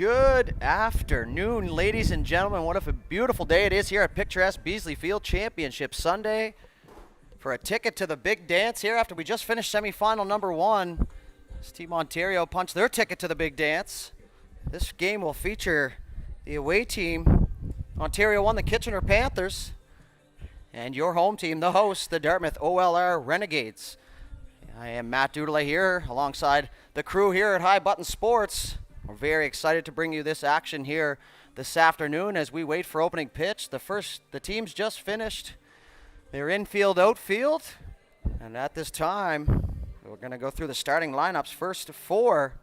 Good afternoon, ladies and gentlemen. What a beautiful day it is here at picturesque Beasley Field, Championship Sunday. For a ticket to the big dance here after we just finished semifinal number one, this Team Ontario punched their ticket to the big dance. This game will feature the away team, Ontario won, the Kitchener Panthers, and your home team, the hosts, the Dartmouth OLR Renegades. I am Matt Dudelay here alongside the crew here at High Button Sports. We're very excited to bring you this action here this afternoon as we wait for opening pitch. The team's just finished their infield, outfield, and at this time, we're going to go through the starting lineups first for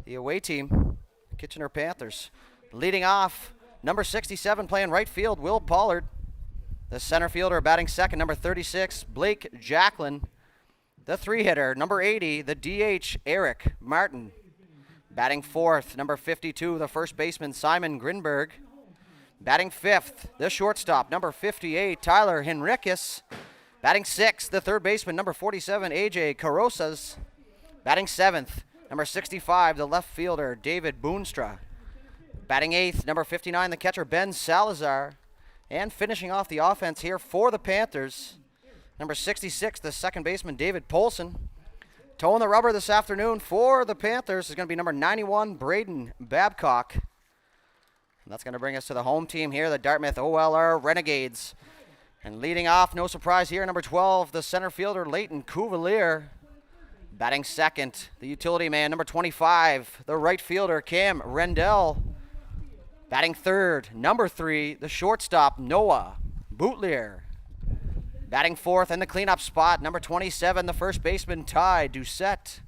the away team, Kitchener Panthers. Leading off, number 67 playing right field, Will Pollard. The center fielder batting second, number 36, Blake Jacklin. The three-hitter, number 80, the DH, Eric Martin. Batting fourth, number 52, the first baseman, Simon Grinberg. Batting fifth, the shortstop, number 58, Tyler Henriquez. Batting sixth, the third baseman, number 47, AJ Carosas. Batting seventh, number 65, the left fielder, David Boonstra. Batting eighth, number 59, the catcher, Ben Salazar. And finishing off the offense here for the Panthers, number 66, the second baseman, David Polson. Towing the rubber this afternoon for the Panthers is going to be number 91, Braden Babcock. And that's going to bring us to the home team here, the Dartmouth OLR Renegades. And leading off, no surprise here, number 12, the center fielder, Leighton Cuvalier. Batting second, the utility man, number 25, the right fielder, Cam Rendell. Batting third, number 3, the shortstop, Noah Boutlier. Batting fourth in the cleanup spot, number 27, the first baseman, Ty Doucette.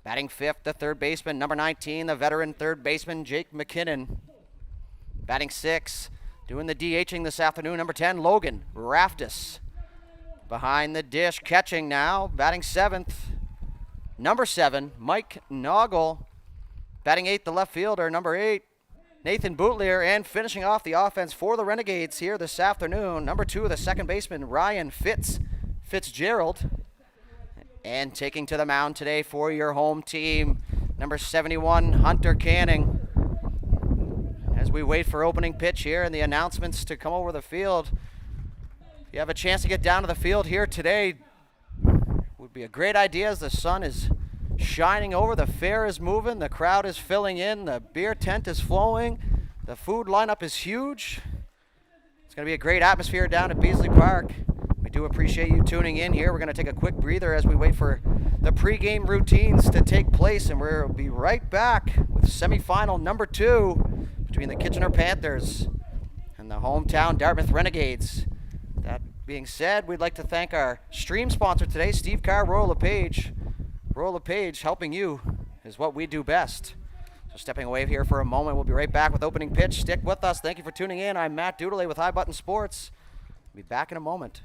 Batting fifth, the third baseman, number 19, the veteran third baseman, Jake McKinnon. Batting sixth, doing the DHing this afternoon, number 10, Logan Raftis. Behind the dish, catching now, batting seventh, number 7, Mike Noggle. Batting eighth, the left fielder, number 8, Nathan Boutlier. And finishing off the offense for the Renegades here this afternoon, number 2, the second baseman, Ryan Fitzgerald. And taking to the mound today for your home team, number 71, Hunter Canning. As we wait for opening pitch here and the announcements to come over the field, if you have a chance to get down to the field here today, would be a great idea as the sun is shining over, the fair is moving, the crowd is filling in, the beer tent is flowing, the food lineup is huge. It's going to be a great atmosphere down at Beasley Park. We do appreciate you tuning in here. We're going to take a quick breather as we wait for the pregame routines to take place, and we'll be right back with semifinal number 2 between the Kitchener Panthers and the hometown Dartmouth Renegades. That being said, we'd like to thank our stream sponsor today, Steve Carr, Royal LePage. Royal LePage, helping you is what we do best. So stepping away here for a moment, we'll be right back with opening pitch. Stick with us. Thank you for tuning in. I'm Matt Dudelay with High Button Sports. We'll be back in a moment.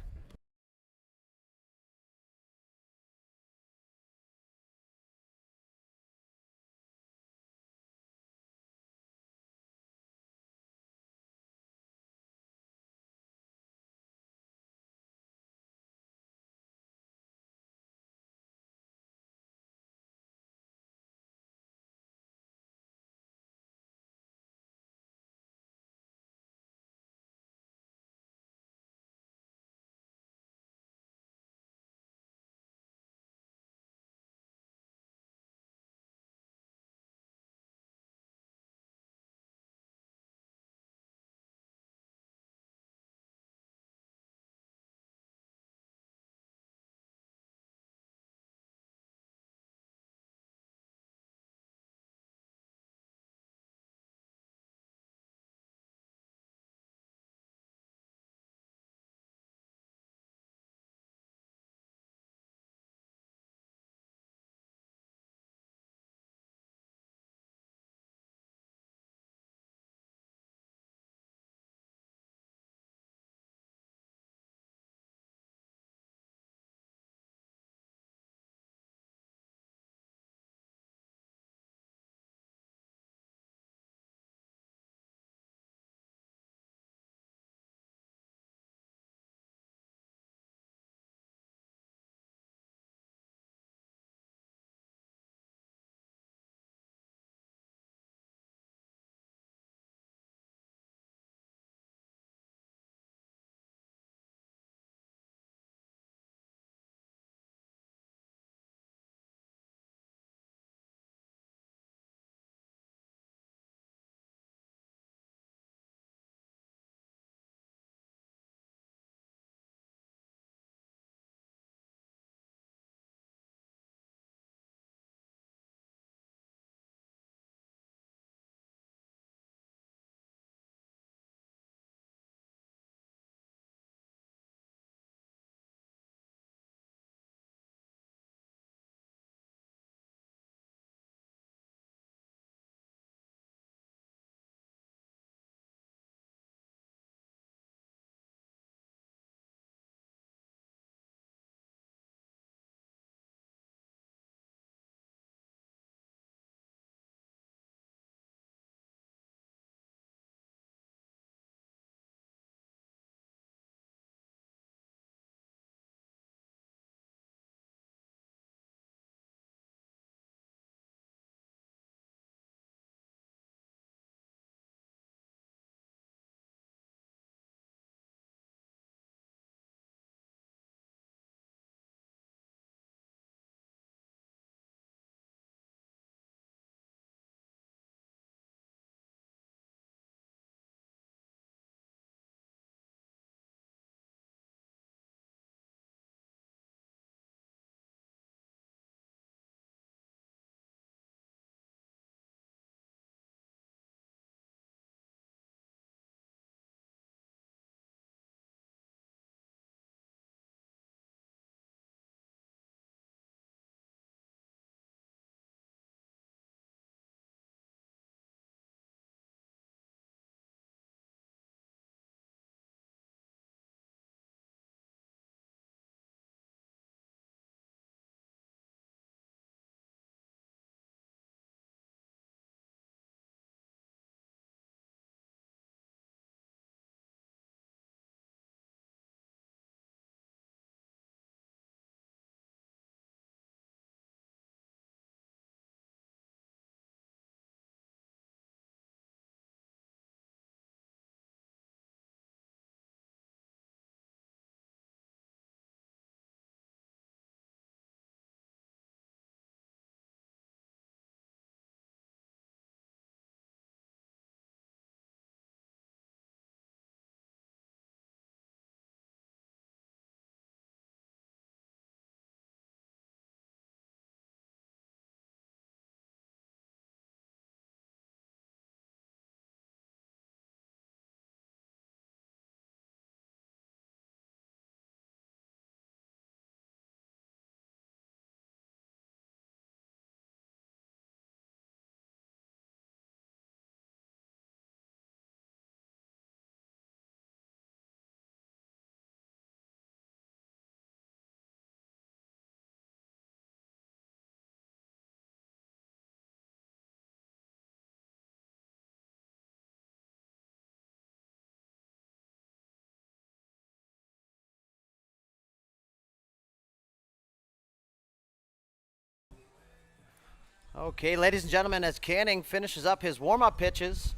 Okay, ladies and gentlemen, as Canning finishes up his warm-up pitches,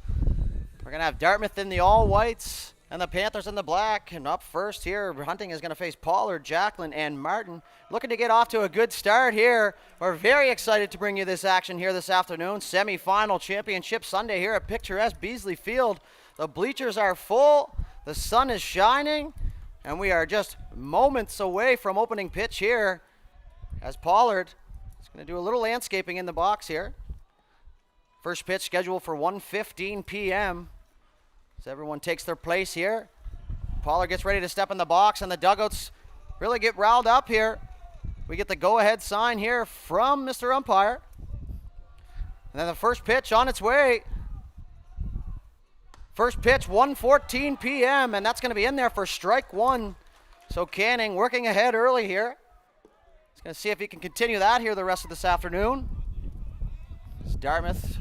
we're going to have Dartmouth in the all-whites and the Panthers in the black. And up first here, Hunting is going to face Pollard, Jacklin, and Martin. Looking to get off to a good start here. We're very excited to bring you this action here this afternoon. Semi-final championship Sunday here at picturesque Beasley Field. The bleachers are full, the sun is shining, and we are just moments away from opening pitch here as Pollard is going to do a little landscaping in the box here. First pitch scheduled for 1:15 p.m. as everyone takes their place here. Pollard gets ready to step in the box, and the dugouts really get riled up here. We get the go-ahead sign here from Mr. Umpire. And then the first pitch on its way. First pitch, 1:14 p.m., and that's going to be in there for strike one. So Canning working ahead early here. He's going to see if he can continue that here the rest of this afternoon. It's Dartmouth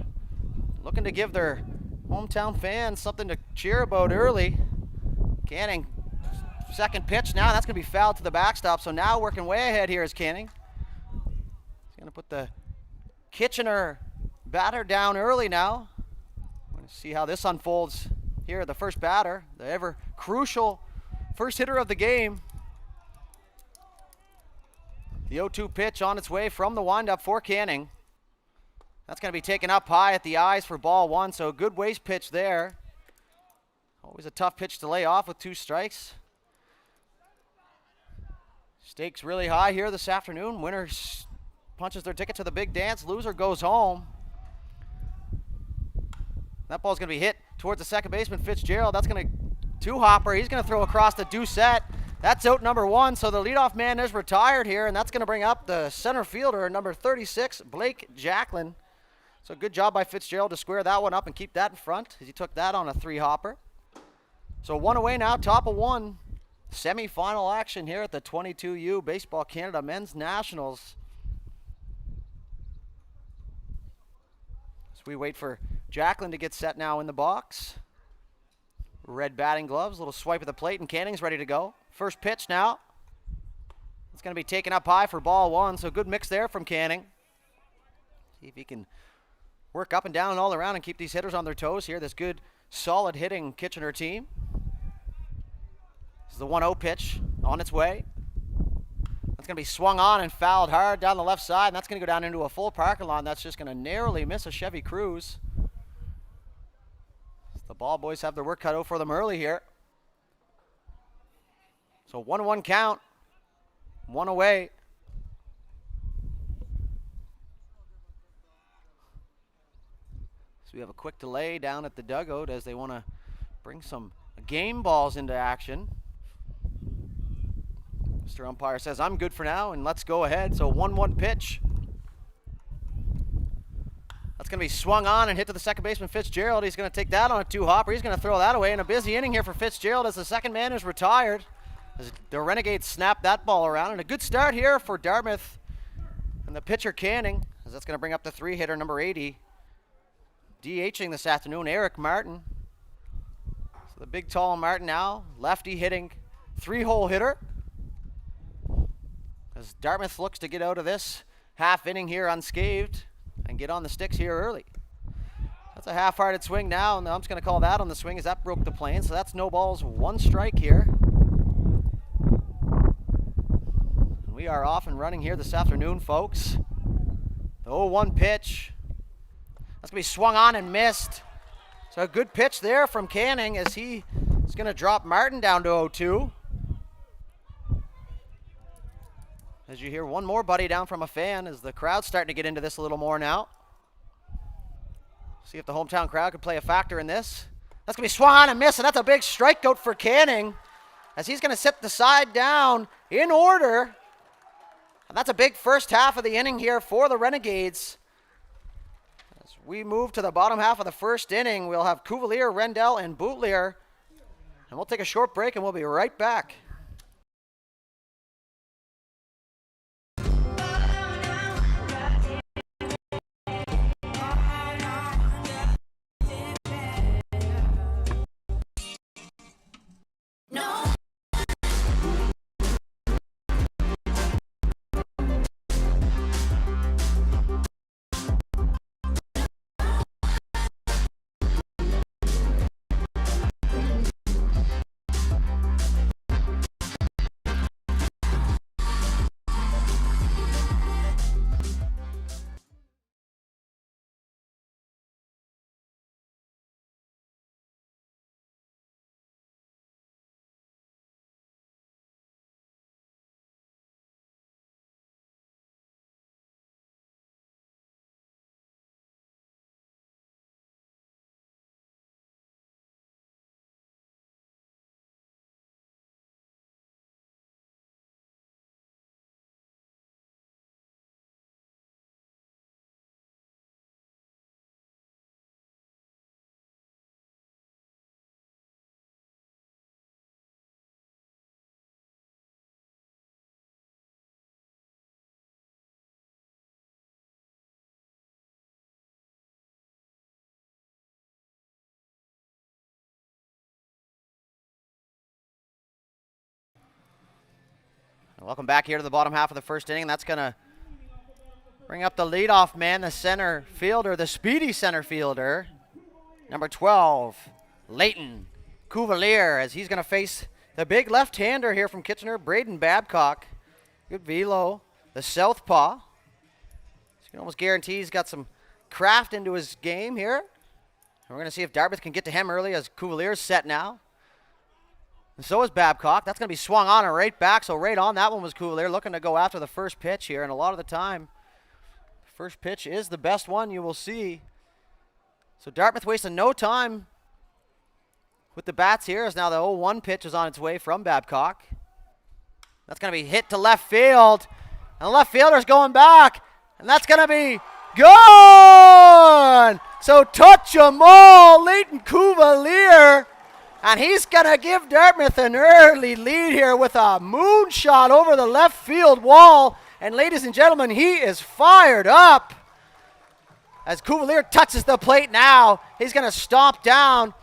looking to give their hometown fans something to cheer about early. Canning, second pitch now. That's going to be fouled to the backstop. So now working way ahead here is Canning. He's going to put the Kitchener batter down early now. We're going to see how this unfolds here. The first batter, the ever crucial first hitter of the game. The 0-2 pitch on its way from the windup for Canning. That's going to be taken up high at the eyes for ball one, so a good waste pitch there. Always a tough pitch to lay off with 2 strikes. Stakes really high here this afternoon. Winner punches their ticket to the big dance. Loser goes home. That ball's going to be hit towards the second baseman, Fitzgerald. That's going to two-hopper. He's going to throw across the Doucette. That's out number 1, so the leadoff man is retired here, and that's going to bring up the center fielder, number 36, Blake Jacklin. So good job by Fitzgerald to square that one up and keep that in front as he took that on a 3-hopper. So 1 away now, top of 1. Semi-final action here at the 22U Baseball Canada Men's Nationals. So we wait for Jacklin to get set now in the box. Red batting gloves, a little swipe of the plate, and Canning's ready to go. First pitch now. It's going to be taken up high for ball 1, so good mix there from Canning. See if he can work up and down and all around and keep these hitters on their toes here. This good, solid hitting Kitchener team. This is the 1-0 pitch on its way. That's going to be swung on and fouled hard down the left side, and that's going to go down into a full parking lot. That's just going to narrowly miss a Chevy Cruze. The ball boys have their work cut out for them early here. So 1-1 count, 1 away. So we have a quick delay down at the dugout as they want to bring some game balls into action. Mr. Umpire says, I'm good for now, and let's go ahead. So 1-1 pitch. That's going to be swung on and hit to the second baseman, Fitzgerald. He's going to take that on a 2-hopper. He's going to throw that away. And a busy inning here for Fitzgerald as the second man is retired. As the Renegades snap that ball around. And a good start here for Dartmouth. And the pitcher Canning, as that's going to bring up the 3-hitter, number 80. DHing this afternoon, Eric Martin. So the big, tall Martin now, lefty hitting 3-hole hitter. As Dartmouth looks to get out of this half inning here unscathed and get on the sticks here early. That's a half-hearted swing now, and the ump's going to call that on the swing as that broke the plane. So that's no balls, 1 strike here. And we are off and running here this afternoon, folks. The 0-1 pitch. That's going to be swung on and missed. So a good pitch there from Canning as he is going to drop Martin down to 0-2. As you hear one more buddy down from a fan as the crowd's starting to get into this a little more now. See if the hometown crowd can play a factor in this. That's going to be swung on and missed, and that's a big strikeout for Canning as he's going to sit the side down in order. And that's a big first half of the inning here for the Renegades. As we move to the bottom half of the first inning, we'll have Cuvalier, Rendell, and Bootlier. And we'll take a short break, and we'll be right back. Welcome back here to the bottom half of the first inning. That's going to bring up the leadoff man, the center fielder, the speedy center fielder, number 12, Leighton Cuvalier, as he's going to face the big left-hander here from Kitchener, Braden Babcock. Good velo, the southpaw. So you can almost guarantee he's got some craft into his game here. And we're going to see if Dartmouth can get to him early, as Cuvalier's set now. And so is Babcock. That's going to be swung on and right back, so right on that one was Cuvalier, looking to go after the first pitch here, and a lot of the time, the first pitch is the best one you will see. So Dartmouth wasting no time with the bats here, as now the 0-1 pitch is on its way from Babcock. That's going to be hit to left field, and the left fielder's going back, and that's going to be gone! So touch 'em all, Leighton Cuvalier. And he's going to give Dartmouth an early lead here with a moonshot over the left field wall. And ladies and gentlemen, he is fired up. As Cuvalier touches the plate now, he's going to stomp down.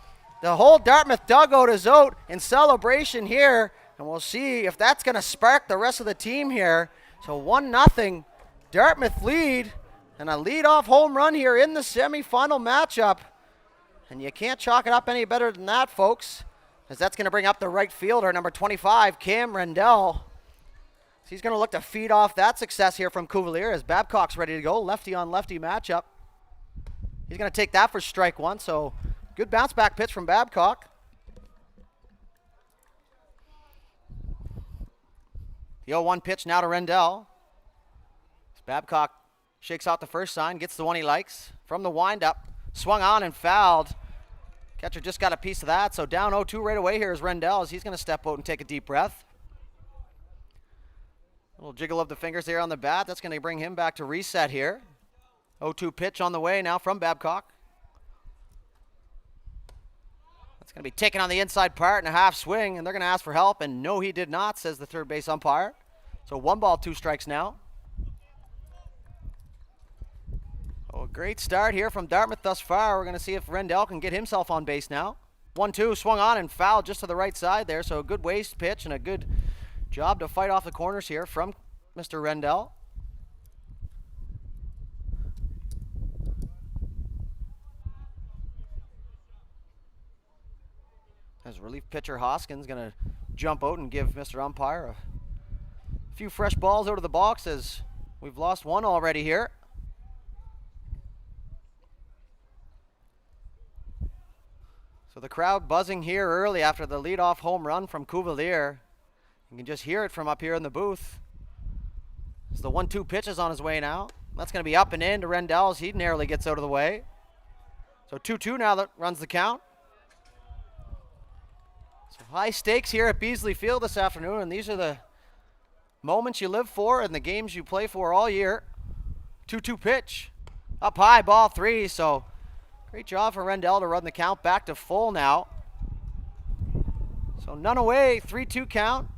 The whole Dartmouth dugout is out in celebration here. And we'll see if that's going to spark the rest of the team here. So 1-0 Dartmouth lead. And a leadoff home run here in the semifinal matchup. And you can't chalk it up any better than that, folks, as that's going to bring up the right fielder, number 25, Cam Rendell. So he's going to look to feed off that success here from Cuvalier as Babcock's ready to go. Lefty on lefty matchup. He's going to take that for strike one, so good bounce back pitch from Babcock. The 0-1 pitch now to Rendell. As Babcock shakes out the first sign, gets the one he likes from the windup. Swung on and fouled. Catcher just got a piece of that, so down 0-2 right away here is Rendell, as he's going to step out and take a deep breath. A little jiggle of the fingers there on the bat. That's going to bring him back to reset here. 0-2 pitch on the way now from Babcock. That's going to be taken on the inside part and a half swing, and they're going to ask for help, and no, he did not, says the third base umpire. So 1 ball, 2 strikes now. Oh, a great start here from Dartmouth thus far. We're going to see if Rendell can get himself on base now. 1-2, swung on and fouled just to the right side there. So a good waste pitch and a good job to fight off the corners here from Mr. Rendell. As relief pitcher Hoskins going to jump out and give Mr. Umpire a few fresh balls out of the box, as we've lost one already here. So the crowd buzzing here early after the leadoff home run from Cuvalier. You can just hear it from up here in the booth. As the 1-2 pitch is on his way now. That's going to be up and in to Rendell as he narrowly gets out of the way. So 2-2 now that runs the count. So high stakes here at Beasley Field this afternoon, and these are the moments you live for and the games you play for all year. 2-2 pitch. Up high, ball 3, so great job for Rendell to run the count back to full now. So none away, 3-2 count.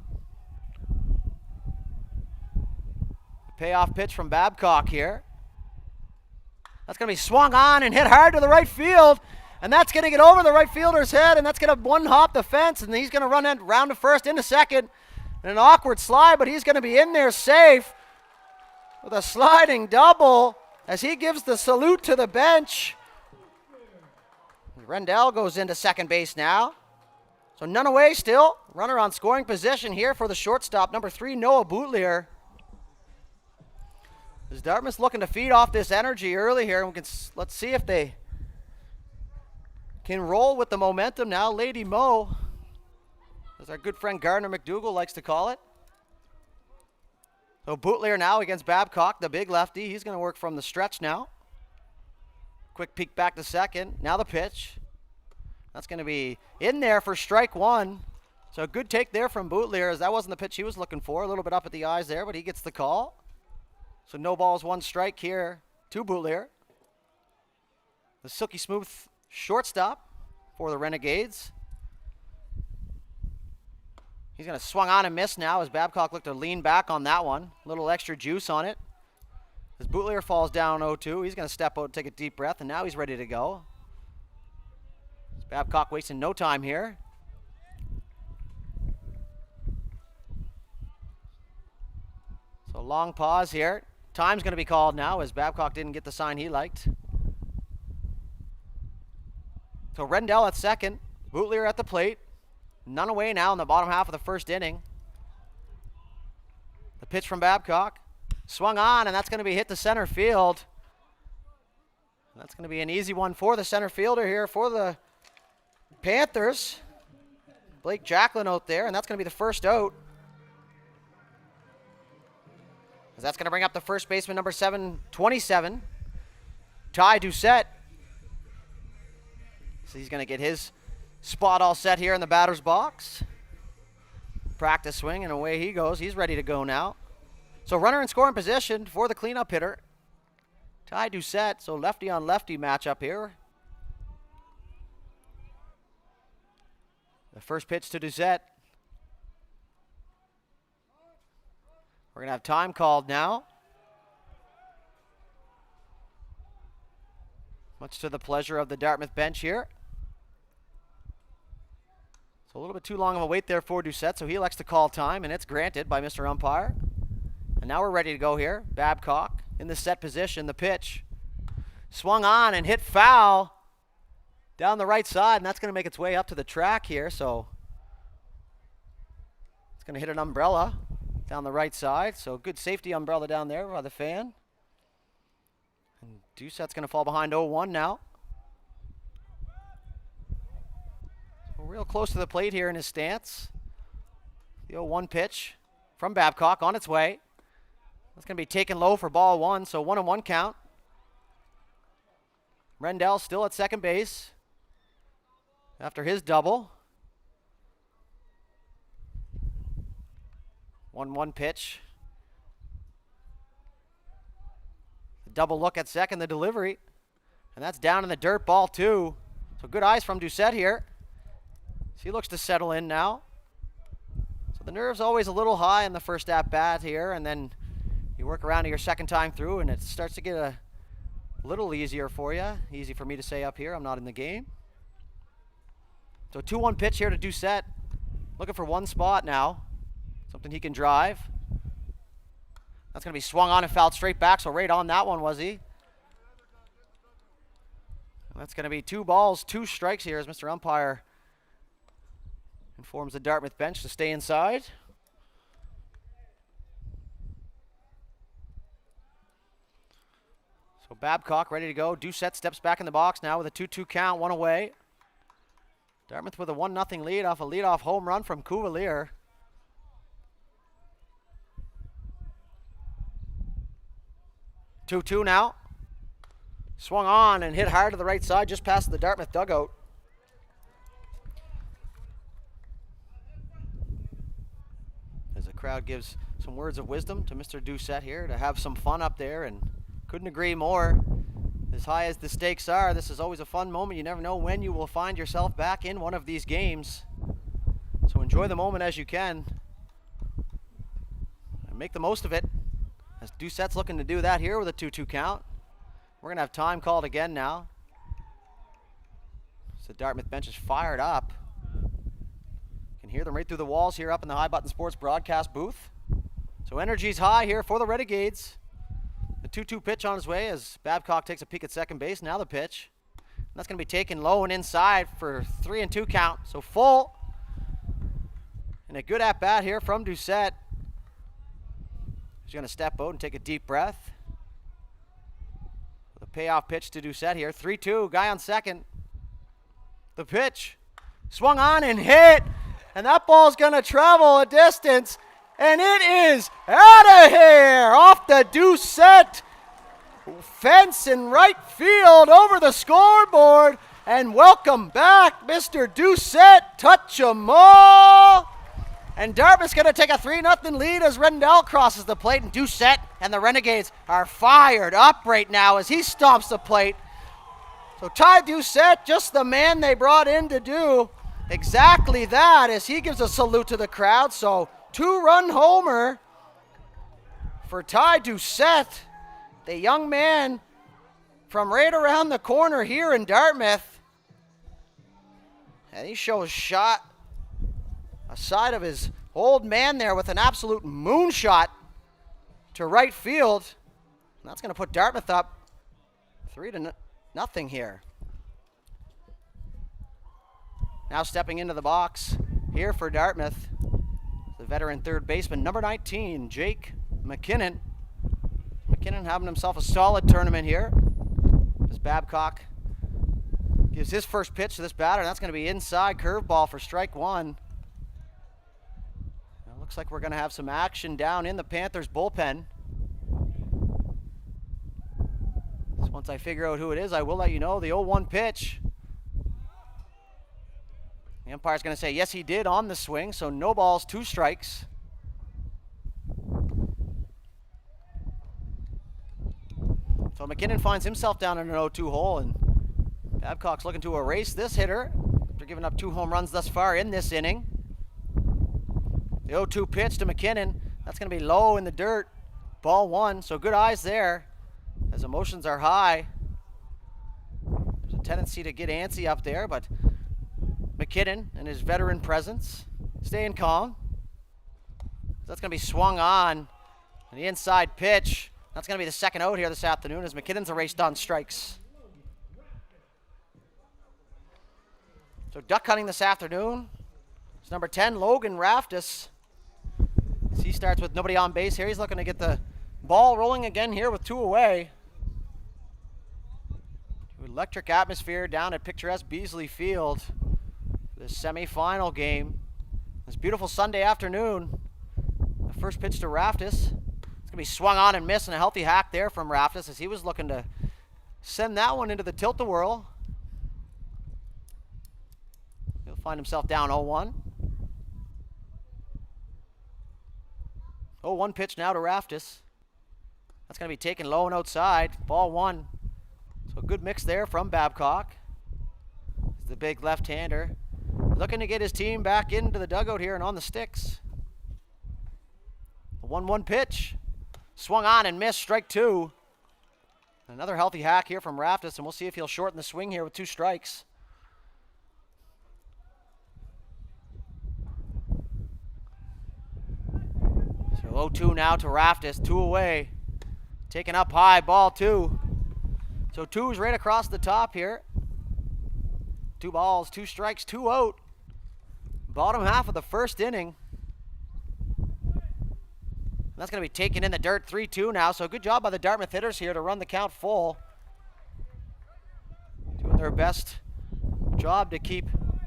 Payoff pitch from Babcock here. That's going to be swung on and hit hard to the right field. And that's going to get over the right fielder's head, and that's going to one-hop the fence, and he's going to run round to first into second. And an awkward slide, but he's going to be in there safe with a sliding double as he gives the salute to the bench. Rendell goes into second base now. So none away still. Runner on scoring position here for the shortstop, number 3, Noah Boutlier. As Dartmouth's looking to feed off this energy early here. Let's see if they can roll with the momentum now. Lady Mo, as our good friend Gardner McDougall likes to call it. So Boutlier now against Babcock, the big lefty. He's going to work from the stretch now. Quick peek back to second. Now the pitch. That's going to be in there for strike one. So a good take there from Boutlier, as that wasn't the pitch he was looking for. A little bit up at the eyes there, but he gets the call. So no balls, 1 strike here to Boutlier. The silky smooth shortstop for the Renegades. He's going to swung on and miss now as Babcock looked to lean back on that one. A little extra juice on it. As Boutlier falls down 0-2, he's going to step out and take a deep breath, and now he's ready to go. As Babcock wasting no time here. long pause here. Time's going to be called now as Babcock didn't get the sign he liked. So Rendell at second. Bootlier at the plate. None away now in the bottom half of the first inning. The pitch from Babcock. Swung on, and that's going to be hit to center field. That's going to be an easy one for the center fielder here for the Panthers. Blake Jacklin out there, and that's going to be the first out. That's going to bring up the first baseman, number 727, Ty Doucette. So he's going to get his spot all set here in the batter's box. Practice swing, and away he goes. He's ready to go now. So runner in scoring position for the cleanup hitter, Ty Doucette. So lefty on lefty matchup here. The first pitch to Doucette. We're going to have time called now. Much to the pleasure of the Dartmouth bench here. So a little bit too long of a wait there for Doucette, so he elects to call time, and it's granted by Mr. Umpire. And now we're ready to go here. Babcock in the set position, the pitch. Swung on and hit foul down the right side, and that's going to make its way up to the track here, so it's going to hit an umbrella down the right side. So good safety umbrella down there by the fan. And Doucette's going to fall behind 0-1 now. So real close to the plate here in his stance. The 0-1 pitch from Babcock on its way. That's going to be taken low for ball one, so 1-1 count. Rendell still at second base after his double. 1-1 pitch. The double look at second, the delivery. And that's down in the dirt, ball two. So good eyes from Doucette here. So he looks to settle in now. So the nerve's always a little high in the first at-bat here, and then you work around to your second time through, and it starts to get a little easier for you. Easy for me to say up here. I'm not in the game. So 2-1 pitch here to Doucette. Looking for one spot now. Something he can drive. That's going to be swung on and fouled straight back, so right on that one was he. And that's going to be 2 balls, 2 strikes here as Mr. Umpire informs the Dartmouth bench to stay inside. So Babcock ready to go. Doucette steps back in the box now with a 2-2 count, 1 away. Dartmouth with a 1-0 lead off a leadoff home run from Cuvalier. 2-2 now. Swung on and hit hard to the right side just past the Dartmouth dugout. As the crowd gives some words of wisdom to Mr. Doucette here to have some fun up there, and couldn't agree more. As high as the stakes are, this is always a fun moment. You never know when you will find yourself back in one of these games. So enjoy the moment as you can and make the most of it. As Doucette's looking to do that here with a 2-2 count. We're going to have time called again now. So the Dartmouth bench is fired up. You can hear them right through the walls here up in the High Button Sports broadcast booth. So energy's high here for the Renegades. The 2-2 pitch on his way as Babcock takes a peek at second base. Now the pitch. And that's going to be taken low and inside for 3-2 count. So full. And a good at-bat here from Doucette. He's going to step out and take a deep breath. The payoff pitch to Doucette here. 3-2, guy on second. The pitch. Swung on and hit. And that ball's going to travel a distance. And it is out of here. Off the Doucette fence in right field over the scoreboard. And welcome back, Mr. Doucette. Touch 'em all. And Dartmouth's going to take a 3-0 lead as Rendell crosses the plate. And Doucette and the Renegades are fired up right now as he stomps the plate. So Ty Doucette, just the man they brought in to do exactly that, as he gives a salute to the crowd. So 2-run homer for Ty Doucette, the young man from right around the corner here in Dartmouth. And he shows shot aside of his old man there with an absolute moonshot to right field. And that's going to put Dartmouth up 3-0 here. Now stepping into the box here for Dartmouth, the veteran third baseman, number 19, Jake McKinnon. McKinnon having himself a solid tournament here as Babcock gives his first pitch to this batter, and that's going to be inside curveball for strike one. It looks like we're going to have some action down in the Panthers bullpen. So once I figure out who it is, I will let you know. The 0-1 pitch. The umpire's going to say, yes, he did on the swing, so no balls, 2 strikes. So McKinnon finds himself down in an 0-2 hole, and Babcock's looking to erase this hitter after giving up 2 home runs thus far in this inning. The 0-2 pitch to McKinnon, that's going to be low in the dirt. Ball 1, so good eyes there as emotions are high. There's a tendency to get antsy up there, but McKinnon and his veteran presence staying calm. That's going to be swung on. And the inside pitch, that's going to be the second out here this afternoon as McKinnon's erased on strikes. So duck hunting this afternoon. It's number 10, Logan Raftis. As he starts with nobody on base here, he's looking to get the ball rolling again here with 2 away. Electric atmosphere down at picturesque Beasley Field. This semi-final game. This beautiful Sunday afternoon. The first pitch to Raftis. It's going to be swung on and missed, and a healthy hack there from Raftis as he was looking to send that one into the tilt-a-whirl. He'll find himself down 0-1. 0-1 pitch now to Raftis. That's going to be taken low and outside. Ball 1. So a good mix there from Babcock. The big left-hander looking to get his team back into the dugout here and on the sticks. A 1-1 pitch. Swung on and missed, strike 2. Another healthy hack here from Raftis, and we'll see if he'll shorten the swing here with 2 strikes. So 0-2 now to Raftis, 2 away. Taken up high, ball 2. So 2 is right across the top here. 2 balls, 2 strikes, 2 out. Bottom half of the first inning. That's going to be taken in the dirt, 3-2 now. So good job by the Dartmouth hitters here to run the count full. Doing their best job to keep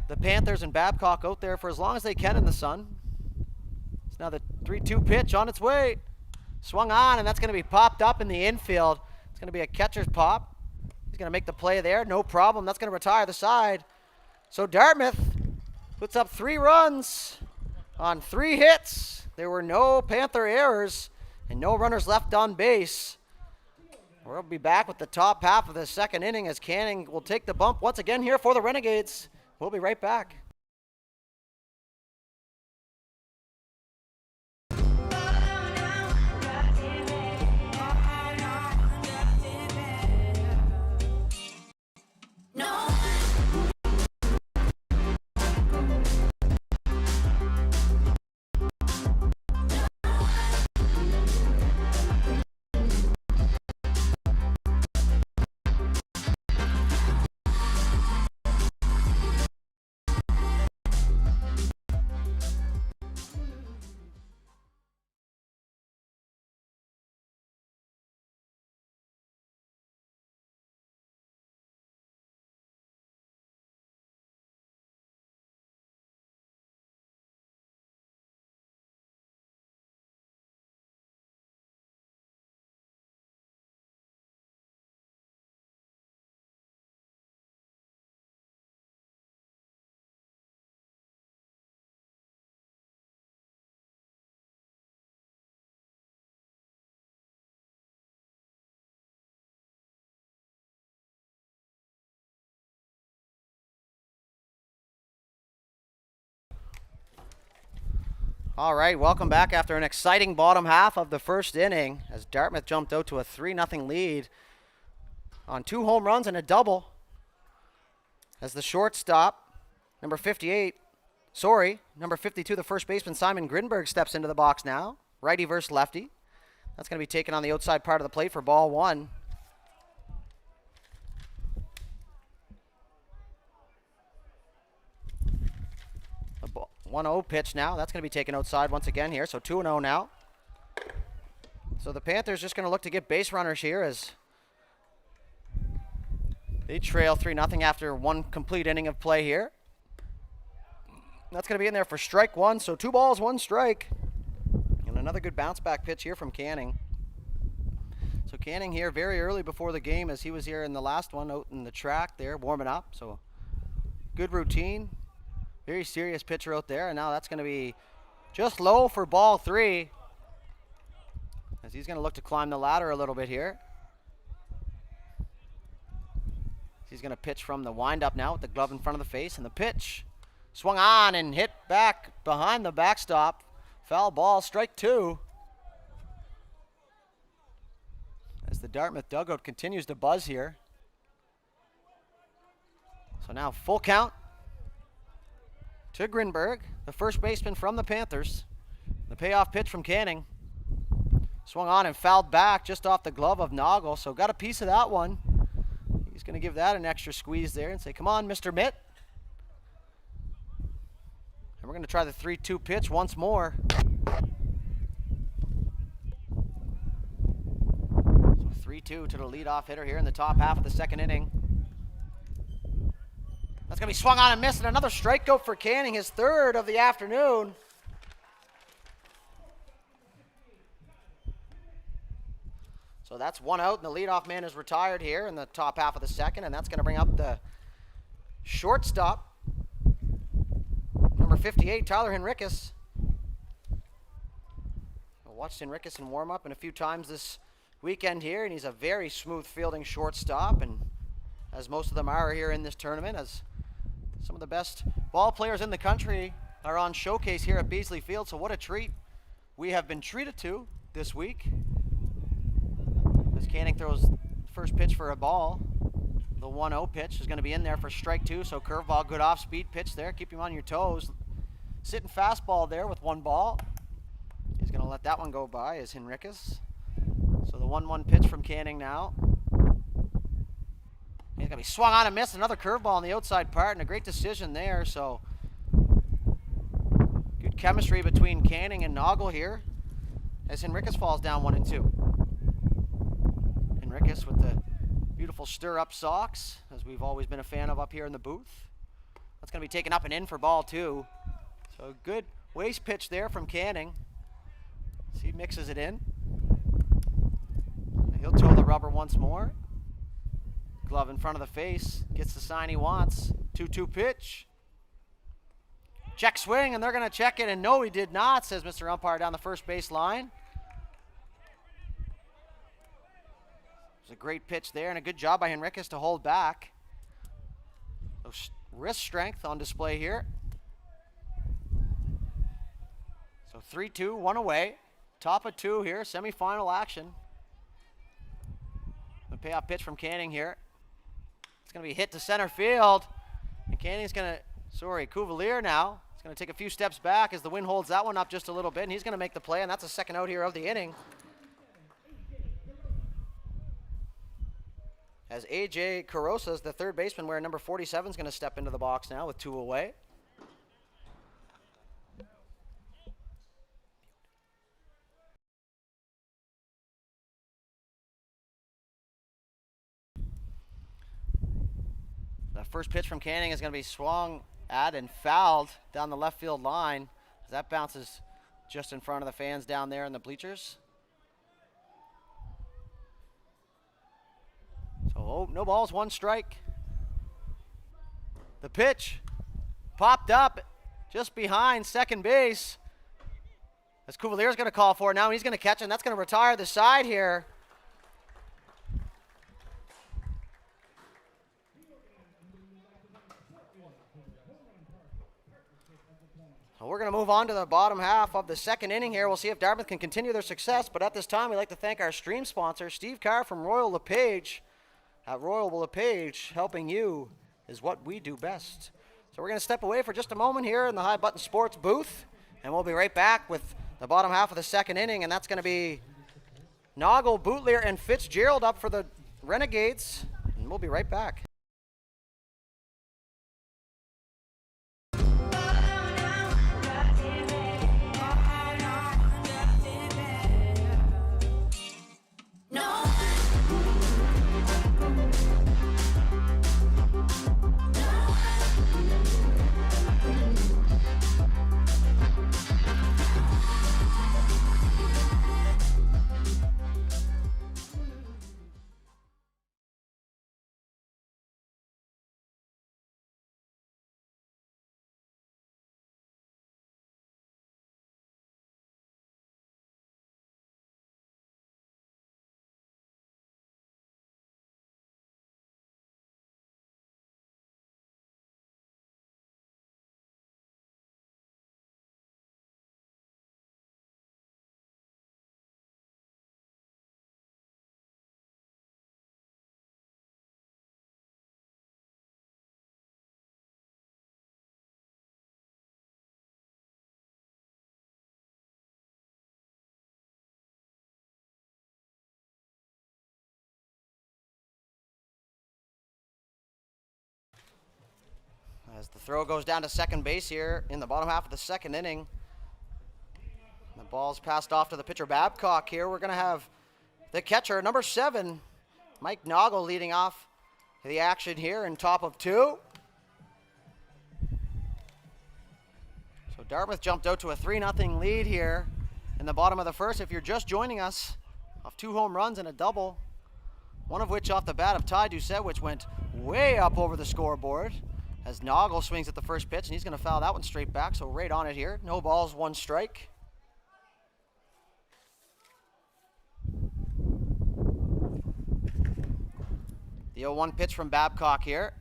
the Panthers and Babcock out there for as long as they can in the sun. It's now the 3-2 pitch on its way. Swung on, and that's going to be popped up in the infield. It's going to be a catcher's pop. He's going to make the play there, no problem. That's going to retire the side. So Dartmouth puts up 3 runs on 3 hits. There were no Panther errors and no runners left on base. We'll be back with the top half of the second inning as Canning will take the bump once again here for the Renegades. We'll be right back. All right, welcome back after an exciting bottom half of the first inning as Dartmouth jumped out to a 3-0 lead on 2 home runs and a double as the shortstop, number 52, the first baseman, Simon Grinberg, steps into the box now. Righty versus lefty. That's going to be taken on the outside part of the plate for ball one. A 1-0 pitch now. That's going to be taken outside once again here. So 2-0 now. So the Panthers just going to look to get base runners here as they trail 3-0 after one complete inning of play here. That's going to be in there for strike one. So 2 balls, 1 strike. And another good bounce back pitch here from Canning. So Canning here very early before the game, as he was here in the last one out in the track there warming up. So good routine. Very serious pitcher out there. And now that's going to be just low for ball 3. As he's going to look to climb the ladder a little bit here. He's going to pitch from the windup now with the glove in front of the face. And the pitch swung on and hit back behind the backstop. Foul ball, strike 2. As the Dartmouth dugout continues to buzz here. So now full count to Grinberg, the first baseman from the Panthers. The payoff pitch from Canning. Swung on and fouled back just off the glove of Noggle. So got a piece of that one. He's going to give that an extra squeeze there and say, come on, Mr. Mitt. And we're going to try the 3-2 pitch once more. So 3-2 to the leadoff hitter here in the top half of the second inning. That's going to be swung on and missed, and another strikeout for Canning, his 3rd of the afternoon. So that's 1 out, and the leadoff man is retired here in the top half of the second, and that's going to bring up the shortstop, number 58, Tyler Henricus. I watched Henricus in warm-up and a few times this weekend here, and he's a very smooth fielding shortstop, and as most of them are here in this tournament, as some of the best ball players in the country are on showcase here at Beasley Field, so what a treat we have been treated to this week. As Canning throws first pitch for a ball. The 1-0 pitch is going to be in there for strike 2. So curveball, good off-speed pitch there. Keep him on your toes. Sitting fastball there with 1 ball. He's going to let that one go by as Henricus. So the 1-1 pitch from Canning now. He's going to be swung on and missed. Another curveball on the outside part, and a great decision there. So good chemistry between Canning and Noggle here as Henricus falls down 1-2. Henricus with the beautiful stir-up socks, as we've always been a fan of up here in the booth. That's going to be taken up and in for ball 2. So good waste pitch there from Canning. So he mixes it in. He'll toe the rubber once more. Glove in front of the face. Gets the sign he wants. 2-2 pitch. Check swing, and they're going to check it, and no, he did not, says Mr. Umpire down the first base line. It was a great pitch there, and a good job by Henricus to hold back. So wrist strength on display here. So 3-2, 1 away. Top of 2 here, semifinal action. The payoff pitch from Canning here. It's going to be hit to center field. And Canning's going to, Cuvalier now. He's going to take a few steps back as the wind holds that one up just a little bit, and he's going to make the play, and that's a second out here of the inning. As A.J. Carosas, the third baseman, where number 47 is going to step into the box now with 2 away. The first pitch from Canning is going to be swung at and fouled down the left field line. That bounces just in front of the fans down there in the bleachers. So no balls, 1 strike. The pitch popped up just behind second base. As Cuvalier's going to call for it now, he's going to catch it, and that's going to retire the side here. So we're going to move on to the bottom half of the second inning here. We'll see if Dartmouth can continue their success, but at this time, we'd like to thank our stream sponsor, Steve Carr from Royal LePage. At Royal LePage, helping you is what we do best. So we're going to step away for just a moment here in the High Button Sports booth, and we'll be right back with the bottom half of the second inning, and that's going to be Noggle, Bootlear, and Fitzgerald up for the Renegades. And we'll be right back. As the throw goes down to second base here in the bottom half of the second inning. The ball's passed off to the pitcher Babcock here. We're going to have the catcher, number 7, Mike Noggle, leading off the action here in top of 2. So Dartmouth jumped out to a 3-0 lead here in the bottom of the first. If you're just joining us, off 2 home runs and a double, one of which off the bat of Ty Doucette, which went way up over the scoreboard. As Noggle swings at the first pitch, and he's going to foul that one straight back, so right on it here. No balls, 1 strike. The 0-1 pitch from Babcock here.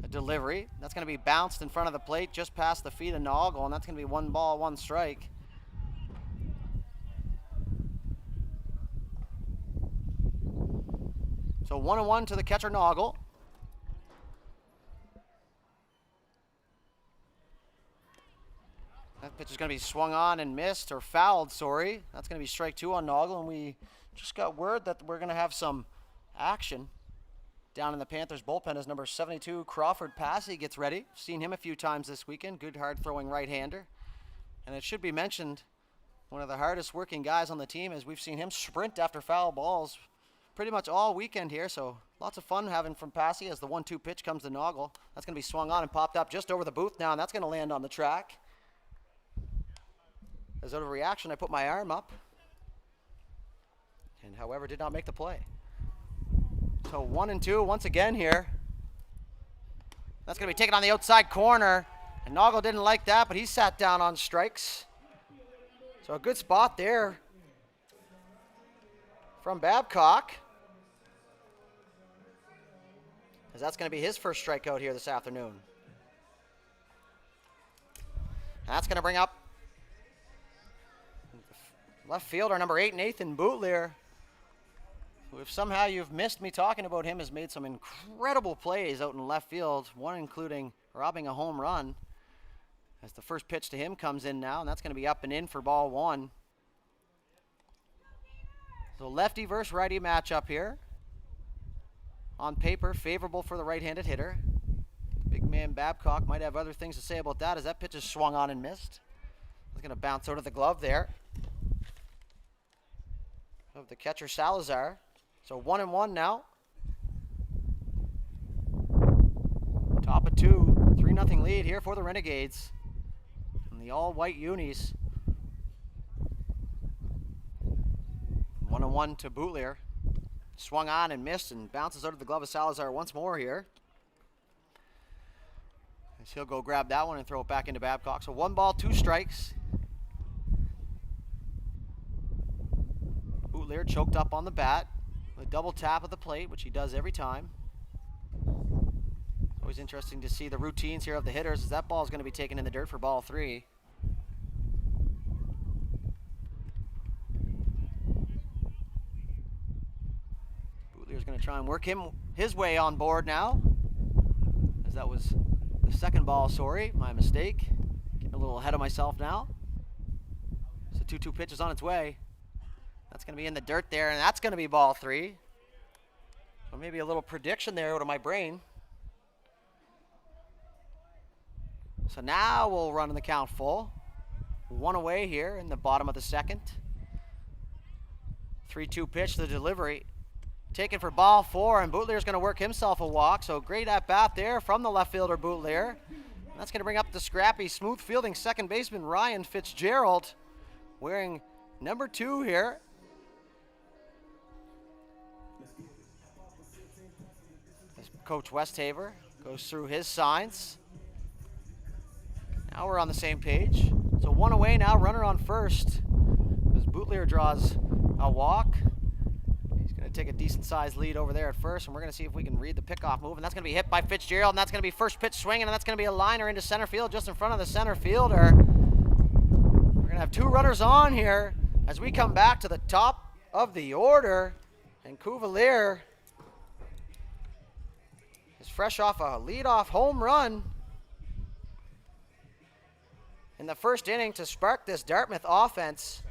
A delivery. That's going to be bounced in front of the plate just past the feet of Noggle, and that's going to be 1 ball, 1 strike. So 1-1 to the catcher Noggle. That pitch is going to be swung on and missed, or fouled, sorry. That's going to be strike 2 on Noggle, and we just got word that we're going to have some action down in the Panthers bullpen as number 72, Crawford Passy, gets ready. Seen him a few times this weekend. Good, hard-throwing right-hander. And it should be mentioned, one of the hardest working guys on the team, as we've seen him sprint after foul balls pretty much all weekend here. So lots of fun having from Passy as the 1-2 pitch comes to Noggle. That's going to be swung on and popped up just over the booth now, and that's going to land on the track. As out of reaction, I put my arm up, and however did not make the play. So 1-2 once again here. That's going to be taken on the outside corner, and Noggle didn't like that, but he sat down on strikes. So a good spot there from Babcock, as that's going to be his first strikeout here this afternoon. And that's going to bring up left fielder number 8, Nathan Bootlear, who, if somehow you've missed me talking about him, has made some incredible plays out in left field, one including robbing a home run, as the first pitch to him comes in now, and that's going to be up and in for ball 1. So lefty versus righty matchup here. On paper, favorable for the right-handed hitter. Big man Babcock might have other things to say about that, as that pitch is swung on and missed. It's going to bounce out of the glove there of the catcher Salazar. So 1-1 now. Top of 2, 3-0 lead here for the Renegades. And the all-white unis. 1-1 to Bootlear. Swung on and missed, and bounces out of the glove of Salazar once more here. As he'll go grab that one and throw it back into Babcock. So 1 ball, 2 strikes. Bootlear choked up on the bat. A double tap of the plate, which he does every time. Always interesting to see the routines here of the hitters, as that ball is going to be taken in the dirt for ball 3. Bootlear's going to try and work his way on board now, as that was the second ball, sorry, my mistake. Getting a little ahead of myself now. So 2-2 pitch is on its way. That's going to be in the dirt there, and that's going to be ball 3. So maybe a little prediction there out of my brain. So now we'll run in the count full. 1 away here in the bottom of the second. 3-2 pitch, the delivery. Taken for ball 4, and Bootlear's going to work himself a walk. So great at bat there from the left fielder Bootlear. That's going to bring up the scrappy, smooth fielding second baseman Ryan Fitzgerald, wearing number 2 here. As Coach Westhaver goes through his signs. Now we're on the same page. So 1 away now, runner on first. As Bootlear draws a walk. He's going to take a decent-sized lead over there at first, and we're going to see if we can read the pickoff move. And that's going to be hit by Fitzgerald, and that's going to be first pitch swinging, and that's going to be a liner into center field just in front of the center fielder. We're going to have 2 runners on here as we come back to the top of the order. And Cuvalier is fresh off a leadoff home run in the first inning to spark this Dartmouth offense.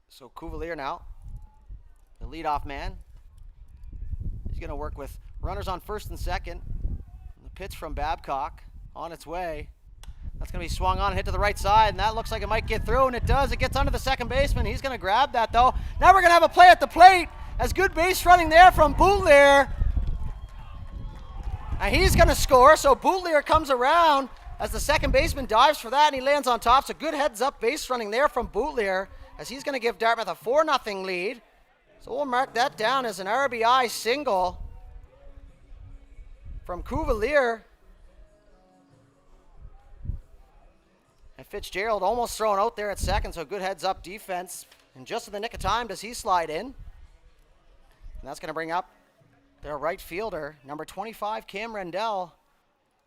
So Cuvalier now, the leadoff man. He's going to work with runners on first and second. The pitch from Babcock on its way. That's going to be swung on and hit to the right side, and that looks like it might get through, and it does. It gets under the second baseman. He's going to grab that, though. Now we're going to have a play at the plate as good base running there from Bootlear. And he's going to score, so Bootlear comes around as the second baseman dives for that, and he lands on top. So good heads-up base running there from Bootlear as he's going to give Dartmouth a 4-0 lead. So we'll mark that down as an RBI single from Cuvalier. And Fitzgerald almost thrown out there at second, so good heads-up defense. And just in the nick of time does he slide in. And that's going to bring up their right fielder, number 25, Cam Rendell,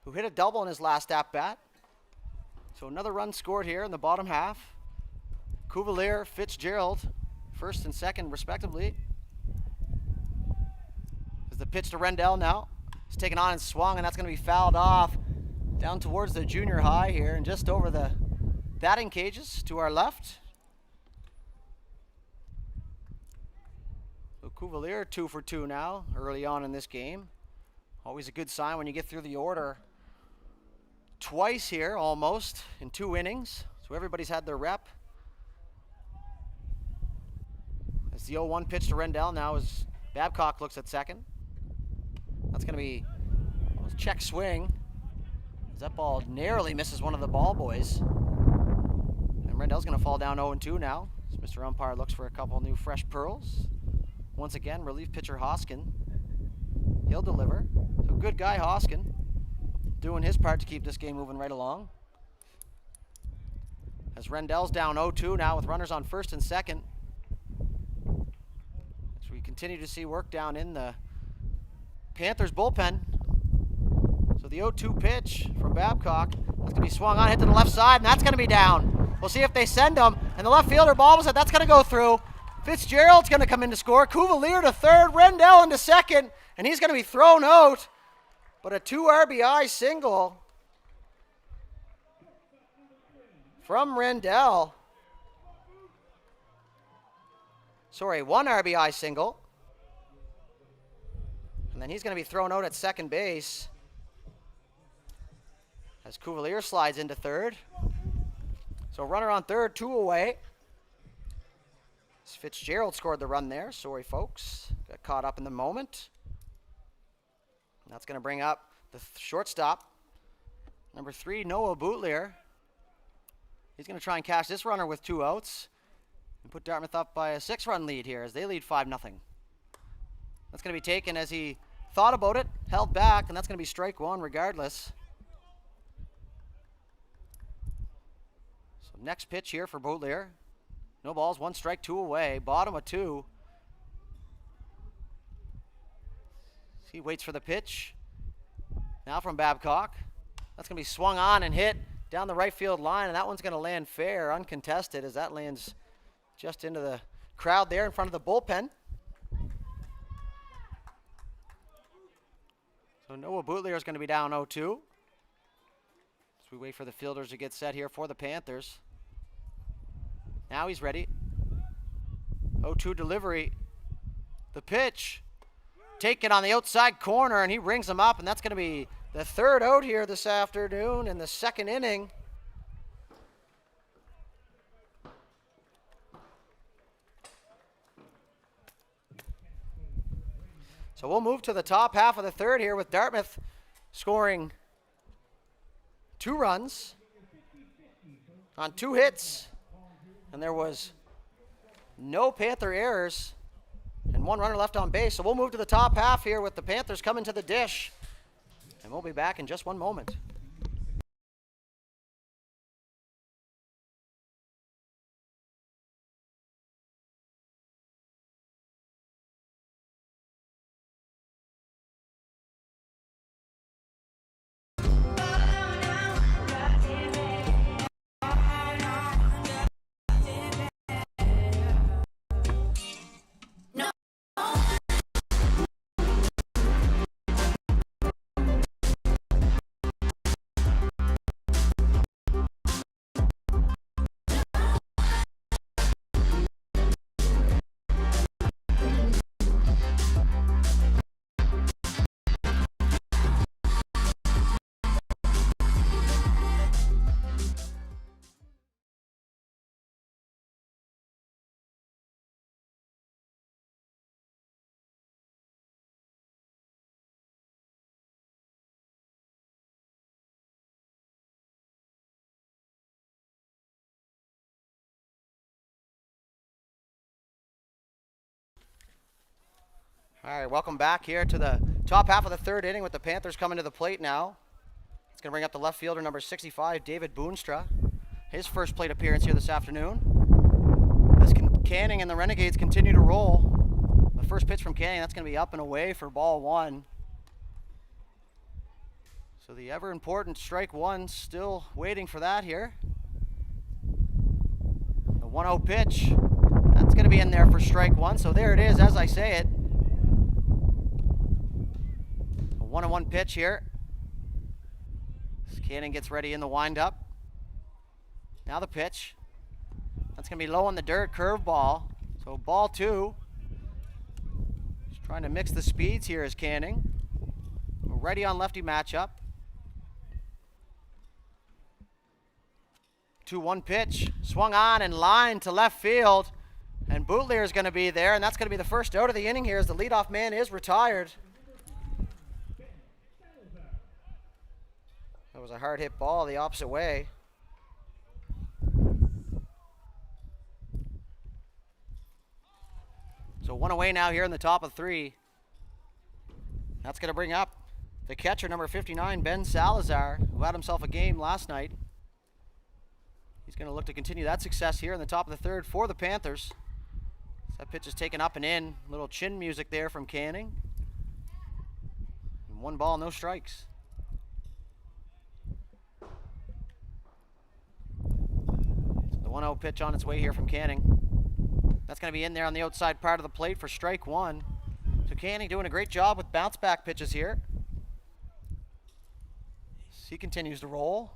who hit a double in his last at-bat. So another run scored here in the bottom half. Cuvalier, Fitzgerald, first and second respectively. As the pitch to Rendell now. He's taken on and swung, and that's going to be fouled off down towards the junior high here and just over the batting cages to our left. So Cuvalier 2 for 2 now early on in this game. Always a good sign when you get through the order twice here almost in 2 innings. So everybody's had their rep. As the 0-1 pitch to Rendell now as Babcock looks at second. That's going to be a check swing. As that ball narrowly misses one of the ball boys. And Rendell's going to fall down 0-2 now. As Mr. Umpire looks for a couple new fresh pearls. Once again, relief pitcher Hoskin. He'll deliver. So good guy Hoskin doing his part to keep this game moving right along. As Rendell's down 0-2 now with runners on first and second. As we continue to see work down in the Panthers bullpen. So the 0-2 pitch from Babcock. That's going to be swung on, hit to the left side, and that's going to be down. We'll see if they send him. And the left fielder bobbles it. That's going to go through. Fitzgerald's going to come in to score. Cuvalier to third. Rendell into second. And he's going to be thrown out. But a 2 RBI single from Rendell. Sorry, 1 RBI single. And then he's going to be thrown out at second base as Cuvalier slides into third. So runner on third, 2 away. Fitzgerald scored the run there. Sorry, folks. Got caught up in the moment. And that's going to bring up the shortstop, number 3, Noah Bootlear. He's going to try and catch this runner with 2 outs and put Dartmouth up by a 6-run lead here as they lead 5-0. That's going to be taken as he thought about it, held back, and that's going to be strike 1 regardless. So next pitch here for Bootlear. No balls, 1 strike, 2 away. Bottom of 2. He waits for the pitch. Now from Babcock. That's going to be swung on and hit down the right field line, and that one's going to land fair, uncontested, as that lands just into the crowd there in front of the bullpen. So Noah Bootlear is going to be down 0-2. So As we wait for the fielders to get set here for the Panthers. Now he's ready. 0-2 delivery. The pitch. Taken on the outside corner, and he rings him up, and that's going to be the third out here this afternoon in the second inning. So we'll move to the top half of the third here with Dartmouth scoring 2 runs on 2 hits. And there was no Panther errors and 1 runner left on base. So we'll move to the top half here with the Panthers coming to the dish. And we'll be back in just one moment. All right, welcome back here to the top half of the third inning with the Panthers coming to the plate now. It's going to bring up the left fielder, number 65, David Boonstra. His first plate appearance here this afternoon. As Canning and the Renegades continue to roll. The first pitch from Canning, that's going to be up and away for ball 1. So the ever-important strike 1 still waiting for that here. The 1-0 pitch, that's going to be in there for strike 1. So there it is, as I say it. 1-1 pitch here. Canning gets ready in the windup. Now the pitch. That's going to be low on the dirt, curveball. So ball 2. Just trying to mix the speeds here is Canning. Ready on lefty matchup. 2-1 pitch. Swung on and lined to left field. And Bootleer is going to be there, and that's going to be the first out of the inning here as the leadoff man is retired. That was a hard hit ball the opposite way. So 1 away now here in the top of 3. That's going to bring up the catcher, number 59, Ben Salazar, who had himself a game last night. He's going to look to continue that success here in the top of the third for the Panthers. That pitch is taken up and in. A little chin music there from Canning. And 1 ball, no strikes. The 1-0 pitch on its way here from Canning. That's going to be in there on the outside part of the plate for strike 1. So Canning doing a great job with bounce back pitches here. He continues to roll.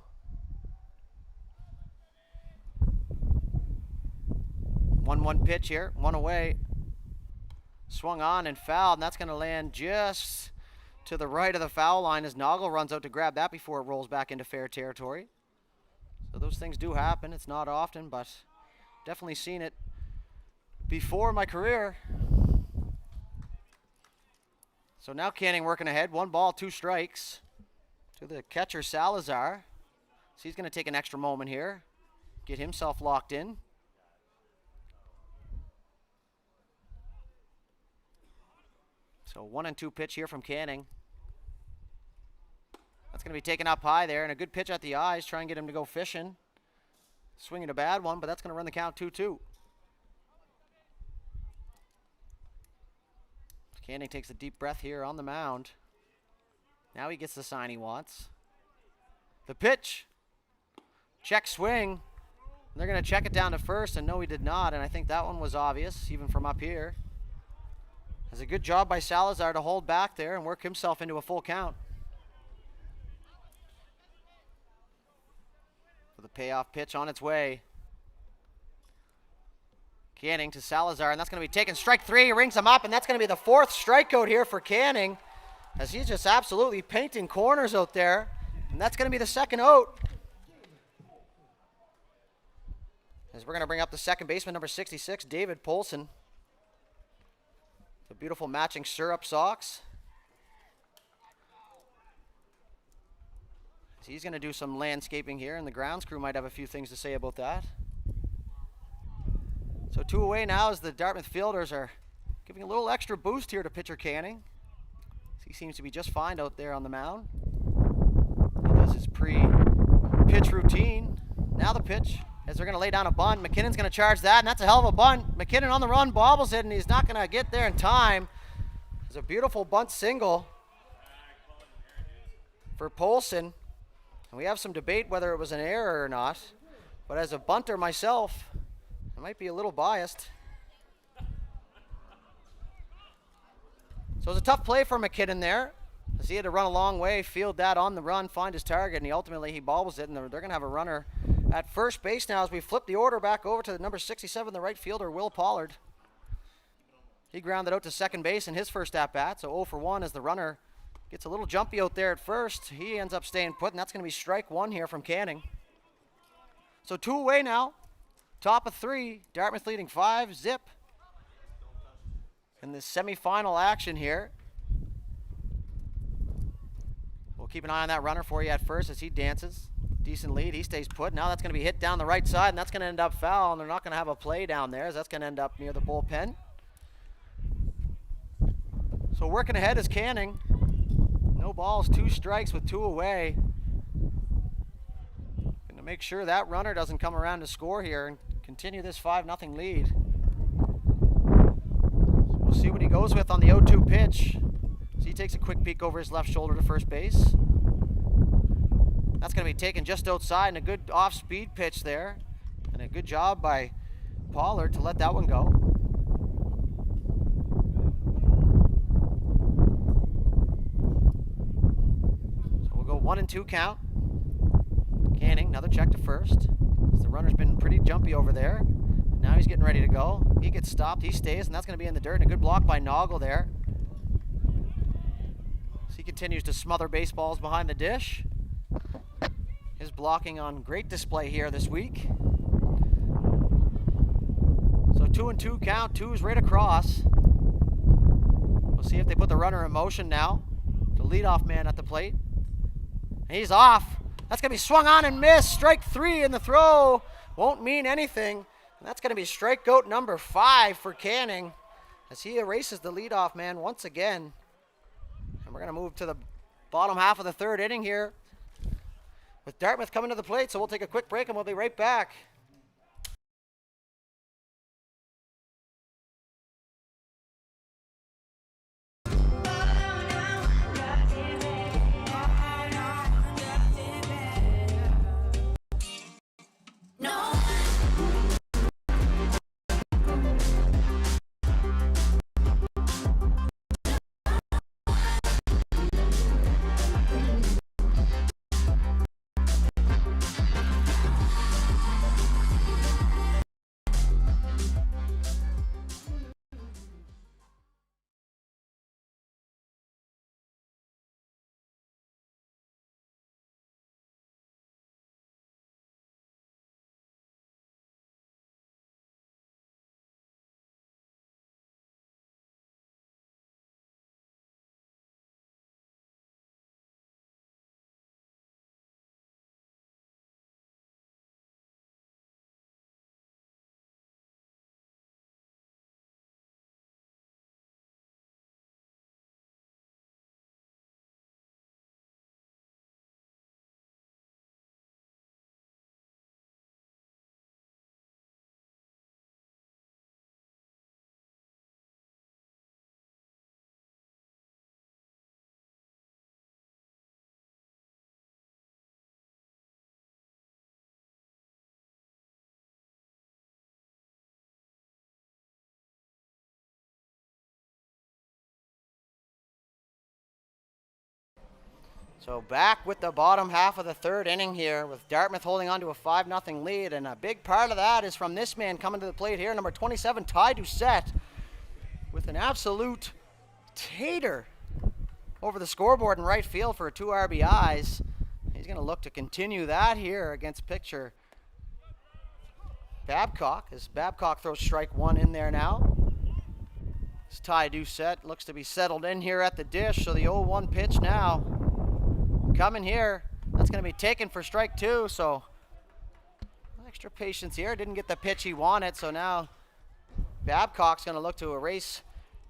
1-1 pitch here, 1 away. Swung on and fouled, and that's going to land just to the right of the foul line as Noggle runs out to grab that before it rolls back into fair territory. So those things do happen. It's not often, but definitely seen it before in my career. So now Canning working ahead. 1 ball, 2 strikes to the catcher Salazar. So he's going to take an extra moment here, get himself locked in. So 1-2 pitch here from Canning. That's going to be taken up high there, and a good pitch at the eyes. Try and get him to go fishing. Swinging a bad one, but that's going to run the count 2-2. Canning takes a deep breath here on the mound. Now he gets the sign he wants. The pitch. Check swing. They're going to check it down to first, and no, he did not, and I think that one was obvious, even from up here. It's a good job by Salazar to hold back there and work himself into a full count. the payoff pitch on its way. Canning to Salazar, and that's going to be taken. Strike three, he rings him up, and that's going to be the fourth strikeout here for Canning, as he's just absolutely painting corners out there, and that's going to be the second out. As we're going to bring up the second baseman, number 66, David Polson. The beautiful matching syrup socks. So he's going to do some landscaping here, and the grounds crew might have a few things to say about that. So 2 away now as the Dartmouth fielders are giving a little extra boost here to pitcher Canning. He seems to be just fine out there on the mound. He does his pre-pitch routine. Now the pitch, as they're going to lay down a bunt. McKinnon's going to charge that, and that's a hell of a bunt. McKinnon on the run, bobbles it, and he's not going to get there in time. It's a beautiful bunt single for Polson. And we have some debate whether it was an error or not. But as a bunter myself, I might be a little biased. So it was a tough play for McKinnon there, as he had to run a long way, field that on the run, find his target, and he bobbles it, and they're going to have a runner at first base now as we flip the order back over to the number 67, the right fielder, Will Pollard. He grounded out to second base in his first at-bat, so 0 for 1 as the runner gets a little jumpy out there at first. He ends up staying put, and that's going to be strike one here from Canning. So 2 away now. Top of 3, Dartmouth leading 5-zip in this semifinal action here. We'll keep an eye on that runner for you at first as he dances. Decent lead, he stays put. Now that's going to be hit down the right side, and that's going to end up foul, and they're not going to have a play down there, as that's going to end up near the bullpen. So working ahead is Canning. No balls, 2 strikes with 2 away. Going to make sure that runner doesn't come around to score here and continue this 5-0 lead. So we'll see what he goes with on the 0-2 pitch. So he takes a quick peek over his left shoulder to first base. That's going to be taken just outside, and a good off-speed pitch there. And a good job by Pollard to let that one go. So we'll go 1-2 count. Canning, another check to first. The runner's been pretty jumpy over there. Now he's getting ready to go. He gets stopped, he stays, and that's going to be in the dirt. And a good block by Noggle there. So he continues to smother baseballs behind the dish. His blocking on great display here this week. So 2-2 count, 2's right across. We'll see if they put the runner in motion now. The leadoff man at the plate. And he's off. That's going to be swung on and missed. Strike 3 in the throw. Won't mean anything. And that's going to be strikeout number 5 for Canning, as he erases the leadoff man once again. And we're going to move to the bottom half of the 3rd inning here, with Dartmouth coming to the plate. So we'll take a quick break and we'll be right back. So back with the bottom half of the third inning here with Dartmouth holding on to a 5-0 lead. And a big part of that is from this man coming to the plate here, number 27, Ty Doucette, with an absolute tater over the scoreboard in right field for 2 RBIs. He's going to look to continue that here against pitcher Babcock, as Babcock throws strike 1 in there now. This Ty Doucette looks to be settled in here at the dish, so the 0-1 pitch now coming here. That's going to be taken for strike 2, so extra patience here. Didn't get the pitch he wanted, so now Babcock's going to look to erase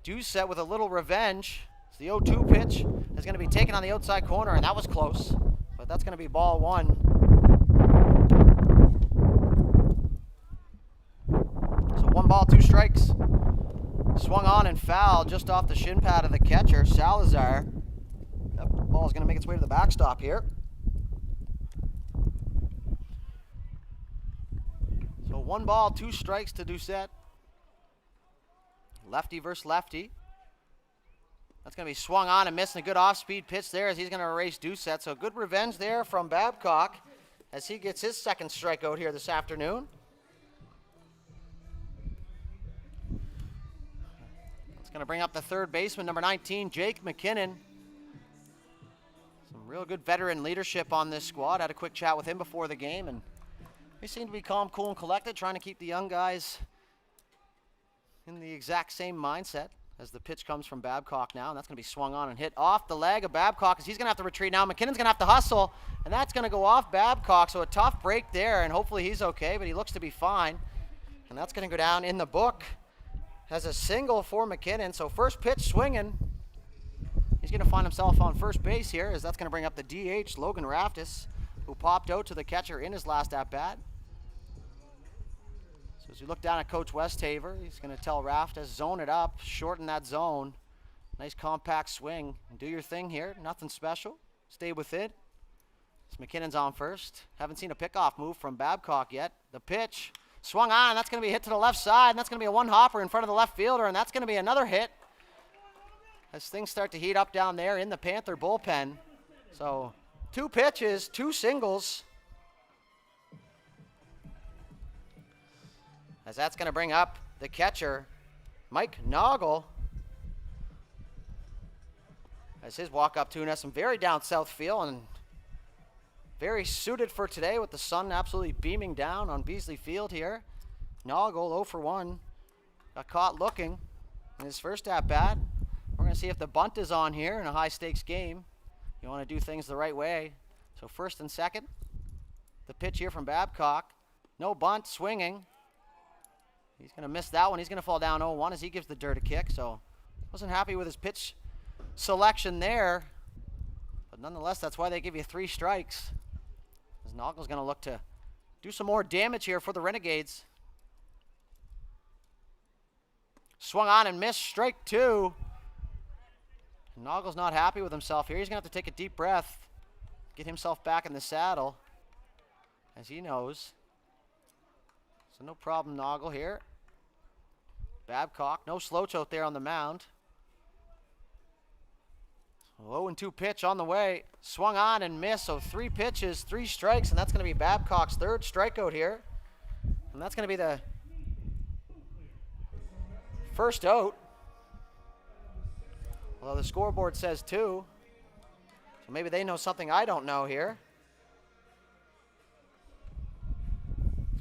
Doucette with a little revenge. So the 0-2 pitch is going to be taken on the outside corner, and that was close, but that's going to be ball 1. So 1 ball, 2 strikes. Swung on and fouled just off the shin pad of the catcher, Salazar. That ball is going to make its way to the backstop here. So 1 ball, 2 strikes to Doucette. Lefty versus lefty. That's going to be swung on and missing a good off-speed pitch there as he's going to erase Doucette. So good revenge there from Babcock as he gets his second strikeout here this afternoon. It's going to bring up the third baseman, number 19, Jake McKinnon. Some real good veteran leadership on this squad. Had a quick chat with him before the game, and he seemed to be calm, cool, and collected, trying to keep the young guys in the exact same mindset as the pitch comes from Babcock now, and that's going to be swung on and hit off the leg of Babcock as he's going to have to retreat now. McKinnon's going to have to hustle, and that's going to go off Babcock, so a tough break there, and hopefully he's okay, but he looks to be fine, and that's going to go down in the book as a single for McKinnon. So first pitch swinging. He's going to find himself on first base here, as that's going to bring up the DH, Logan Raftis, who popped out to the catcher in his last at-bat. So as you look down at Coach Westhaver, he's going to tell Raftis, zone it up, shorten that zone. Nice compact swing. Do your thing here. Nothing special. Stay with it. So McKinnon's on first. Haven't seen a pickoff move from Babcock yet. The pitch swung on. That's going to be hit to the left side, and that's going to be a one-hopper in front of the left fielder, and that's going to be another hit as things start to heat up down there in the Panther bullpen. So 2 pitches, 2 singles, as that's going to bring up the catcher, Mike Noggle, as his walk-up tune has some very down south feel and very suited for today with the sun absolutely beaming down on Beasley Field here. Noggle 0 for 1. Got caught looking in his first at-bat. We're going to see if the bunt is on here in a high-stakes game. You want to do things the right way. So first and second. The pitch here from Babcock. No bunt, swinging. He's going to miss that one. He's going to fall down 0-1 as he gives the dirt a kick. So wasn't happy with his pitch selection there. But nonetheless, that's why they give you 3 strikes. As Noggle's going to look to do some more damage here for the Renegades. Swung on and missed, strike 2. Noggle's not happy with himself here. He's going to have to take a deep breath, get himself back in the saddle, as he knows. So no problem, Noggle here. Babcock, no slow choke there on the mound. 0-2 pitch on the way. Swung on and missed, so 3 pitches, 3 strikes, and that's going to be Babcock's 3rd strikeout here. And that's going to be the first out. Although the scoreboard says 2. So maybe they know something I don't know here.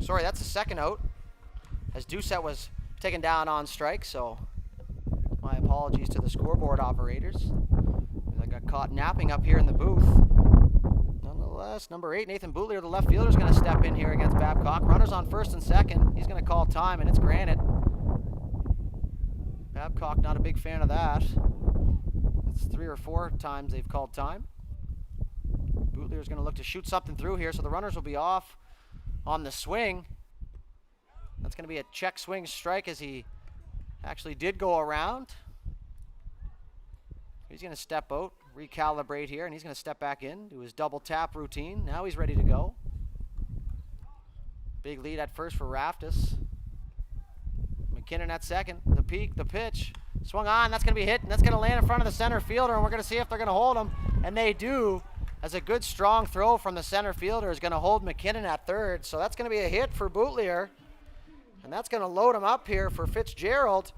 Sorry, that's the second out, as Doucette was taken down on strike, so my apologies to the scoreboard operators. I got caught napping up here in the booth. Nonetheless, number 8, Nathan Bootlier, the left fielder, is going to step in here against Babcock. Runners on first and second. He's going to call time, and it's granted. Babcock not a big fan of that. It's 3 or 4 times they've called time. Bootlier is going to look to shoot something through here, so the runners will be off on the swing. That's going to be a check swing strike, as he actually did go around. He's going to step out, recalibrate here, and he's going to step back in, do his double tap routine. Now he's ready to go. Big lead at first for Raftis. McKinnon at second. The peak, the pitch. Swung on, that's going to be hit, and that's going to land in front of the center fielder, and we're going to see if they're going to hold him. And they do, as a good strong throw from the center fielder is going to hold McKinnon at third. So that's going to be a hit for Boutlier. And that's going to load him up here for Fitzgerald,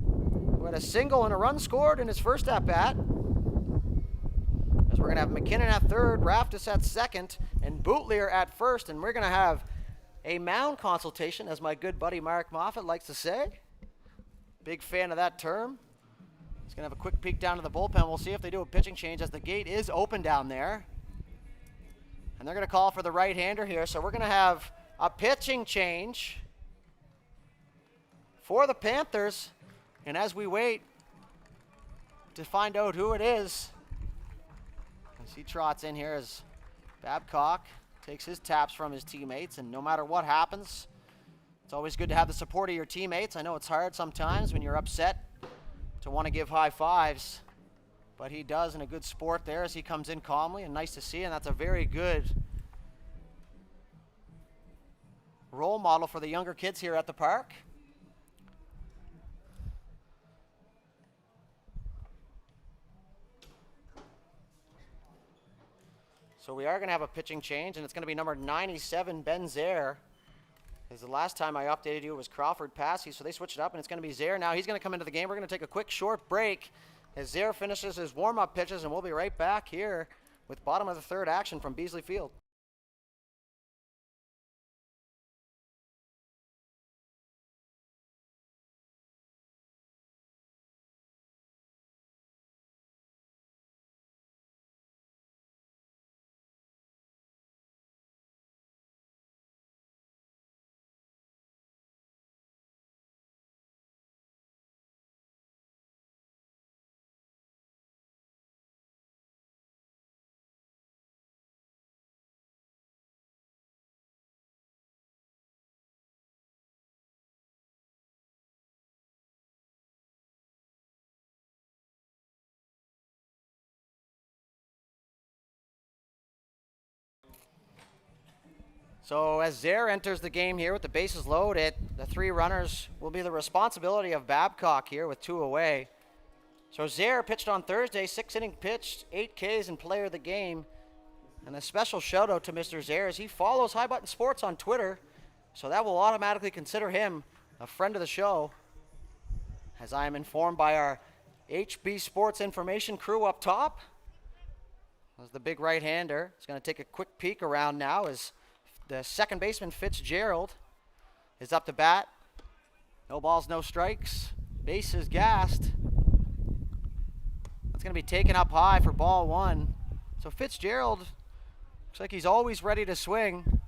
who had a single and a run scored in his first at-bat. As we're going to have McKinnon at third, Raftis at second, and Boutlier at first. And we're going to have a mound consultation, as my good buddy Mark Moffat likes to say. Big fan of that term. He's going to have a quick peek down to the bullpen. We'll see if they do a pitching change, as the gate is open down there. And they're going to call for the right-hander here. So we're going to have a pitching change for the Panthers. And as we wait to find out who it is, as he trots in here, as Babcock takes his taps from his teammates. And no matter what happens, it's always good to have the support of your teammates. I know it's hard sometimes when you're upset to want to give high fives, but he does in a good sport there as he comes in calmly, and nice to see. And that's a very good role model for the younger kids here at the park. So we are going to have a pitching change, and it's going to be number 97, Ben Zaire. Because the last time I updated you was Crawford Passy, so they switched it up, and it's going to be Zaire. Now he's going to come into the game. We're going to take a quick short break as Zaire finishes his warm-up pitches, and we'll be right back here with bottom of the third action from Beasley Field. So as Zaire enters the game here with the bases loaded, the three runners will be the responsibility of Babcock here with 2 away. So Zaire pitched on Thursday, 6 innings pitched, 8 Ks, and player of the game. And a special shout out to Mr. Zaire as he follows High Button Sports on Twitter. So that will automatically consider him a friend of the show. As I am informed by our HB Sports information crew up top. As the big right-hander is going to take a quick peek around now as the second baseman, Fitzgerald, is up to bat. No balls, no strikes. Bases gassed. That's going to be taken up high for ball 1. So Fitzgerald looks like he's always ready to swing.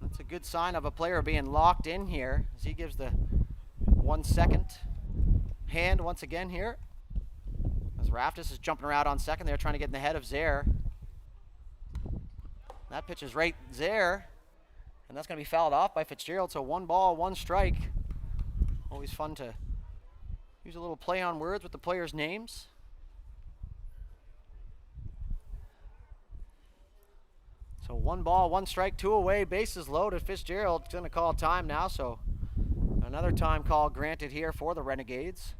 That's a good sign of a player being locked in here as he gives the 1 second hand once again here. As Raftis is jumping around on second there, trying to get in the head of Zaire. That pitch is right there. And that's going to be fouled off by Fitzgerald. So 1 ball, 1 strike. Always fun to use a little play on words with the players' names. So 1 ball, 1 strike, 2 away, bases loaded. Fitzgerald's going to call time now. So another time call granted here for the Renegades.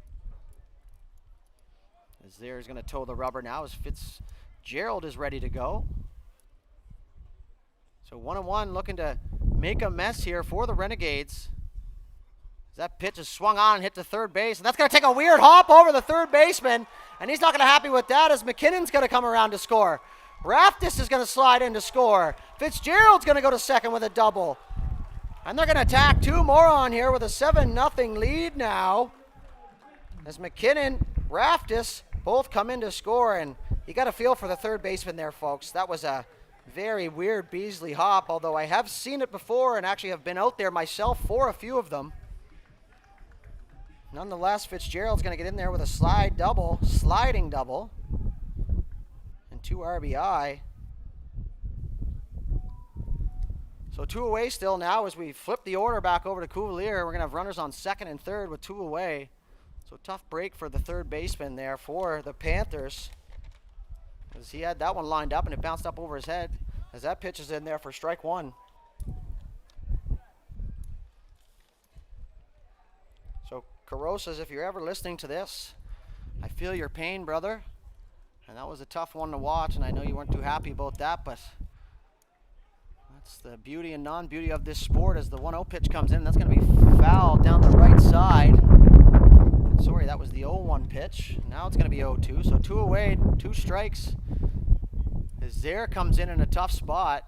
As Zaire's going to toe the rubber now as Fitzgerald is ready to go. So 1-1 looking to make a mess here for the Renegades. That pitch is swung on and hit to third base. And that's going to take a weird hop over the third baseman. And he's not going to be happy with that as McKinnon's going to come around to score. Raftis is going to slide in to score. Fitzgerald's going to go to second with a double. And they're going to tack 2 more on here with a 7-0 lead now. As McKinnon, Raftis both come in to score. And you got a feel for the third baseman there, folks. That was a very weird Beasley hop, although I have seen it before and actually have been out there myself for a few of them. Nonetheless, Fitzgerald's going to get in there with a sliding double, and 2 RBI. So 2 away still now as we flip the order back over to Cuvalier. We're going to have runners on second and third with 2 away. So tough break for the third baseman there for the Panthers, as he had that one lined up and it bounced up over his head as that pitch is in there for strike 1. So Carosas, if you're ever listening to this, I feel your pain, brother. And that was a tough one to watch, and I know you weren't too happy about that, but that's the beauty and non-beauty of this sport as the 1-0 pitch comes in. That's going to be fouled down the right side. Sorry, that was the 0-1 pitch. Now it's going to be 0-2, so 2 away, 2 strikes. As Zare comes in a tough spot.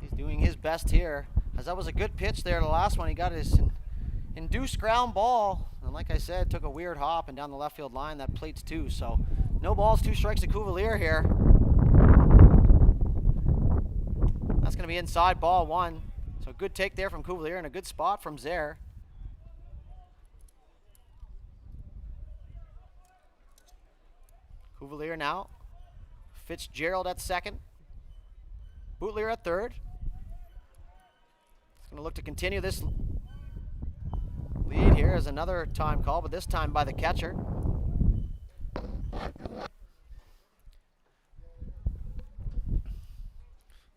He's doing his best here, as that was a good pitch there. The last one, he got his induced ground ball. And like I said, took a weird hop and down the left field line. That plates 2, so no balls, 2 strikes to Cuvalier here. That's going to be inside, ball 1. So good take there from Cuvalier and a good spot from Zare. Cuvalier now. Fitzgerald at second. Bootlier at third. He's going to look to continue this lead here as another time call, but this time by the catcher.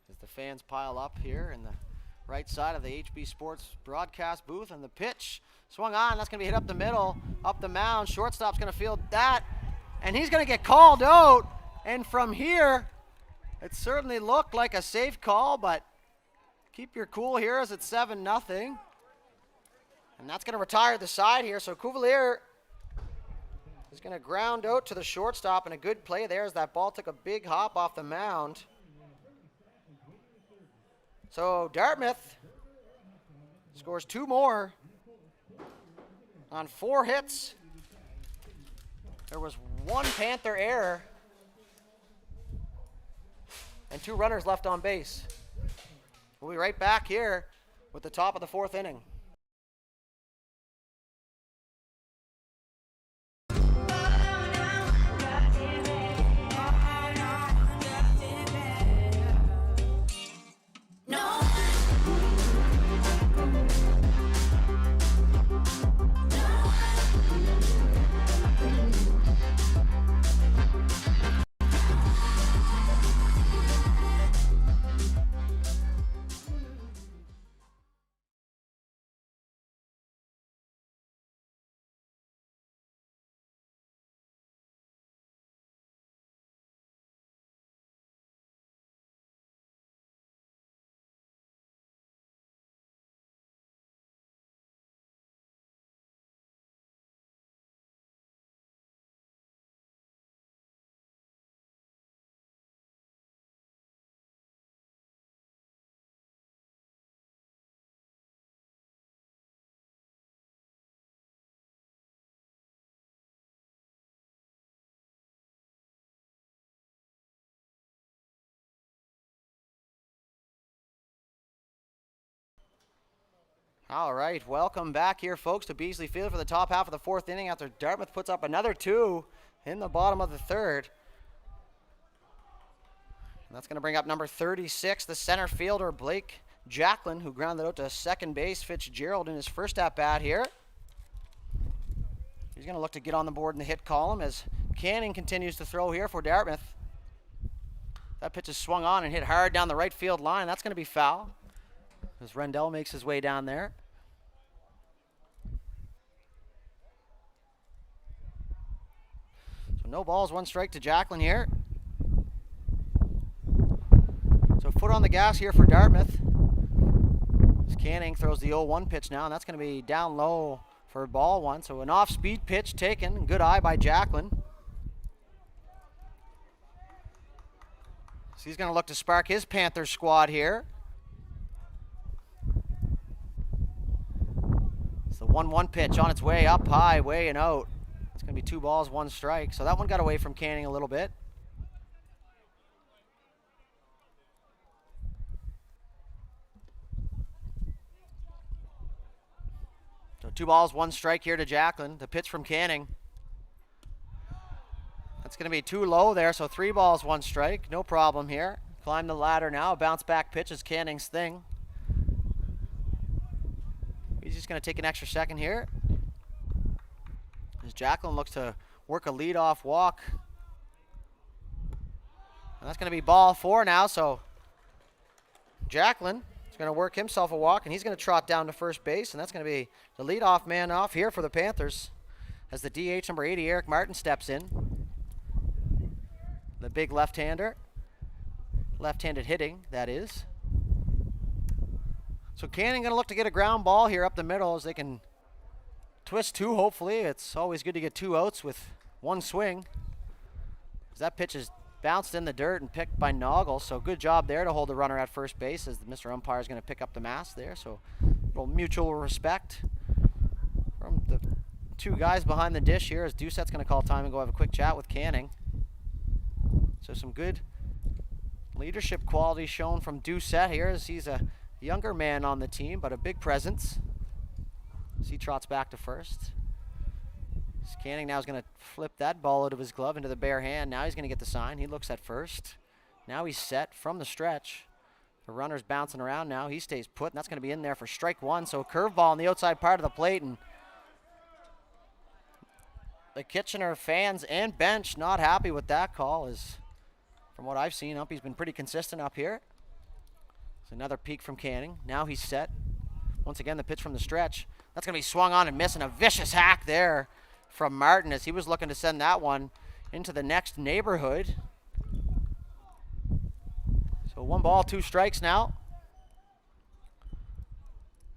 As the fans pile up here in the right side of the HB Sports broadcast booth, and the pitch swung on. That's going to be hit up the middle, up the mound. Shortstop's going to field that, and he's going to get called out. And from here, it certainly looked like a safe call, but keep your cool here as it's 7-0. And that's going to retire the side here. So Cuvalier is going to ground out to the shortstop, and a good play there as that ball took a big hop off the mound. So Dartmouth scores 2 more on 4 hits. There was 1 Panther error and 2 runners left on base. We'll be right back here with the top of the 4th inning. All right, welcome back here, folks, to Beasley Field for the top half of the 4th inning after Dartmouth puts up another 2 in the bottom of the 3rd. And that's going to bring up number 36, the center fielder, Blake Jacklin, who grounded out to second base. Fitzgerald in his first at-bat here. He's going to look to get on the board in the hit column as Canning continues to throw here for Dartmouth. That pitch is swung on and hit hard down the right field line. That's going to be foul as Rendell makes his way down there. So no balls, 1 strike to Jacklin here. So foot on the gas here for Dartmouth. As Canning throws the 0-1 pitch now, and that's going to be down low for ball 1. So an off-speed pitch taken. Good eye by Jacklin. So he's going to look to spark his Panther squad here. It's the 1-1 pitch on its way up high, way and out. It's going to be 2 balls, 1 strike. So that one got away from Canning a little bit. So 2 balls, 1 strike here to Jacklin. The pitch from Canning. That's going to be too low there, so 3 balls, 1 strike. No problem here. Climb the ladder now. Bounce back pitch is Canning's thing. He's just going to take an extra second here. As Jacklin looks to work a leadoff walk. And that's going to be ball 4 now, so Jacklin is going to work himself a walk, and he's going to trot down to first base, and that's going to be the leadoff man off here for the Panthers as the DH number 80, Eric Martin, steps in. the big left-hander. Left-handed hitting, that is. So Canning going to look to get a ground ball here up the middle as they can twist two, hopefully. It's always good to get 2 outs with 1 swing. As that pitch is bounced in the dirt and picked by Noggle, so good job there to hold the runner at first base as Mr. Umpire is going to pick up the mask there. So a little mutual respect from the 2 guys behind the dish here as Doucette's going to call time and go have a quick chat with Canning. So some good leadership quality shown from Doucette here as he's a younger man on the team, but a big presence. As he trots back to first. Canning now is going to flip that ball out of his glove into the bare hand. Now he's going to get the sign. He looks at first. Now he's set from the stretch. The runner's bouncing around now. He stays put, and that's going to be in there for strike 1. So a curveball on the outside part of the plate, and the Kitchener fans and bench not happy with that call. As from what I've seen, Umpy's been pretty consistent up here. It's another peek from Canning. Now he's set. Once again, the pitch from the stretch. That's going to be swung on and missing. A vicious hack there from Martin as he was looking to send that one into the next neighborhood. So 1 ball, 2 strikes now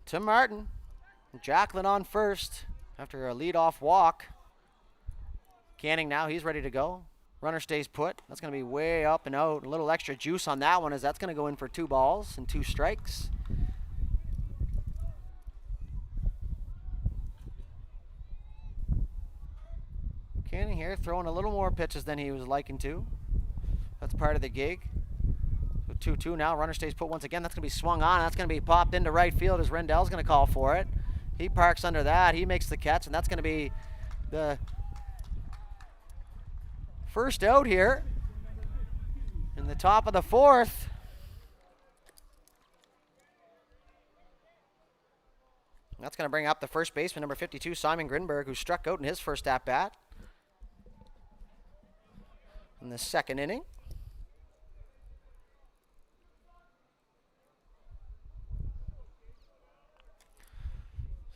to Martin. Jacklin on first after a leadoff walk. Canning now, he's ready to go. Runner stays put. That's going to be way up and out. A little extra juice on that one as that's going to go in for 2 balls and 2 strikes. Canning here throwing a little more pitches than he was liking to. That's part of the gig. So 2-2 now. Runner stays put once again. That's going to be swung on. That's going to be popped into right field as Rendell's going to call for it. He parks under that. He makes the catch, and that's going to be the first out here in the top of the 4th. That's going to bring up the first baseman, number 52, Simon Grinberg, who struck out in his first at-bat in the 2nd inning.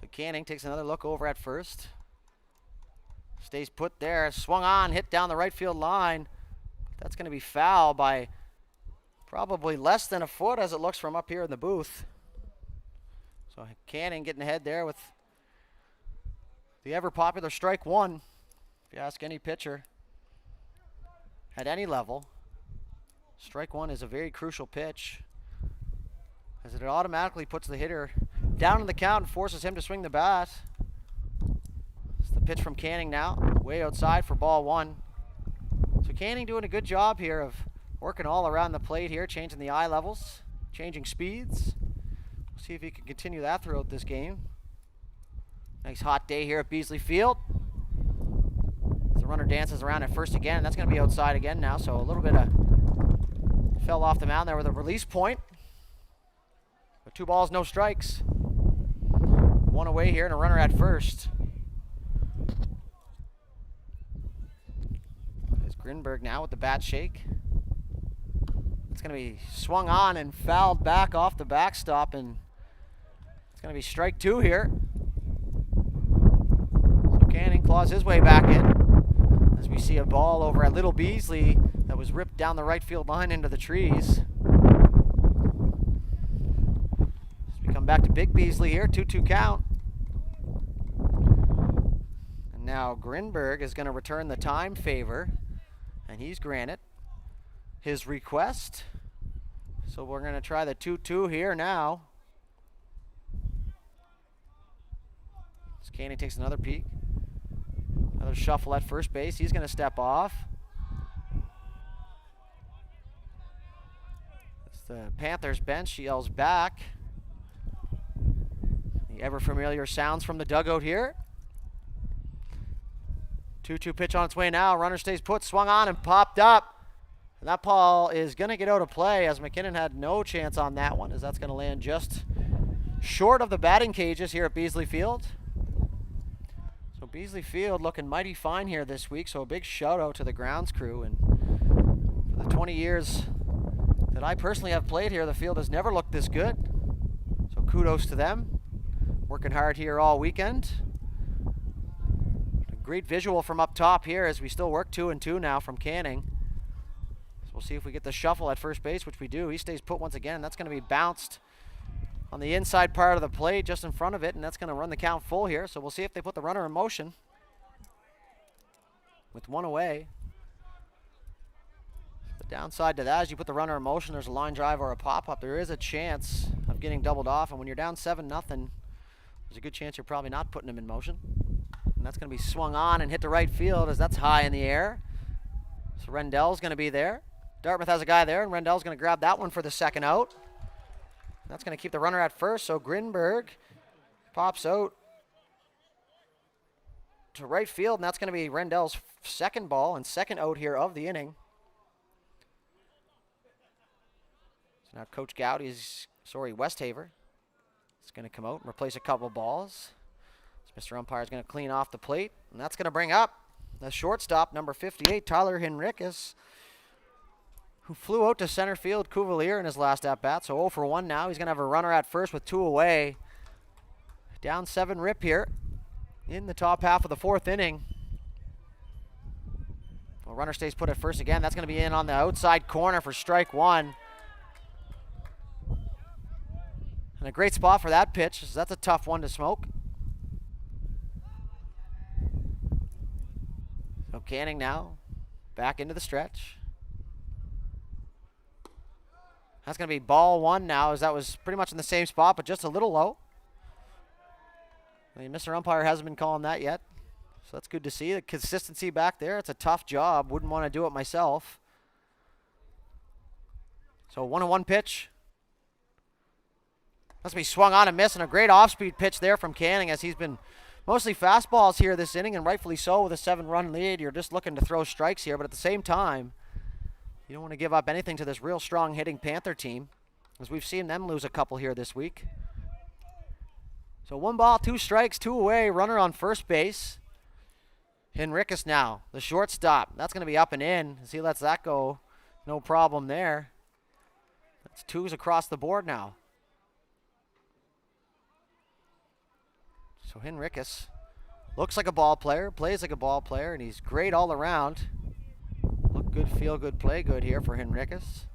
So Canning takes another look over at first. Stays put there, swung on, hit down the right field line. That's going to be foul by probably less than a foot as it looks from up here in the booth. So Canning getting ahead there with the ever-popular strike 1. If you ask any pitcher at any level, strike 1 is a very crucial pitch as it automatically puts the hitter down in the count and forces him to swing the bat. It's the pitch from Canning now, way outside for ball 1. So Canning doing a good job here of working all around the plate here, changing the eye levels, changing speeds. We'll see if he can continue that throughout this game. Nice hot day here at Beasley Field. The runner dances around at first again, and that's going to be outside again now, so a little bit of fell off the mound there with a release point. But 2 balls, no strikes. 1 away here and a runner at first. There's Grinberg now with the bat shake. It's going to be swung on and fouled back off the backstop, and it's going to be strike 2 here. So Canning claws his way back in as we see a ball over at Little Beasley that was ripped down the right field line into the trees. As we come back to Big Beasley here, 2-2 count. And now Grinberg is going to return the time favor, and he's granted his request. So we're going to try the 2-2 here now. As Canning takes another peek. Another shuffle at first base. He's going to step off. As the Panthers bench yells back. The ever familiar sounds from the dugout here. 2-2 pitch on its way now. Runner stays put, swung on and popped up. And that ball is going to get out of play as McKinnon had no chance on that one, as that's going to land just short of the batting cages here at Beasley Field. So Beasley Field looking mighty fine here this week, so a big shout out to the grounds crew. And for the 20 years that I personally have played here, the field has never looked this good. So kudos to them. Working hard here all weekend. A great visual from up top here as we still work 2-2 now from Canning. we'll see if we get the shuffle at first base, which we do. He stays put once again. That's going to be bounced on the inside part of the plate just in front of it, and that's going to run the count full here. So we'll see if they put the runner in motion with one away. The downside to that is you put the runner in motion, there's a line drive or a pop-up. There is a chance of getting doubled off, and when you're down 7-0, there's a good chance you're probably not putting him in motion. And that's going to be swung on and hit to right field as that's high in the air. So Rendell's going to be there. Dartmouth has a guy there, and Rendell's going to grab that one for the second out. That's going to keep the runner at first, so Grinberg pops out to right field, and that's going to be Rendell's second ball and second out here of the inning. So now Coach Westhaver is going to come out and replace a couple balls. So Mr. Umpire is going to clean off the plate, and that's going to bring up the shortstop, number 58, Tyler Henriquez, who flew out to center field Cuvalier in his last at-bat. So 0 for 1 now. He's going to have a runner at first with 2 away. Down 7 rip here in the top half of the 4th inning. Well, runner stays put at first again. That's going to be in on the outside corner for strike 1. And a great spot for that pitch. So that's a tough one to smoke. So Canning now back into the stretch. That's going to be ball 1 now, as that was pretty much in the same spot, but just a little low. I mean, Mr. Umpire hasn't been calling that yet, so that's good to see. The consistency back there. It's a tough job. Wouldn't want to do it myself. So 1-1 pitch. That's going to be swung on and miss, and a great off-speed pitch there from Canning, as he's been mostly fastballs here this inning, and rightfully so with a 7-run lead. You're just looking to throw strikes here, but at the same time, you don't want to give up anything to this real strong hitting Panther team, as we've seen them lose a couple here this week. So 1 ball, 2 strikes, 2 away, runner on first base. Henriquez now, the shortstop. That's going to be up and in as he lets that go. No problem there. That's 2s across the board now. So Henriquez looks like a ball player, plays like a ball player, and he's great all around. Look good, feel good, play good here for Henriquez.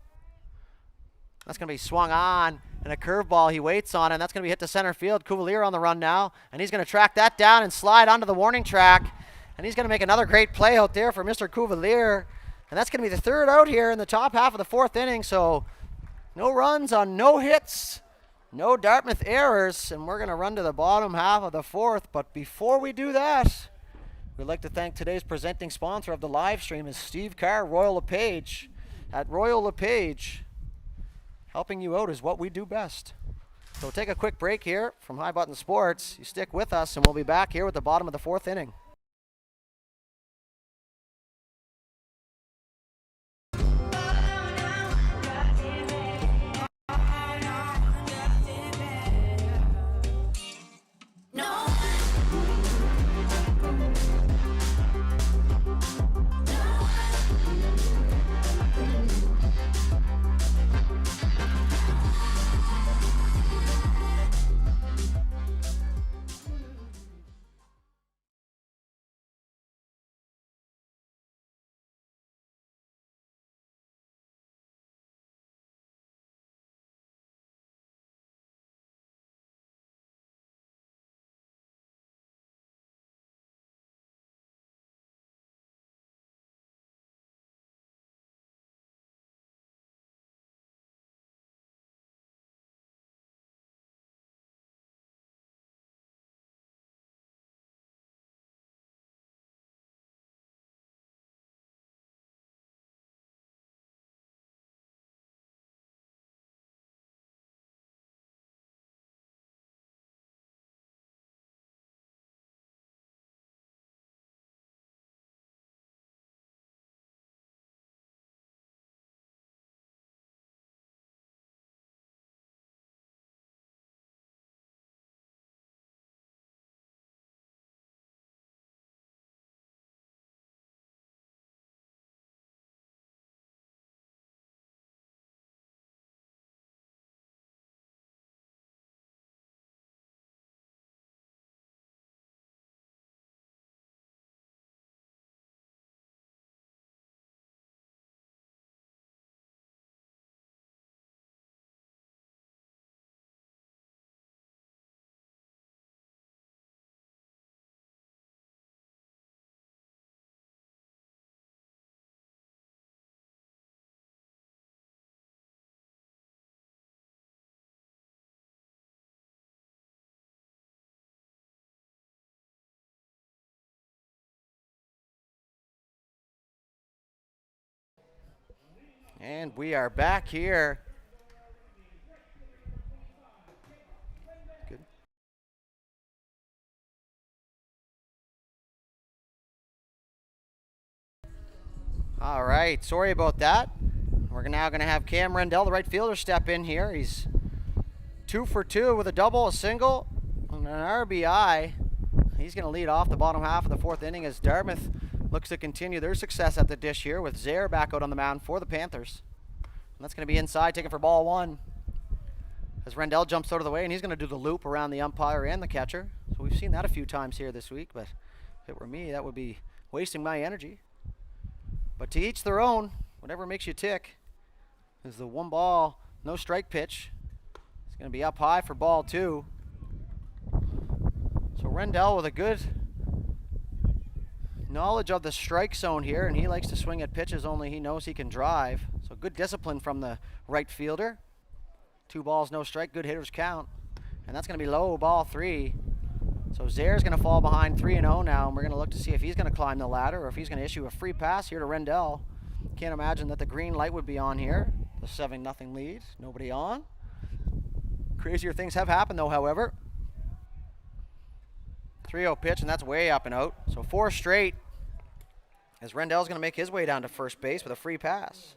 That's going to be swung on, and a curveball he waits on, and that's going to be hit to center field. Cuvalier on the run now, and he's going to track that down and slide onto the warning track, and he's going to make another great play out there for Mr. Cuvalier, and that's going to be the 3rd out here in the top half of the 4th inning. So no runs on no hits, no Dartmouth errors, and we're going to run to the bottom half of the 4th. But before we do that, we'd like to thank today's presenting sponsor of the live stream is Steve Carr, Royal LePage. At Royal LePage, helping you out is what we do best. So we'll take a quick break here from High Button Sports. You stick with us, and we'll be back here with the bottom of the 4th inning. And we are back here. Good. All right, sorry about that. We're now going to have Cam Rendell, the right fielder, step in here. He's 2 for 2 with a double, a single, and an RBI. He's going to lead off the bottom half of the 4th inning as Dartmouth looks to continue their success at the dish here with Zaire back out on the mound for the Panthers. And that's going to be inside, taking for ball 1. As Rendell jumps out of the way, and he's going to do the loop around the umpire and the catcher. So we've seen that a few times here this week, but if it were me, that would be wasting my energy. But to each their own, whatever makes you tick. Is the 1 ball, no strike pitch. It's going to be up high for ball 2. So Rendell with a good knowledge of the strike zone here, and he likes to swing at pitches only he knows he can drive. So good discipline from the right fielder. 2 balls, no strike, good hitters count. And that's going to be low, ball 3. So Zaire's going to fall behind 3-0 now, and we're going to look to see if he's going to climb the ladder or if he's going to issue a free pass here to Rendell. Can't imagine that the green light would be on here. The 7-0 lead, nobody on. Crazier things have happened though, however. 3-0 pitch, and that's way up and out. So 4 straight as Rendell's going to make his way down to first base with a free pass.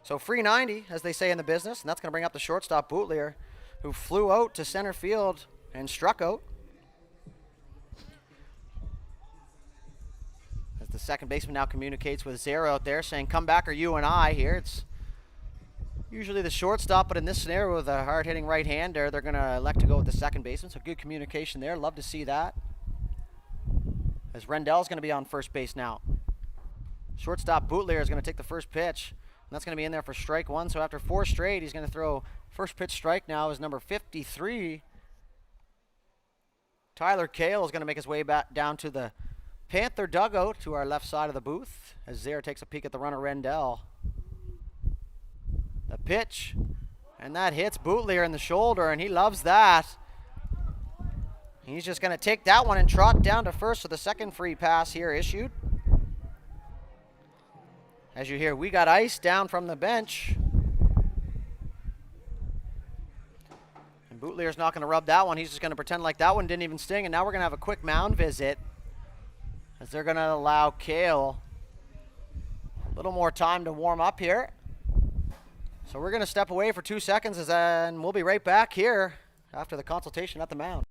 So free 90, as they say in the business, and that's going to bring up the shortstop Bootlier, who flew out to center field and struck out. As the second baseman now communicates with Zaire out there saying, come back or you and I here. It's usually the shortstop, but in this scenario with a hard-hitting right-hander, they're going to elect to go with the second baseman. So good communication there. Love to see that. As Rendell's going to be on first base now. Shortstop Bootlier is going to take the first pitch. And that's going to be in there for strike 1. So after 4 straight, he's going to throw first pitch strike now is number 53. Tyler Cale is going to make his way back down to the Panther dugout to our left side of the booth as Zaire takes a peek at the runner Rendell. The pitch, and that hits Bootlier in the shoulder, and he loves that. He's just going to take that one and trot down to first, so the second free pass here issued. As you hear, we got ice down from the bench. And Bootlier's not going to rub that one. He's just going to pretend like that one didn't even sting, and now we're going to have a quick mound visit as they're going to allow Cale a little more time to warm up here. So we're going to step away for 2 seconds, and we'll be right back here after the consultation at the mound.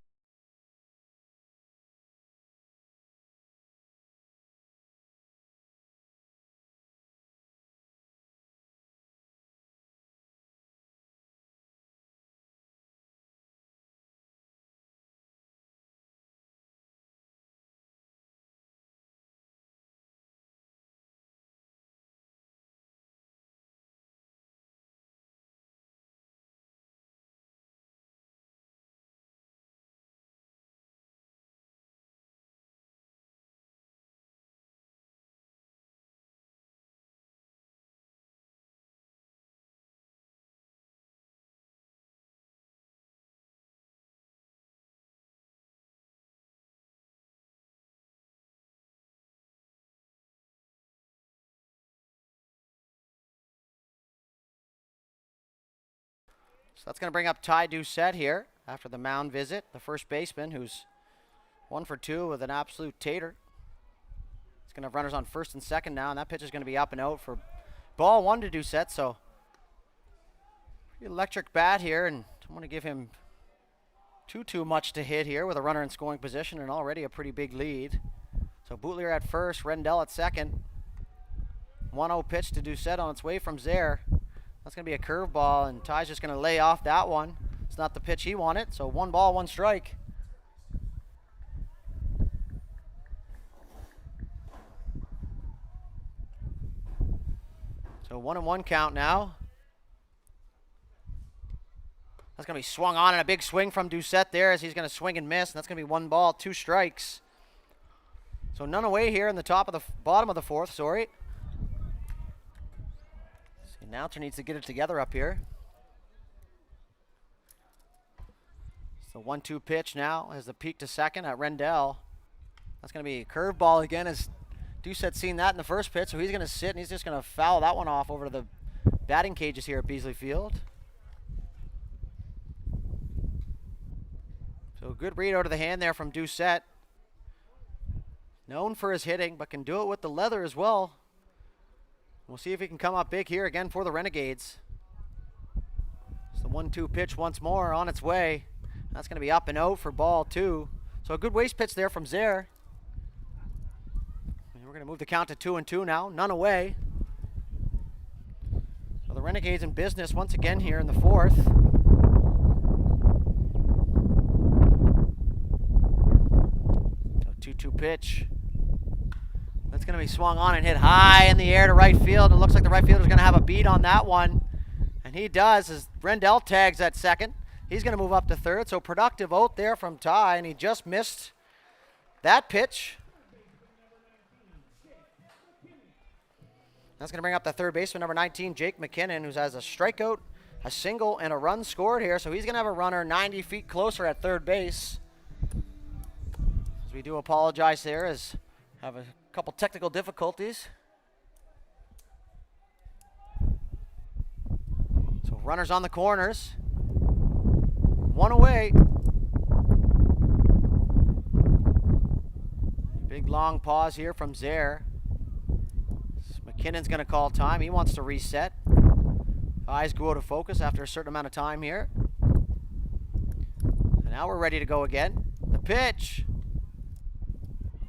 So that's going to bring up Ty Doucette here after the mound visit, the first baseman who's 1 for 2 with an absolute tater. He's going to have runners on first and second now, and that pitch is going to be up and out for ball 1 to Doucette. So pretty electric bat here, and don't want to give him too much to hit here with a runner in scoring position and already a pretty big lead. So Bootlier at first, Rendell at second. 1-0 pitch to Doucette on its way from Zaire. That's going to be a curveball, and Ty's just going to lay off that one. It's not the pitch he wanted, so 1 ball, 1 strike. So 1-1 count now. That's going to be swung on, and a big swing from Doucette there as he's going to swing and miss, and that's going to be 1 ball, 2 strikes. So none away here in the bottom of the 4th, sorry. Announcer needs to get it together up here. So 1-2 pitch now as the peak to second at Rendell. That's going to be a curveball again as Doucette's seen that in the first pitch, so he's going to sit and he's just going to foul that one off over to the batting cages here at Beasley Field. So good read out of the hand there from Doucette. Known for his hitting, but can do it with the leather as well. We'll see if he can come up big here again for the Renegades. It's the 1-2 pitch once more on its way. That's going to be up and out for ball 2. So a good waste pitch there from Zaire. And we're going to move the count to 2-2 now. None away. So the Renegades in business once again here in the 4th. So 2-2 pitch. That's going to be swung on and hit high in the air to right field. It looks like the right fielder's going to have a beat on that one. And he does as Rendell tags at second. He's going to move up to third. So productive out there from Ty, and he just missed that pitch. That's going to bring up the third baseman, number 19, Jake McKinnon, who has a strikeout, a single, and a run scored here. So he's going to have a runner 90 feet closer at third base. As we do apologize there, as have a couple technical difficulties. So runners on the corners. One away. Big long pause here from Zaire. McKinnon's going to call time. He wants to reset. Eyes go out of focus after a certain amount of time here. And now we're ready to go again. The pitch.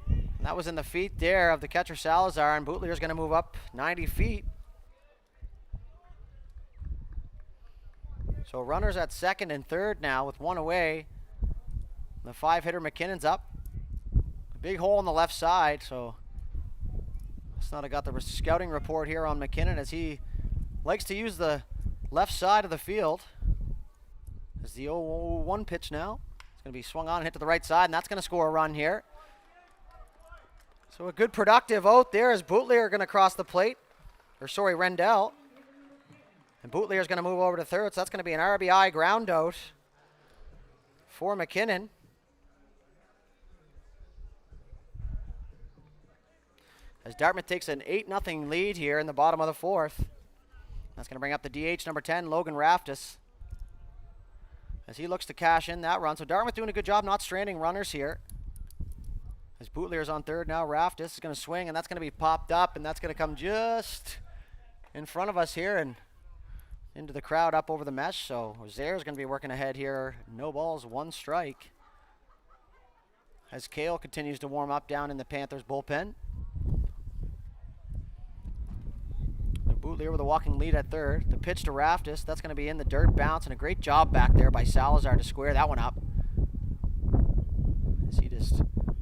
And that was in the feet there of the catcher Salazar, and Bootleger's going to move up 90 feet. So runners at second and third now with one away. The 5-hitter McKinnon's up. A big hole on the left side, so it's not. I got the scouting report here on McKinnon as he likes to use the left side of the field. As the 0-1 pitch now. It's going to be swung on and hit to the right side, and that's going to score a run here. So a good productive out there as Bootleger going to cross the plate. Rendell. And Bootleger's going to move over to third, so that's going to be an RBI ground out for McKinnon. As Dartmouth takes an 8-0 lead here in the bottom of the 4th. That's going to bring up the DH, number 10, Logan Raftis, as he looks to cash in that run. So Dartmouth doing a good job not stranding runners here. As Bootleger's on third now, Raftis is going to swing, and that's going to be popped up, and that's going to come just in front of us here and into the crowd up over the mesh. So Zaire's going to be working ahead here. No balls, 1 strike. As Kale continues to warm up down in the Panthers bullpen. Bootleger with a walking lead at third. The pitch to Raftis. That's going to be in the dirt, bounce, and a great job back there by Salazar to square that one up. As he just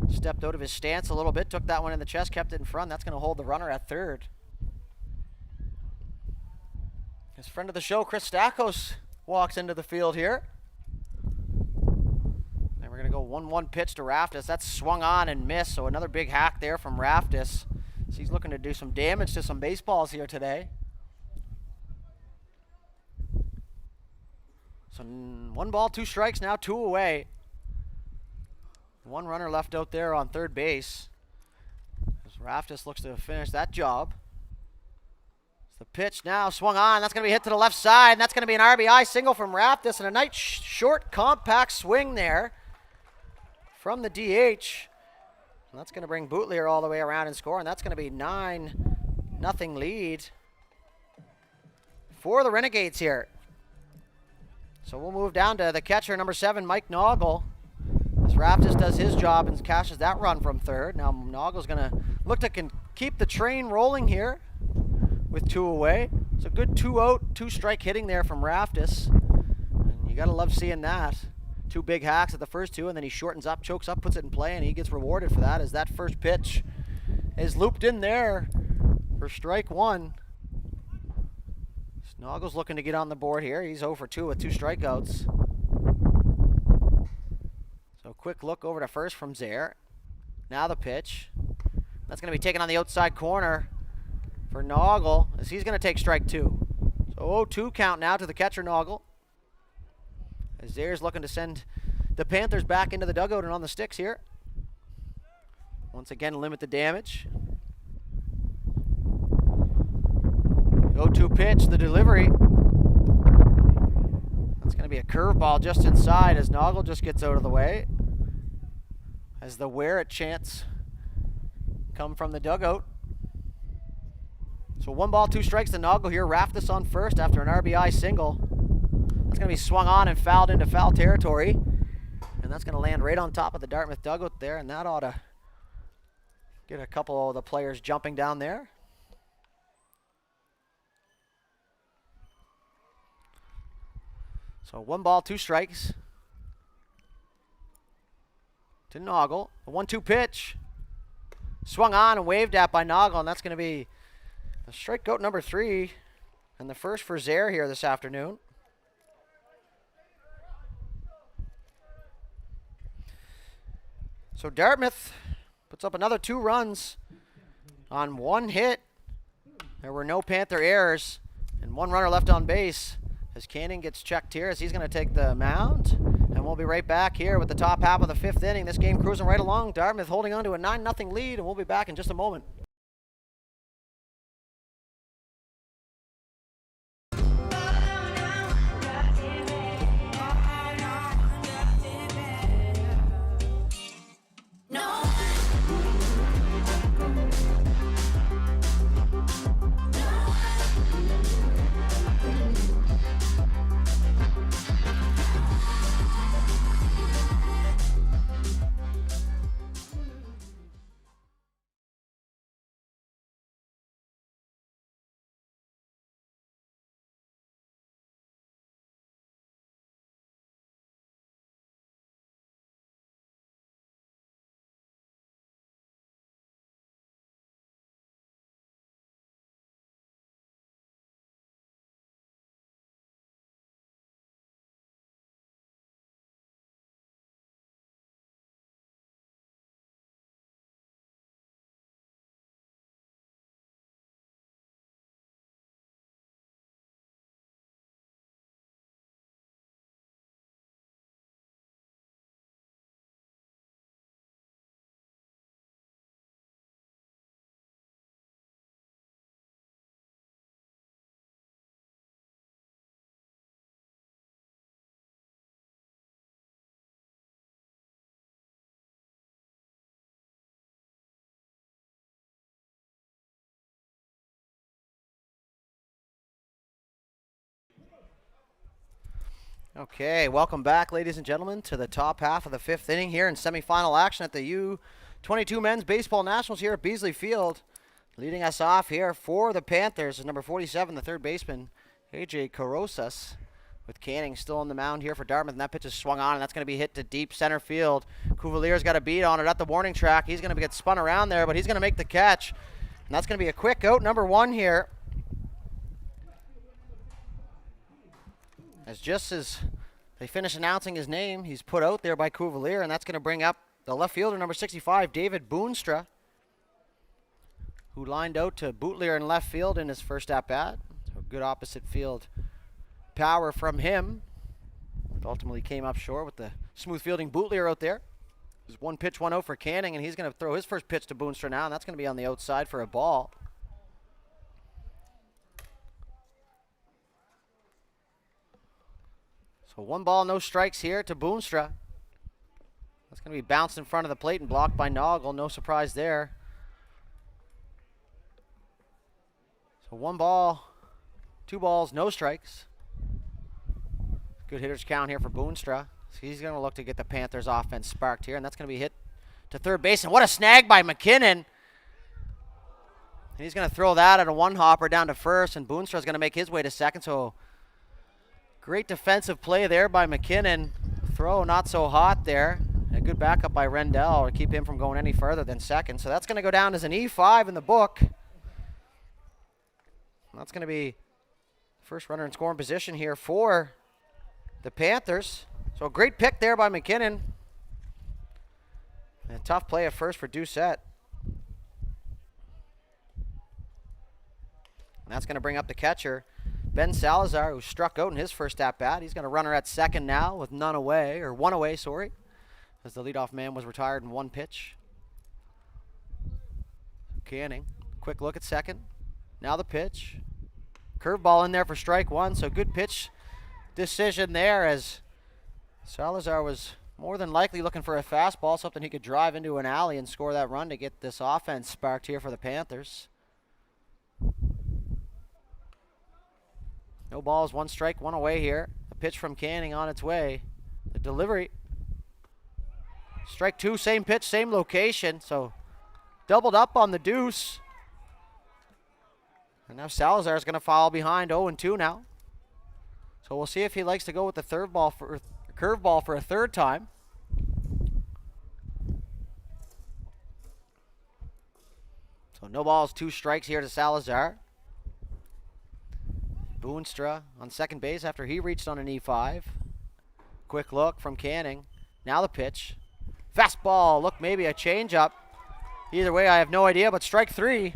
stepped out of his stance a little bit, took that one in the chest, kept it in front. That's going to hold the runner at third. His friend of the show, Chris Stakos, walks into the field here. And we're going to go 1-1 pitch to Raftis. That's swung on and missed, so another big hack there from Raftis. So he's looking to do some damage to some baseballs here today. So 1 ball, 2 strikes now, 2 away. 1 runner left out there on third base. As Raftis looks to finish that job. The pitch now swung on. That's going to be hit to the left side, and that's going to be an RBI single from Raftis, and a nice short compact swing there from the DH. And that's going to bring Bootleger all the way around and score, and that's going to be 9-0 lead for the Renegades here. So we'll move down to the catcher, number 7, Mike Noggle, as Raftis does his job and cashes that run from third. Now Noggle's going to look to keep the train rolling here with 2 away. So good 2-out, 2-strike hitting there from Raftis. And you got to love seeing that. 2 big hacks at the first 2, and then he shortens up, chokes up, puts it in play, and he gets rewarded for that as that first pitch is looped in there for strike 1. Noggle's looking to get on the board here. He's 0 for 2 with 2 strikeouts. So quick look over to first from Zaire. Now the pitch. That's going to be taken on the outside corner for Noggle, as he's going to take strike 2. So 0-2 count now to the catcher, Noggle. As Zaire's looking to send the Panthers back into the dugout and on the sticks here. Once again, limit the damage. Go-to pitch, the delivery. That's going to be a curveball just inside as Noggle just gets out of the way. As the Where It chants come from the dugout. So 1 ball, 2 strikes to Noggle here. Raftis on first after an RBI single. That's going to be swung on and fouled into foul territory. And that's going to land right on top of the Dartmouth dugout there, and that ought to get a couple of the players jumping down there. So 1 ball, 2 strikes to Noggle. The 1-2 pitch. Swung on and waved at by Noggle, and that's going to be a strikeout number 3 and the first for Zaire here this afternoon. So Dartmouth puts up another 2 runs on 1 hit. There were no Panther errors and 1 runner left on base as Canning gets checked here as he's going to take the mound. And we'll be right back here with the top half of the 5th inning. This game cruising right along. Dartmouth holding on to a 9-0 lead, and we'll be back in just a moment. Okay, welcome back, ladies and gentlemen, to the top half of the 5th inning here in semifinal action at the U22 Men's Baseball Nationals here at Beasley Field. Leading us off here for the Panthers is number 47, the third baseman, AJ Carosas, with Canning still on the mound here for Dartmouth, and that pitch is swung on, and that's going to be hit to deep center field. Cuvalier's got a beat on it at the warning track. He's going to get spun around there, but he's going to make the catch, and that's going to be a quick out, number 1 here. Just as they finish announcing his name, he's put out there by Cuvalier, and that's going to bring up the left fielder, number 65, David Boonstra, who lined out to Bootlier in left field in his first at-bat. So good opposite field power from him. But ultimately came up short with the smooth fielding Bootlier out there. There's 1 pitch, 1 out for Canning, and he's going to throw his first pitch to Boonstra now, and that's going to be on the outside for a ball. So 1 ball, no strikes here to Boonstra. That's going to be bounced in front of the plate and blocked by Noggle. No surprise there. So 1 ball, 2 balls, no strikes. Good hitter's count here for Boonstra. So he's going to look to get the Panthers offense sparked here, and that's going to be hit to third base. And what a snag by McKinnon. And he's going to throw that at a 1-hopper down to first, and Boonstra's going to make his way to second. So great defensive play there by McKinnon. Throw not so hot there. A good backup by Rendell to keep him from going any further than second. So that's going to go down as an E5 in the book. That's going to be first runner in scoring position here for the Panthers. So a great pick there by McKinnon. And a tough play at first for Doucette. And that's going to bring up the catcher, Ben Salazar, who struck out in his first at-bat. He's going to run her at second now with one away, as the leadoff man was retired in 1 pitch. Canning, quick look at second. Now the pitch. Curveball in there for strike one, so good pitch decision there, as Salazar was more than likely looking for a fastball, something he could drive into an alley and score that run to get this offense sparked here for the Panthers. No balls, 1 strike, 1 away here. A pitch from Canning on its way. The delivery. Strike 2, same pitch, same location, so doubled up on the deuce. And now Salazar is going to foul behind 0-2 now. So we'll see if he likes to go with the curveball for a third time. So no balls, 2 strikes here to Salazar. Boonstra on second base after he reached on an E5. Quick look from Canning. Now the pitch. Fastball, look, maybe a changeup. Either way, I have no idea, but strike 3.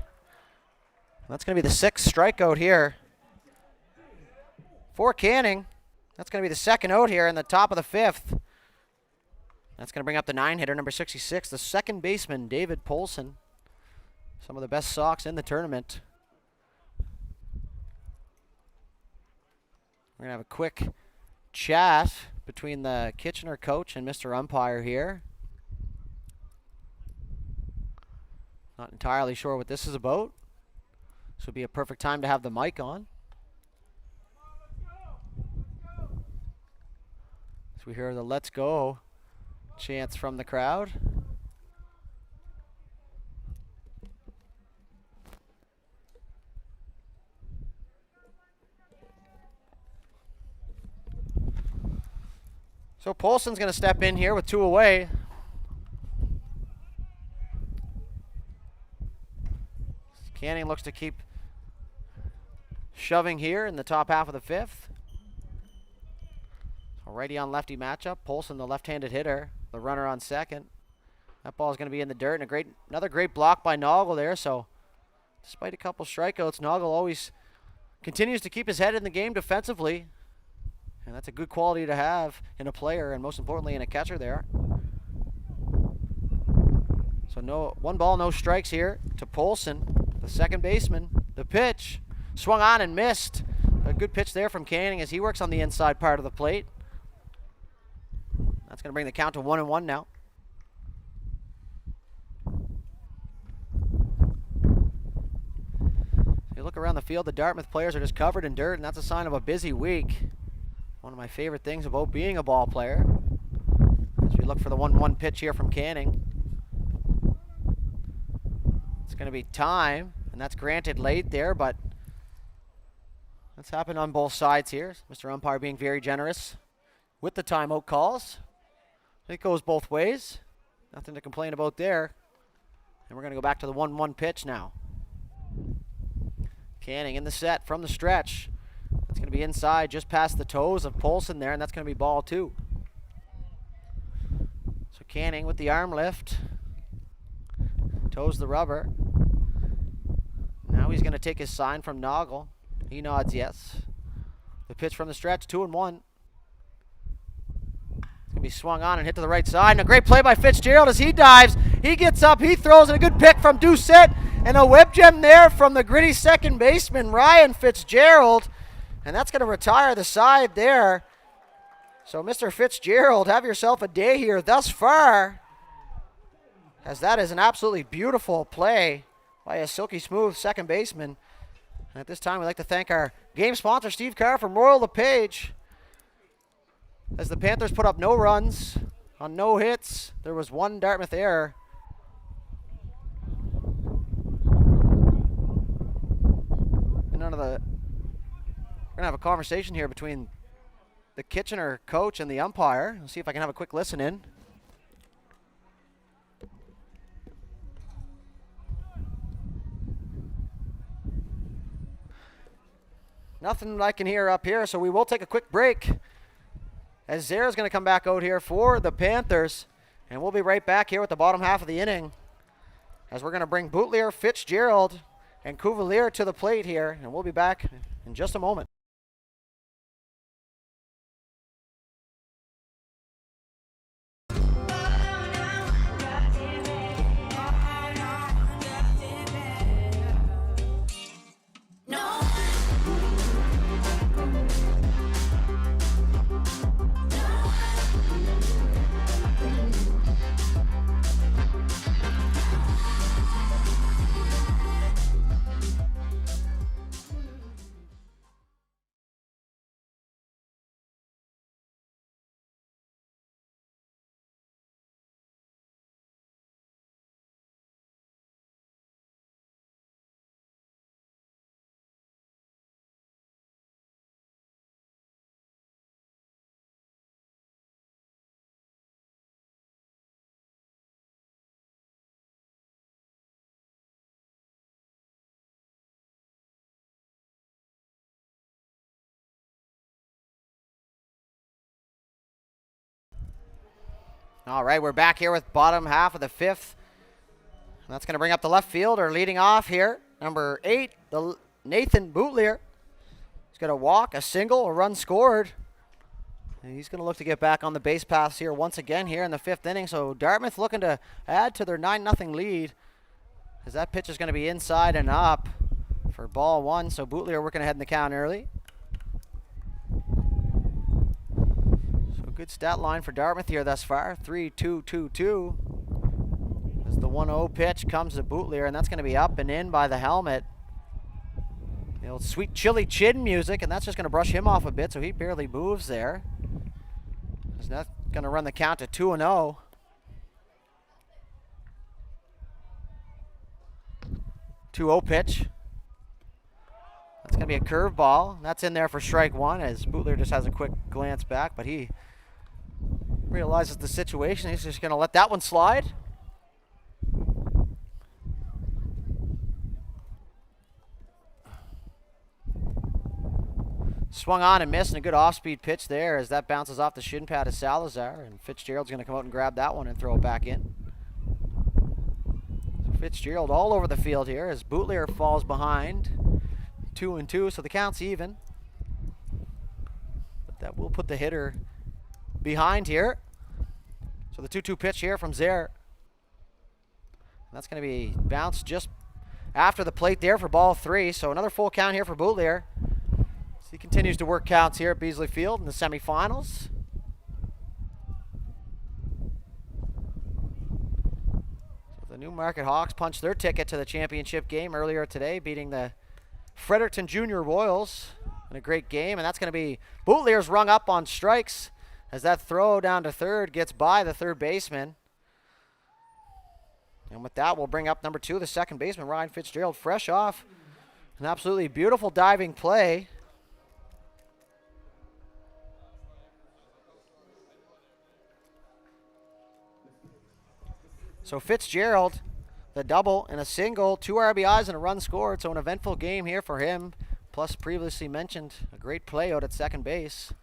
That's going to be the 6th strikeout here for Canning. That's going to be the 2nd out here in the top of the 5th. That's going to bring up the 9-hitter, number 66, the second baseman, David Polson. Some of the best Sox in the tournament. We're going to have a quick chat between the Kitchener coach and Mr. Umpire here. Not entirely sure what this is about. This would be a perfect time to have the mic on. As we hear the "Let's Go" chants from the crowd. So Polson's going to step in here with 2 away. Canning looks to keep shoving here in the top half of the 5th. A righty on lefty matchup. Polson, the left-handed hitter, the runner on second. That ball is going to be in the dirt, and another great block by Noggle there. So despite a couple strikeouts, Noggle always continues to keep his head in the game defensively. And that's a good quality to have in a player, and most importantly in a catcher there. So 1 ball, no strikes here to Polson, the second baseman. The pitch swung on and missed. A good pitch there from Canning as he works on the inside part of the plate. That's going to bring the count to 1-1 now. You look around the field, the Dartmouth players are just covered in dirt, and that's a sign of a busy week. One of my favorite things about being a ball player. As we look for the 1-1 pitch here from Canning. It's going to be time, and that's granted late there, but that's happened on both sides here. Mr. Umpire being very generous with the timeout calls. It goes both ways. Nothing to complain about there. And we're going to go back to the 1-1 pitch now. Canning in the set from the stretch. That's going to be inside just past the toes of Polson there, and that's going to be ball 2. So Canning with the arm lift. Toes the rubber. Now he's going to take his sign from Noggle. He nods yes. The pitch from the stretch, 2-1. It's going to be swung on and hit to the right side. And a great play by Fitzgerald as he dives. He gets up, he throws, and a good pick from Doucette. And a web gem there from the gritty second baseman, Ryan Fitzgerald. And that's going to retire the side there. So Mr. Fitzgerald, have yourself a day here thus far, as that is an absolutely beautiful play by a silky smooth second baseman. And at this time, we'd like to thank our game sponsor, Steve Carr from Royal LePage. As the Panthers put up no runs on no hits, there was 1 Dartmouth error. We're going to have a conversation here between the Kitchener coach and the umpire. Let's see if I can have a quick listen in. Nothing I can hear up here, so we will take a quick break. As Zara's going to come back out here for the Panthers. And we'll be right back here with the bottom half of the inning, as we're going to bring Boutlier, Fitzgerald, and Cuvalier to the plate here. And we'll be back in just a moment. All right, we're back here with bottom half of the fifth. And that's going to bring up the left fielder leading off here. Number 8, Nathan Bootlier. He's got a walk, a single, a run scored. And he's going to look to get back on the base paths here once again here in the fifth inning. So Dartmouth looking to add to their 9-0 lead, as that pitch is going to be inside and up for ball one. So Bootlier working ahead in the count early. So good stat line for Dartmouth here thus far. 3-2-2-2. As the 1-0 pitch comes to Bootlier, and that's going to be up and in by the helmet. The old sweet chili chin music, and that's just going to brush him off a bit, so he barely moves there. He's not going to run the count to 2-0. 2-0 pitch. That's going to be a curveball. That's in there for strike one, as Bootlier just has a quick glance back, but he realizes the situation. He's just going to let that one slide. Swung on and missed, and a good off-speed pitch there as that bounces off the shin pad of Salazar, and Fitzgerald's going to come out and grab that one and throw it back in. So Fitzgerald all over the field here as Bootlier falls behind. 2-2, so the count's even. But that will put the hitter behind here. So the 2-2 pitch here from Zer. That's going to be bounced just after the plate there for ball 3, so another full count here for Bootlier. He continues to work counts here at Beasley Field in the semifinals. So the Newmarket Hawks punched their ticket to the championship game earlier today, beating the Fredericton Junior Royals in a great game. And that's going to be Bootlier's rung up on strikes as that throw down to third gets by the third baseman. And with that, we'll bring up number 2, the second baseman, Ryan Fitzgerald, fresh off an absolutely beautiful diving play. So Fitzgerald, the double and a single, 2 RBIs and a run scored. So an eventful game here for him. Plus previously mentioned a great play out at second base.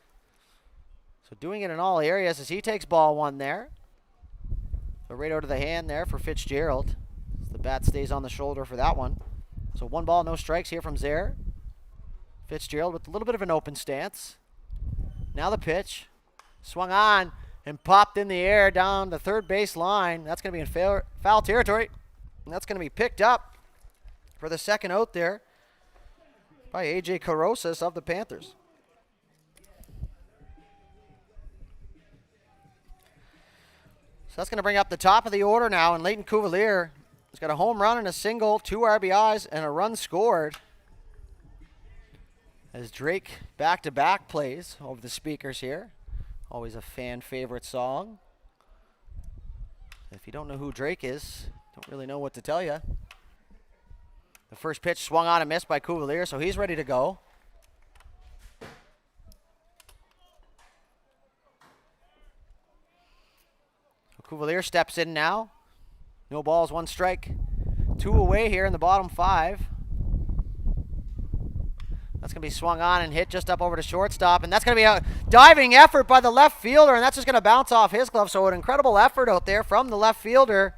So doing it in all areas as he takes ball 1 there. So right out of the hand there for Fitzgerald. As the bat stays on the shoulder for that one. So 1 ball, no strikes here from Zer. Fitzgerald with a little bit of an open stance. Now the pitch. Swung on and popped in the air down the third base line. That's going to be in foul territory. And that's going to be picked up for the second out there by A.J. Carosas of the Panthers. So that's going to bring up the top of the order now. And Leighton Cuvalier has got a home run and a single, 2 RBIs, and a run scored. As Drake back-to-back plays over the speakers here. Always a fan favorite song. If you don't know who Drake is, don't really know what to tell you. The first pitch swung on and missed by Cuvalier, so he's ready to go. Cuvalier steps in now. No balls, 1 strike. 2 away here in the bottom 5. That's going to be swung on and hit just up over to shortstop. And that's going to be a diving effort by the left fielder. And that's just going to bounce off his glove. So an incredible effort out there from the left fielder,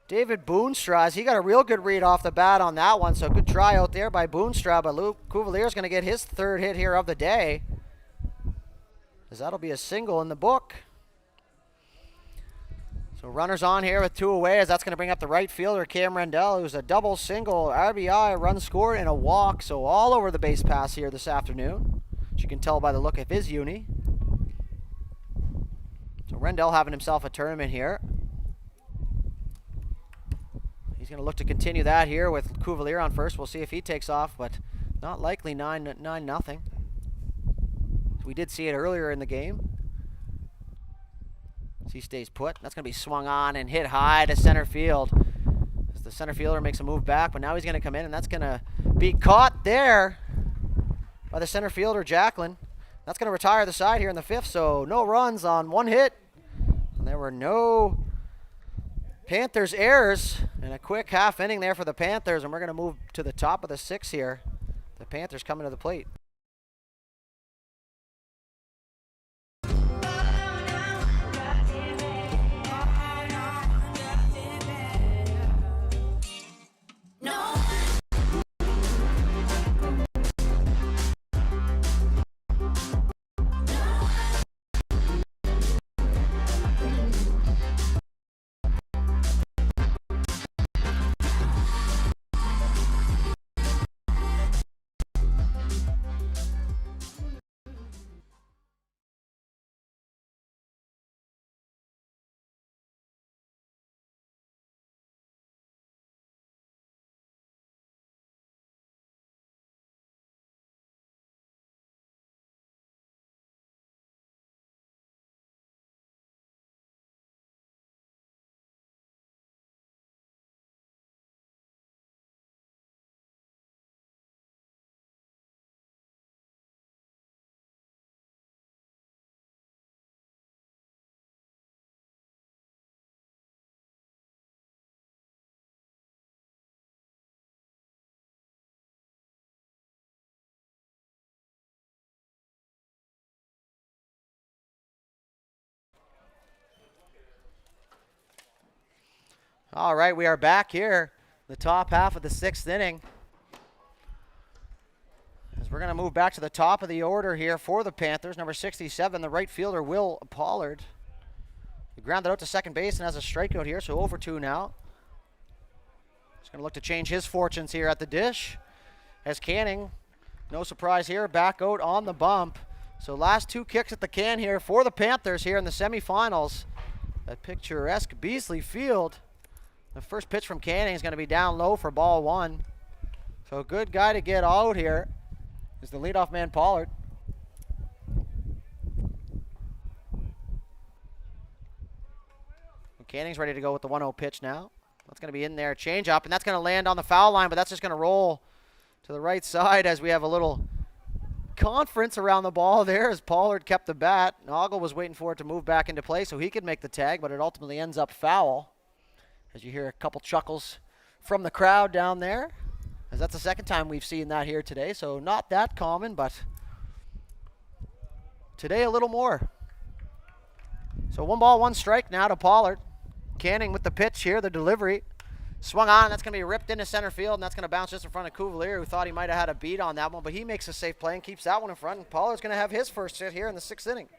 David Boonstra. He got a real good read off the bat on that one. So good try out there by Boonstra. But Luke Cuvalier is going to get his 3rd hit here of the day, as that'll be a single in the book. So runners on here with 2 away, as that's going to bring up the right fielder, Cam Rendell, who's a double, single, RBI, a run score, and a walk. So all over the base pass here this afternoon, as you can tell by the look of his uni. So Rendell having himself a tournament here. He's going to look to continue that here with Cuvalier on first. We'll see if he takes off, but not likely. 9-0. We did see it earlier in the game. He stays put. That's going to be swung on and hit high to center field. As the center fielder makes a move back, but now he's going to come in, and that's going to be caught there by the center fielder, Jacklin. That's going to retire the side here in the 5th, so no runs on 1 hit. And there were no Panthers errors, and a quick half inning there for the Panthers, and we're going to move to the top of the 6th here. The Panthers coming to the plate. All right, we are back here, the top half of the 6th inning. As we're going to move back to the top of the order here for the Panthers. Number 67, the right fielder, Will Pollard. He grounded out to second base and has a strikeout here, so 0-2 now. He's going to look to change his fortunes here at the dish. As Canning, no surprise here, back out on the bump. So last 2 kicks at the can here for the Panthers here in the semifinals at picturesque Beasley Field. The first pitch from Canning is going to be down low for ball 1. So a good guy to get out here is the leadoff man, Pollard. Canning's ready to go with the 1-0 pitch now. That's going to be in there, change up, and that's going to land on the foul line, but that's just going to roll to the right side as we have a little conference around the ball there as Pollard kept the bat. Noggle was waiting for it to move back into play so he could make the tag, but it ultimately ends up foul. As you hear a couple chuckles from the crowd down there, as that's the second time we've seen that here today, so not that common, but today a little more. So 1 ball, 1 strike now to Pollard. Canning with the pitch here, the delivery. Swung on, that's going to be ripped into center field, and that's going to bounce just in front of Cuvalier, who thought he might have had a beat on that one, but he makes a safe play and keeps that one in front, and Pollard's going to have his first hit here in the 6th inning.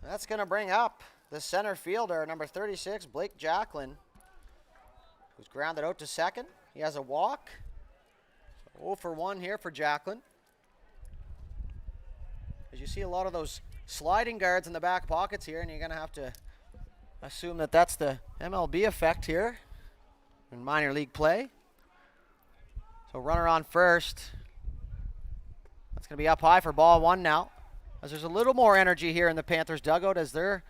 That's going to bring up the center fielder, number 36, Blake Jacklin, who's grounded out to second. He has a walk. So 0 for 1 here for Jacklin. As you see a lot of those sliding guards in the back pockets here, and you're going to have to assume that that's the MLB effect here in minor league play. So runner on first. That's going to be up high for ball 1 now. As there's a little more energy here in the Panthers dugout as their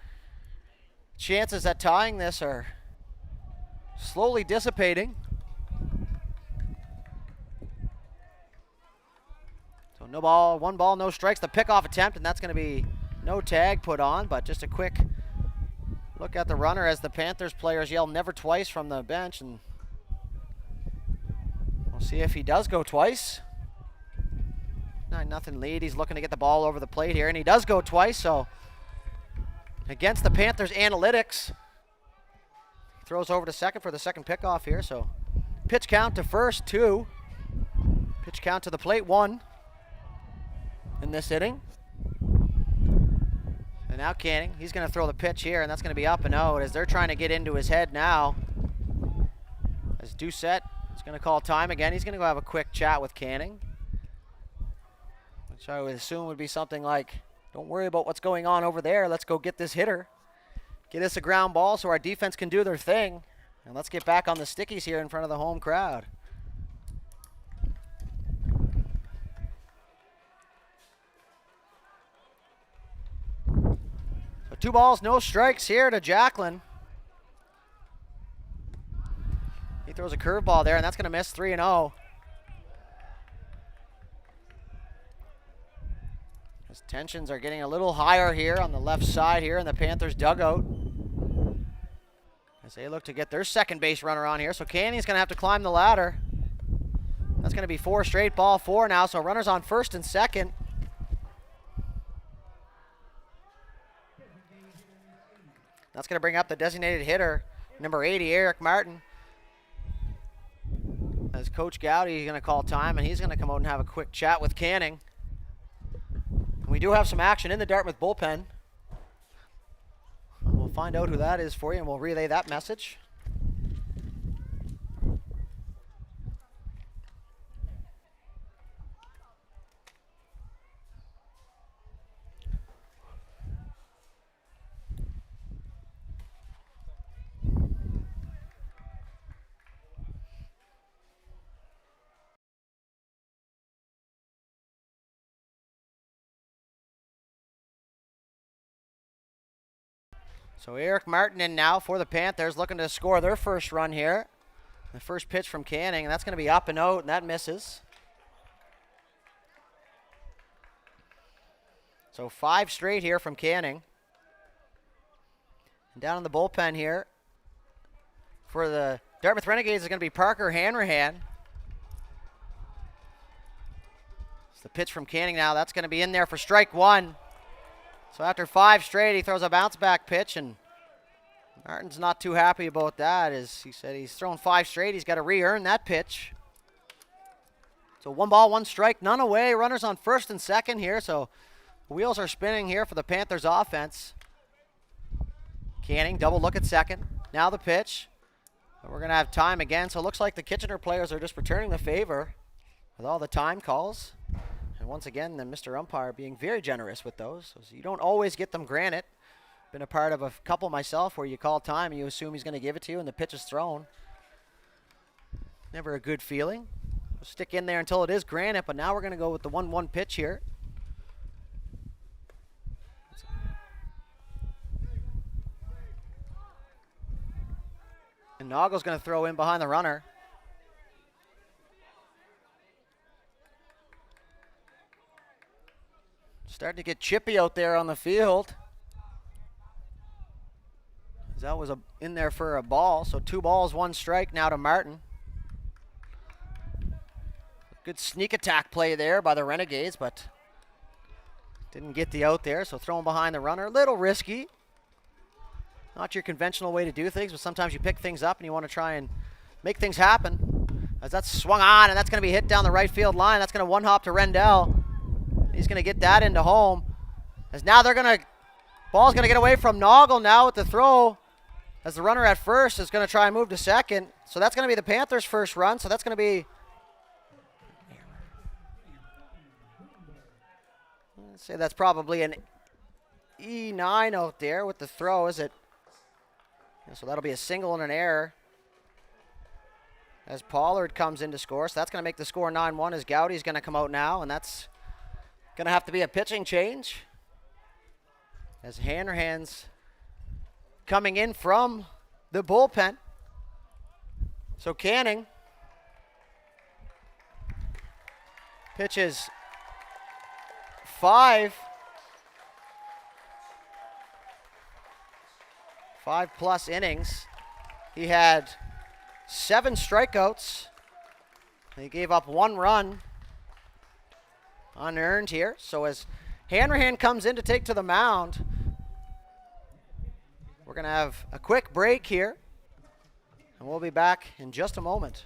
chances at tying this are slowly dissipating. So no ball, 1 ball, no strikes. The pickoff attempt, and that's going to be no tag put on, but just a quick look at the runner as the Panthers players yell never twice from the bench, and we'll see if he does go twice. 9-0 lead. He's looking to get the ball over the plate here, and he does go twice, so against the Panthers analytics. He throws over to second for the second pickoff here, so pitch count to first, 2. Pitch count to the plate, 1 in this inning. And now Canning, he's going to throw the pitch here, and that's going to be up and out as they're trying to get into his head now. As Doucette is going to call time again. He's going to go have a quick chat with Canning, which I would assume would be something like, don't worry about what's going on over there. Let's go get this hitter. Get us a ground ball so our defense can do their thing. And let's get back on the stickies here in front of the home crowd. So 2 balls, no strikes here to Jacklin. He throws a curveball there, and that's going to miss 3-0. Tensions are getting a little higher here on the left side here in the Panthers dugout as they look to get their second base runner on here. So Canning's going to have to climb the ladder. That's going to be 4 straight, ball 4 now. So runners on first and second. That's going to bring up the designated hitter, number 80, Eric Martin. As Coach Gowdy is going to call time, and he's going to come out and have a quick chat with Canning. We do have some action in the Dartmouth bullpen. We'll find out who that is for you, and we'll relay that message. So Eric Martin in now for the Panthers, looking to score their first run here. The first pitch from Canning, and that's going to be up and out, and that misses. So 5 straight here from Canning. And down in the bullpen here for the Dartmouth Renegades is going to be Parker Hanrahan. It's the pitch from Canning now. That's going to be in there for strike 1. So after 5 straight, he throws a bounce back pitch, and Martin's not too happy about that. As he said, he's thrown 5 straight. He's got to re-earn that pitch. So 1 ball, 1 strike, none away. Runners on first and second here. So wheels are spinning here for the Panthers offense. Canning, double look at second. Now the pitch. We're going to have time again. So it looks like the Kitchener players are just returning the favor with all the time calls. And once again, then Mr. Umpire being very generous with those. So you don't always get them granted. Been a part of a couple myself where you call time and you assume he's going to give it to you and the pitch is thrown. Never a good feeling. We'll stick in there until it is granted, but now we're going to go with the 1-1 pitch here. And Noggle's going to throw in behind the runner. Starting to get chippy out there on the field. That was in there for a ball. So 2 balls, 1 strike now to Martin. Good sneak attack play there by the Renegades, but didn't get the out there. So throwing behind the runner, a little risky. Not your conventional way to do things, but sometimes you pick things up and you want to try and make things happen. As that's swung on, and that's going to be hit down the right field line. That's going to one-hop to Rendell. He's going to get that into home. As now they're going to, ball's going to get away from Noggle now with the throw. As the runner at first is going to try and move to second. So that's going to be the Panthers' first run. So that's going to be, let's say that's probably an E9 out there with the throw, is it? Yeah, so that'll be a single and an error. As Pollard comes in to score. So that's going to make the score 9-1 as Gowdy's going to come out now. And that's going to have to be a pitching change. As Hanrahan's coming in from the bullpen. So Canning pitches 5 plus innings. He had 7 strikeouts. He gave up 1 run unearned here. So as Hanrahan comes in to take to the mound, we're going to have a quick break here, and we'll be back in just a moment.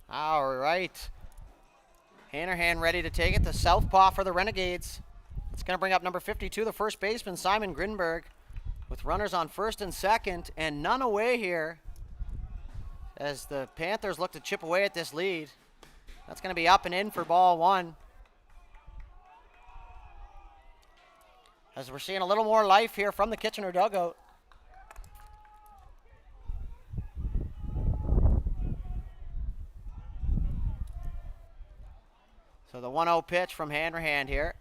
All right. Hanrahan ready to take it. The southpaw for the Renegades. It's going to bring up number 52, the first baseman, Simon Grinberg, with runners on first and second, and none away here as the Panthers look to chip away at this lead. That's going to be up and in for ball 1. As we're seeing a little more life here from the Kitchener dugout. So the 1-0 pitch from Hanrahan here.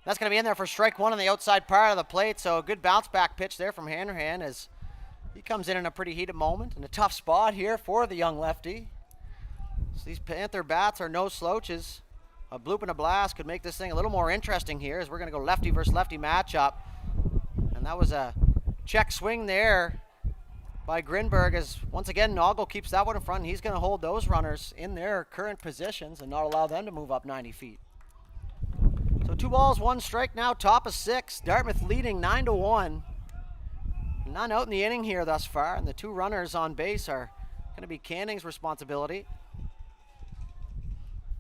That's going to be in there for strike 1 on the outside part of the plate. So a good bounce back pitch there from Hanrahan as he comes in a pretty heated moment and a tough spot here for the young lefty. So these Panther bats are no slouches. A bloop and a blast could make this thing a little more interesting here as we're going to go lefty versus lefty matchup. And that was a check swing there by Grinberg, as once again Noggle keeps that one in front. And he's going to hold those runners in their current positions and not allow them to move up 90 feet. So 2 balls, 1 strike now, top of 6. Dartmouth leading 9-1. None out in the inning here thus far, and the 2 runners on base are going to be Canning's responsibility.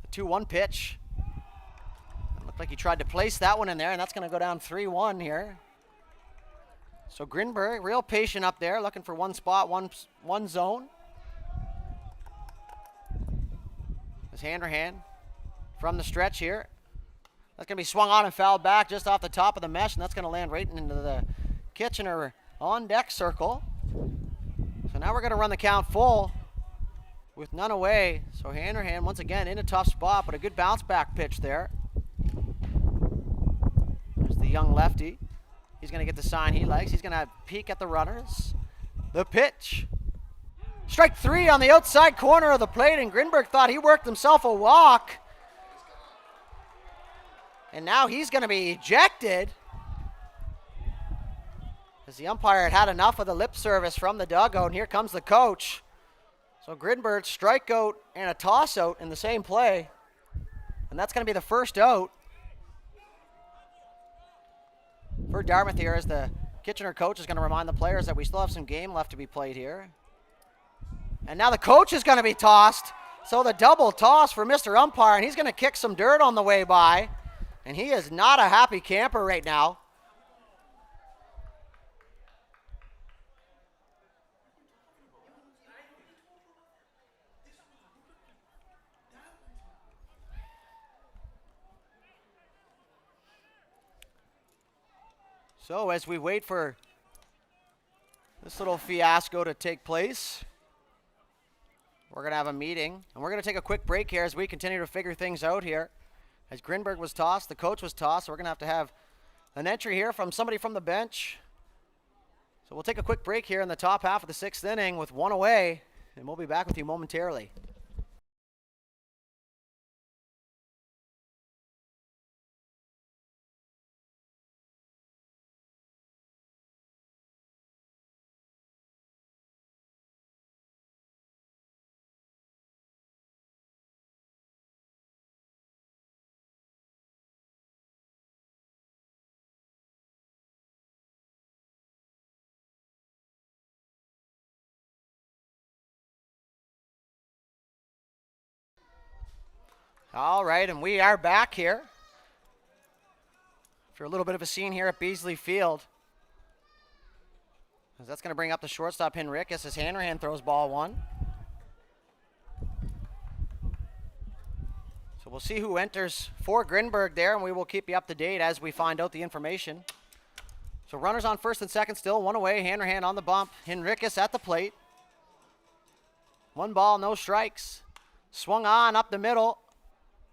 The 2-1 pitch. It looked like he tried to place that one in there, and that's going to go down 3-1 here. So Grinberg, real patient up there, looking for one spot, one zone. His hand from the stretch here. That's going to be swung on and fouled back just off the top of the mesh, and that's going to land right into the Kitchener on-deck circle. So now we're going to run the count full with none away. So Hanrahan once again in a tough spot, but a good bounce back pitch there. There's the young lefty. He's going to get the sign he likes. He's going to peek at the runners. The pitch. Strike 3 on the outside corner of the plate, and Grinberg thought he worked himself a walk. And now he's going to be ejected, as the umpire had enough of the lip service from the dugout, and here comes the coach. So Grinberg, strikeout and a toss-out in the same play, and that's going to be the first out for Dartmouth here, as the Kitchener coach is going to remind the players that we still have some game left to be played here. And now the coach is going to be tossed, so the double toss for Mr. Umpire, and he's going to kick some dirt on the way by. And he is not a happy camper right now. So as we wait for this little fiasco to take place, we're going to have a meeting. And we're going to take a quick break here as we continue to figure things out here. As Grinberg was tossed, the coach was tossed, so we're going to have an entry here from somebody from the bench. So we'll take a quick break here in the top half of the 6th inning with 1 away, and we'll be back with you momentarily. All right, and we are back here for a little bit of a scene here at Beasley Field. That's going to bring up the shortstop, Henricus, as Hanrahan throws ball 1. So we'll see who enters for Grinberg there, and we will keep you up to date as we find out the information. So runners on first and second still, 1 away, Hanrahan on the bump, Henricus at the plate. 1 ball, no strikes. Swung on up the middle,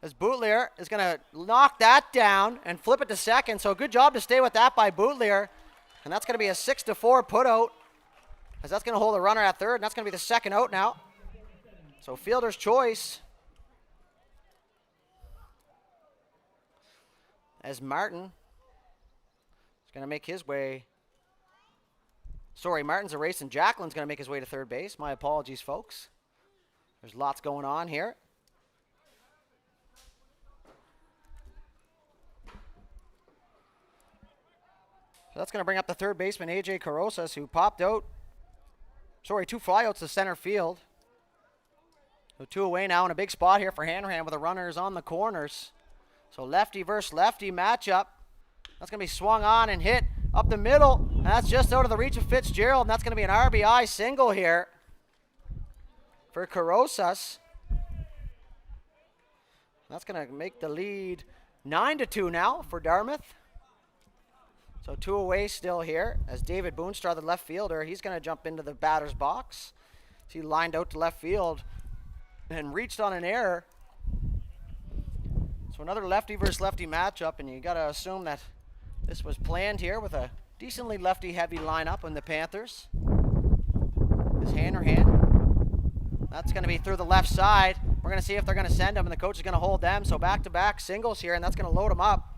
as Boutlier is going to knock that down and flip it to second. So good job to stay with that by Boutlier. And that's going to be a 6-4 put out, as that's going to hold a runner at third, and that's going to be the second out now. So fielder's choice, as Martin is going to make his way. Sorry, Martin's erased, Jacqueline's going to make his way to third base. My apologies, folks. There's lots going on here. So that's going to bring up the third baseman, A.J. Carosas, who popped out. 2 flyouts to center field. So 2 away now in a big spot here for Hanrahan with the runners on the corners. So lefty versus lefty matchup. That's going to be swung on and hit up the middle. And that's just out of the reach of Fitzgerald, and that's going to be an RBI single here for Carosas. That's going to make the lead 9-2 now for Dartmouth. So 2 away still here, as David Boonstar, the left fielder, he's going to jump into the batter's box. So he lined out to left field and reached on an error. So another lefty versus lefty matchup, and you got to assume that this was planned here with a decently lefty-heavy lineup in the Panthers. This Hanrahan, that's going to be through the left side. We're going to see if they're going to send him, and the coach is going to hold them. So back-to-back singles here, and that's going to load him up.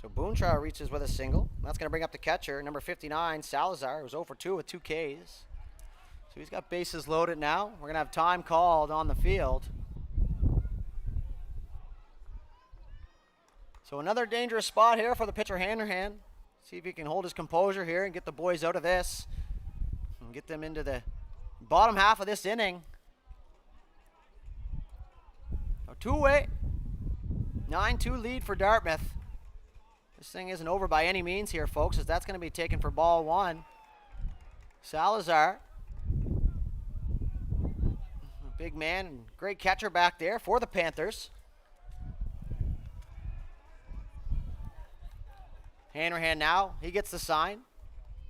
So Boontraw reaches with a single. That's going to bring up the catcher, number 59, Salazar, who's 0 for 2 with 2 Ks. So he's got bases loaded now. We're going to have time called on the field. So another dangerous spot here for the pitcher Hanrahan. See if he can hold his composure here and get the boys out of this. And get them into the bottom half of this inning. A two-way. 9-2 lead for Dartmouth. This thing isn't over by any means here, folks, as that's going to be taken for ball 1. Salazar. Big man and great catcher back there for the Panthers. Hanrahan now, he gets the sign.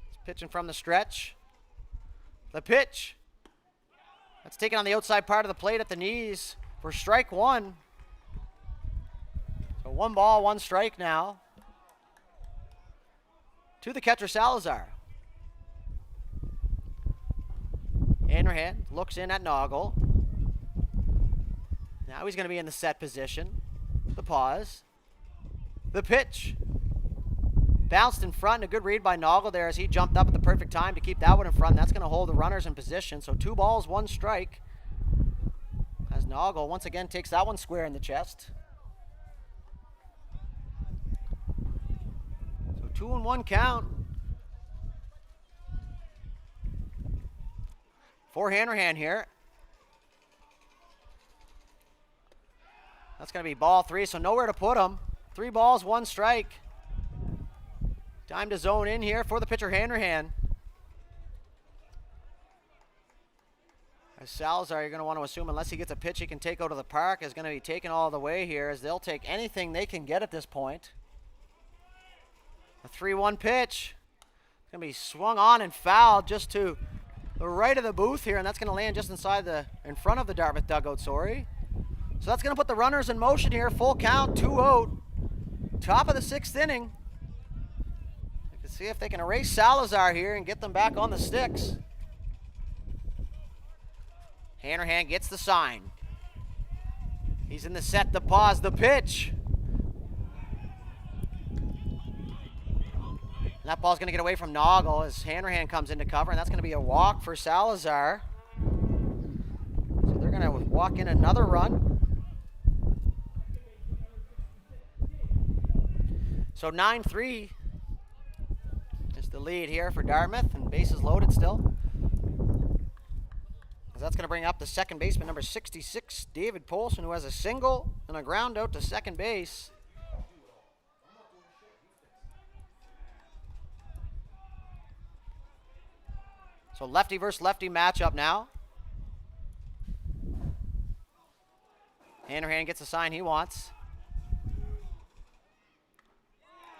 He's pitching from the stretch. The pitch. That's taken on the outside part of the plate at the knees for strike 1. So 1 ball, 1 strike now. To the catcher Salazar. Hanrahan looks in at Noggle. Now he's going to be in the set position. The pause. The pitch. Bounced in front, and a good read by Noggle there as he jumped up at the perfect time to keep that one in front. That's going to hold the runners in position. So 2 balls, 1 strike. As Noggle once again takes that one square in the chest. So 2-1 count. For Hanrahan here. That's going to be ball 3, so nowhere to put him. 3 balls, 1 strike. Time to zone in here for the pitcher Hanrahan. As Salazar, you're going to want to assume, unless he gets a pitch he can take out of the park, is going to be taken all the way here, as they'll take anything they can get at this point. A 3-1 pitch. It's going to be swung on and fouled just to the right of the booth here, and that's going to land just in front of the Dartmouth dugout, sorry. So that's going to put the runners in motion here. Full count, 2-0. Top of the 6th inning. You can see if they can erase Salazar here and get them back on the sticks. Hanrahan gets the sign. He's in the set, the pause, the pitch. And that ball's going to get away from Noggle as Hanrahan comes into cover, and that's going to be a walk for Salazar. So they're going to walk in another run. So 9-3 is the lead here for Dartmouth, and bases loaded still. That's going to bring up the second baseman, number 66, David Polson, who has a single and a ground out to second base. So lefty versus lefty matchup now. Hanrahan gets the sign he wants.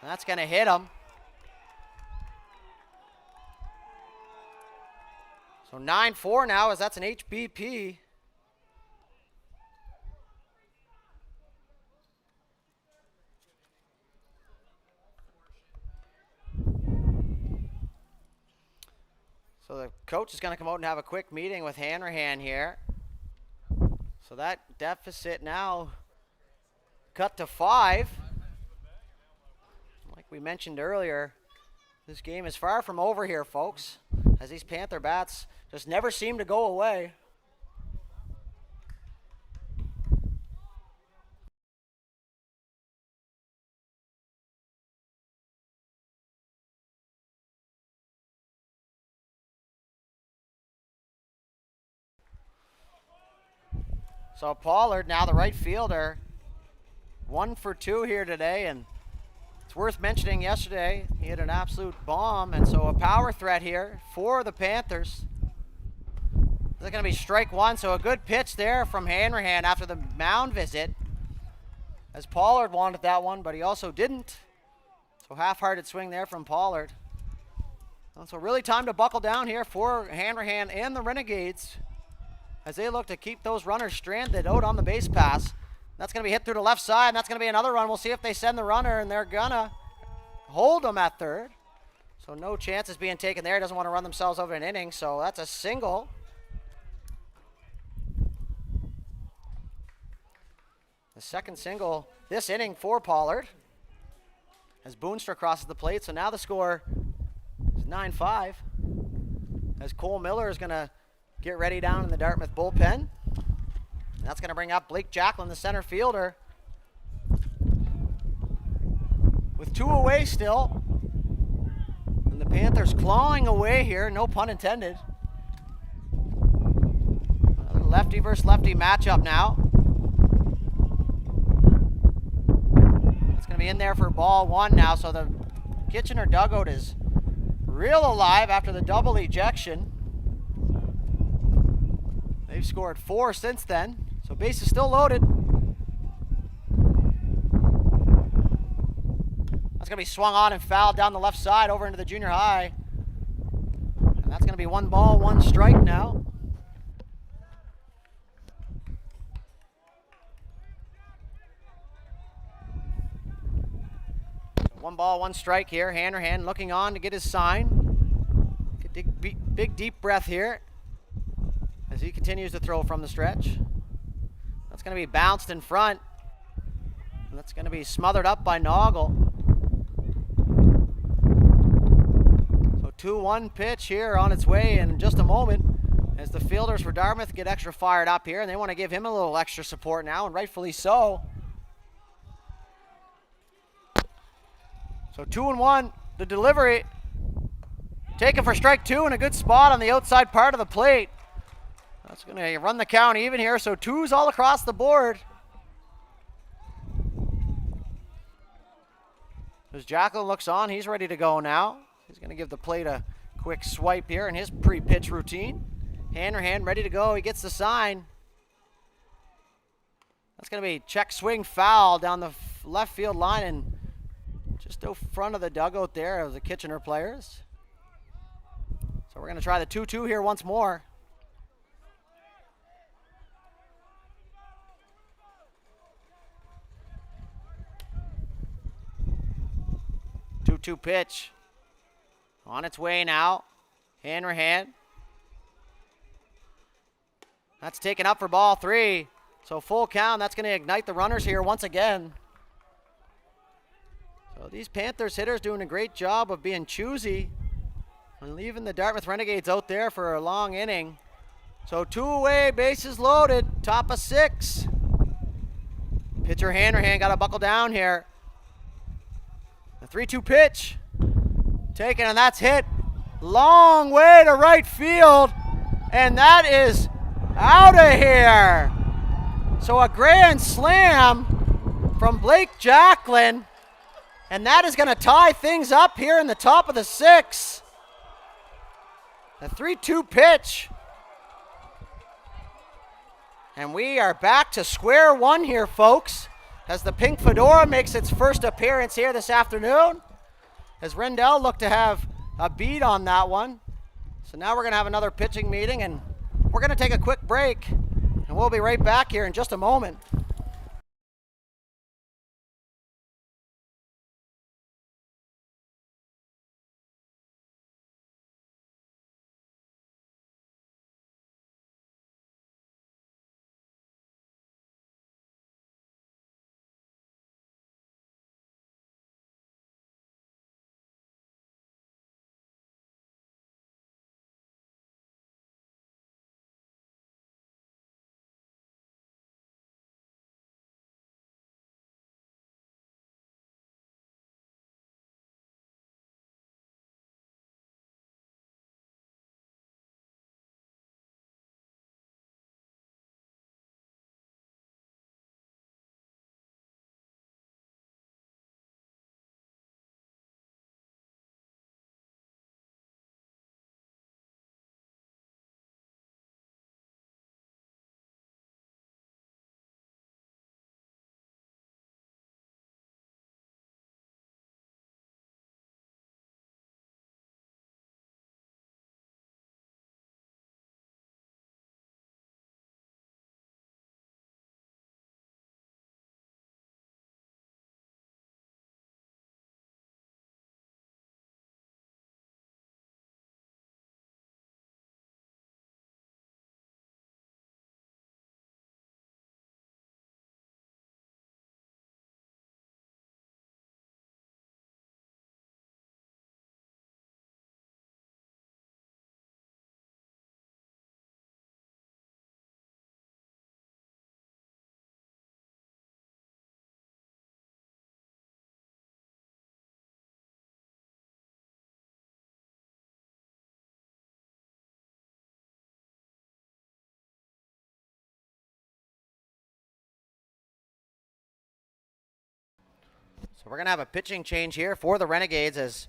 And that's going to hit him. So 9-4 now, as that's an HBP. So the coach is going to come out and have a quick meeting with Hanrahan here. So that deficit now cut to 5. Like we mentioned earlier, this game is far from over here, folks, as these Panther bats just never seem to go away. So Pollard, now the right fielder, 1 for 2 here today, and it's worth mentioning yesterday he hit an absolute bomb, and so a power threat here for the Panthers. This is going to be strike 1, so a good pitch there from Hanrahan after the mound visit, as Pollard wanted that one, but he also didn't. So half-hearted swing there from Pollard. And so really time to buckle down here for Hanrahan and the Renegades as they look to keep those runners stranded out on the base pass. That's going to be hit through the left side, and that's going to be another run. We'll see if they send the runner, and they're going to hold them at third. So no chances being taken there. Doesn't want to run themselves over an inning, so that's a single. The second single this inning for Pollard. as Boonstra crosses the plate. So now the score is 9-5 as Cole Miller is going to get ready down in the Dartmouth bullpen. And that's going to bring up Blake Jacklin, the center fielder, with 2 away still. And the Panthers clawing away here, no pun intended. Another lefty versus lefty matchup now. That's going to be in there for ball 1 now, so the Kitchener dugout is real alive after the double ejection. They've scored 4 since then, so base is still loaded. That's going to be swung on and fouled down the left side over into the junior high. And that's going to be 1 ball, 1 strike now. So 1 ball, 1 strike here. Hanrahan looking on to get his sign. Big deep breath here as he continues to throw from the stretch. That's going to be bounced in front. And that's going to be smothered up by Noggle. So 2-1 pitch here on its way in just a moment as the fielders for Dartmouth get extra fired up here, and they want to give him a little extra support now, and rightfully so. So 2-1, the delivery. Taken for strike 2 in a good spot on the outside part of the plate. That's going to run the count even here, so 2s all across the board. As Jacklin looks on, he's ready to go now. He's going to give the plate a quick swipe here in his pre-pitch routine. Hanrahan ready to go. He gets the sign. That's going to be check swing foul down the left field line and just in front of the dugout there of the Kitchener players. So we're going to try the 2-2 here once more. Two pitch on its way now. Hanrahan. That's taken up for ball 3. So full count. That's going to ignite the runners here once again. So these Panthers hitters doing a great job of being choosy and leaving the Dartmouth Renegades out there for a long inning. So 2 away, bases loaded, top of 6. Pitcher Hanrahan got to buckle down here. The 3-2 pitch taken, and that's hit long way to right field, and that is out of here. So a grand slam from Blake Jacklin, and that is going to tie things up here in the top of the 6. The 3-2 pitch. And we are back to square one here, folks, as the pink fedora makes its first appearance here this afternoon, as Rendell looked to have a beat on that one. So now we're going to have another pitching meeting, and we're going to take a quick break, and we'll be right back here in just a moment. So we're going to have a pitching change here for the Renegades as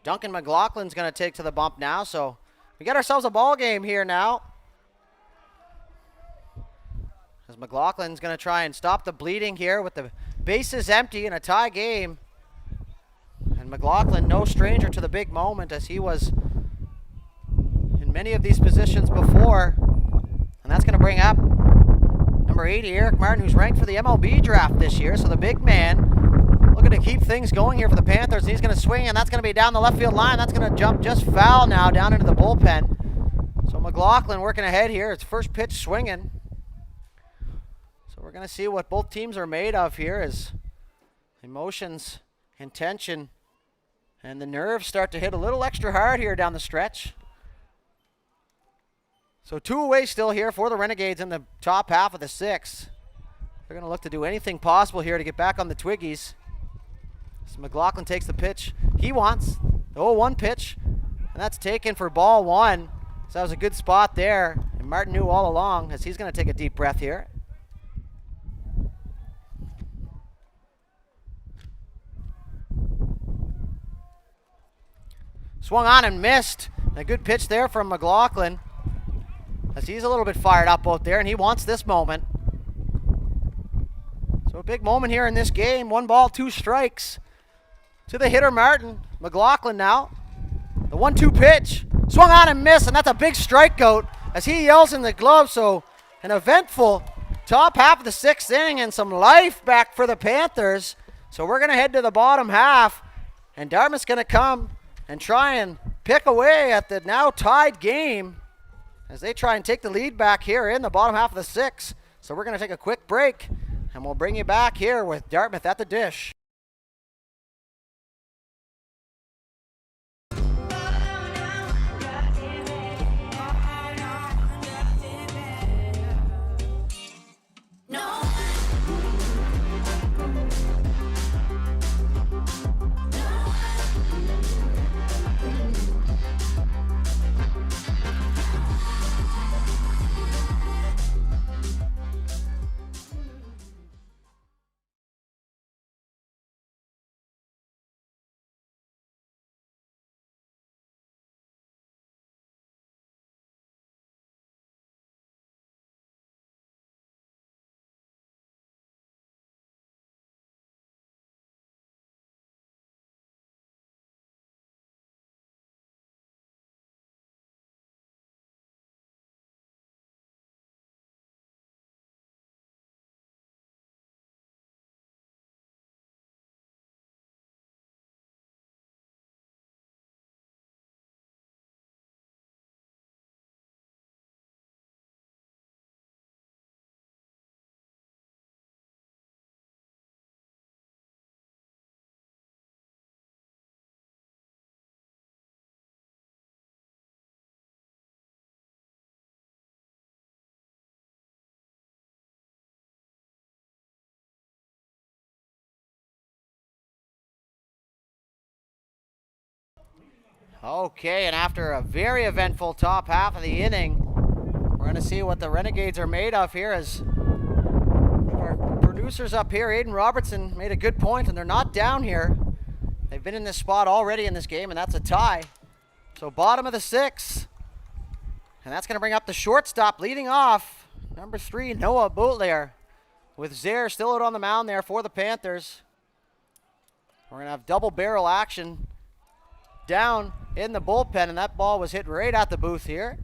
Duncan McLaughlin's going to take to the bump now. So we got ourselves a ball game here now. As McLaughlin's going to try and stop the bleeding here with the bases empty in a tie game. And McLaughlin, no stranger to the big moment, as he was in many of these positions before. And that's going to bring up number 80, Eric Martin, who's ranked for the MLB draft this year. So the big man looking to keep things going here for the Panthers. He's going to swing, and that's going to be down the left field line. That's going to jump just foul now down into the bullpen. So McLaughlin working ahead here. It's first pitch swinging. So we're going to see what both teams are made of here as emotions and tension and the nerves start to hit a little extra hard here down the stretch. So 2 away still here for the Renegades in the top half of the 6th. They're going to look to do anything possible here to get back on the Twiggies. So McLaughlin takes the pitch he wants. The 0-1 pitch. And that's taken for ball 1. So that was a good spot there. And Martin knew all along as he's going to take a deep breath here. Swung on and missed. A good pitch there from McLaughlin, as he's a little bit fired up out there, and he wants this moment. So a big moment here in this game. 1 ball, 2 strikes to the hitter Martin. McLaughlin now. The 1-2 pitch. Swung on and missed, and that's a big strikeout as he yells in the glove. So an eventful top half of the 6th inning and some life back for the Panthers. So we're going to head to the bottom half, and Dartmouth's going to come and try and pick away at the now tied game as they try and take the lead back here in the bottom half of the 6th. So we're going to take a quick break, and we'll bring you back here with Dartmouth at the dish. Okay, and after a very eventful top half of the inning, we're going to see what the Renegades are made of here as our producers up here, Aiden Robertson, made a good point, and they're not down here. They've been in this spot already in this game, and that's a tie. So bottom of the 6th, and that's going to bring up the shortstop leading off, number 3, Noah Boutlier, with Zaire still out on the mound there for the Panthers. We're going to have double barrel action down in the bullpen, and that ball was hit right at the booth here.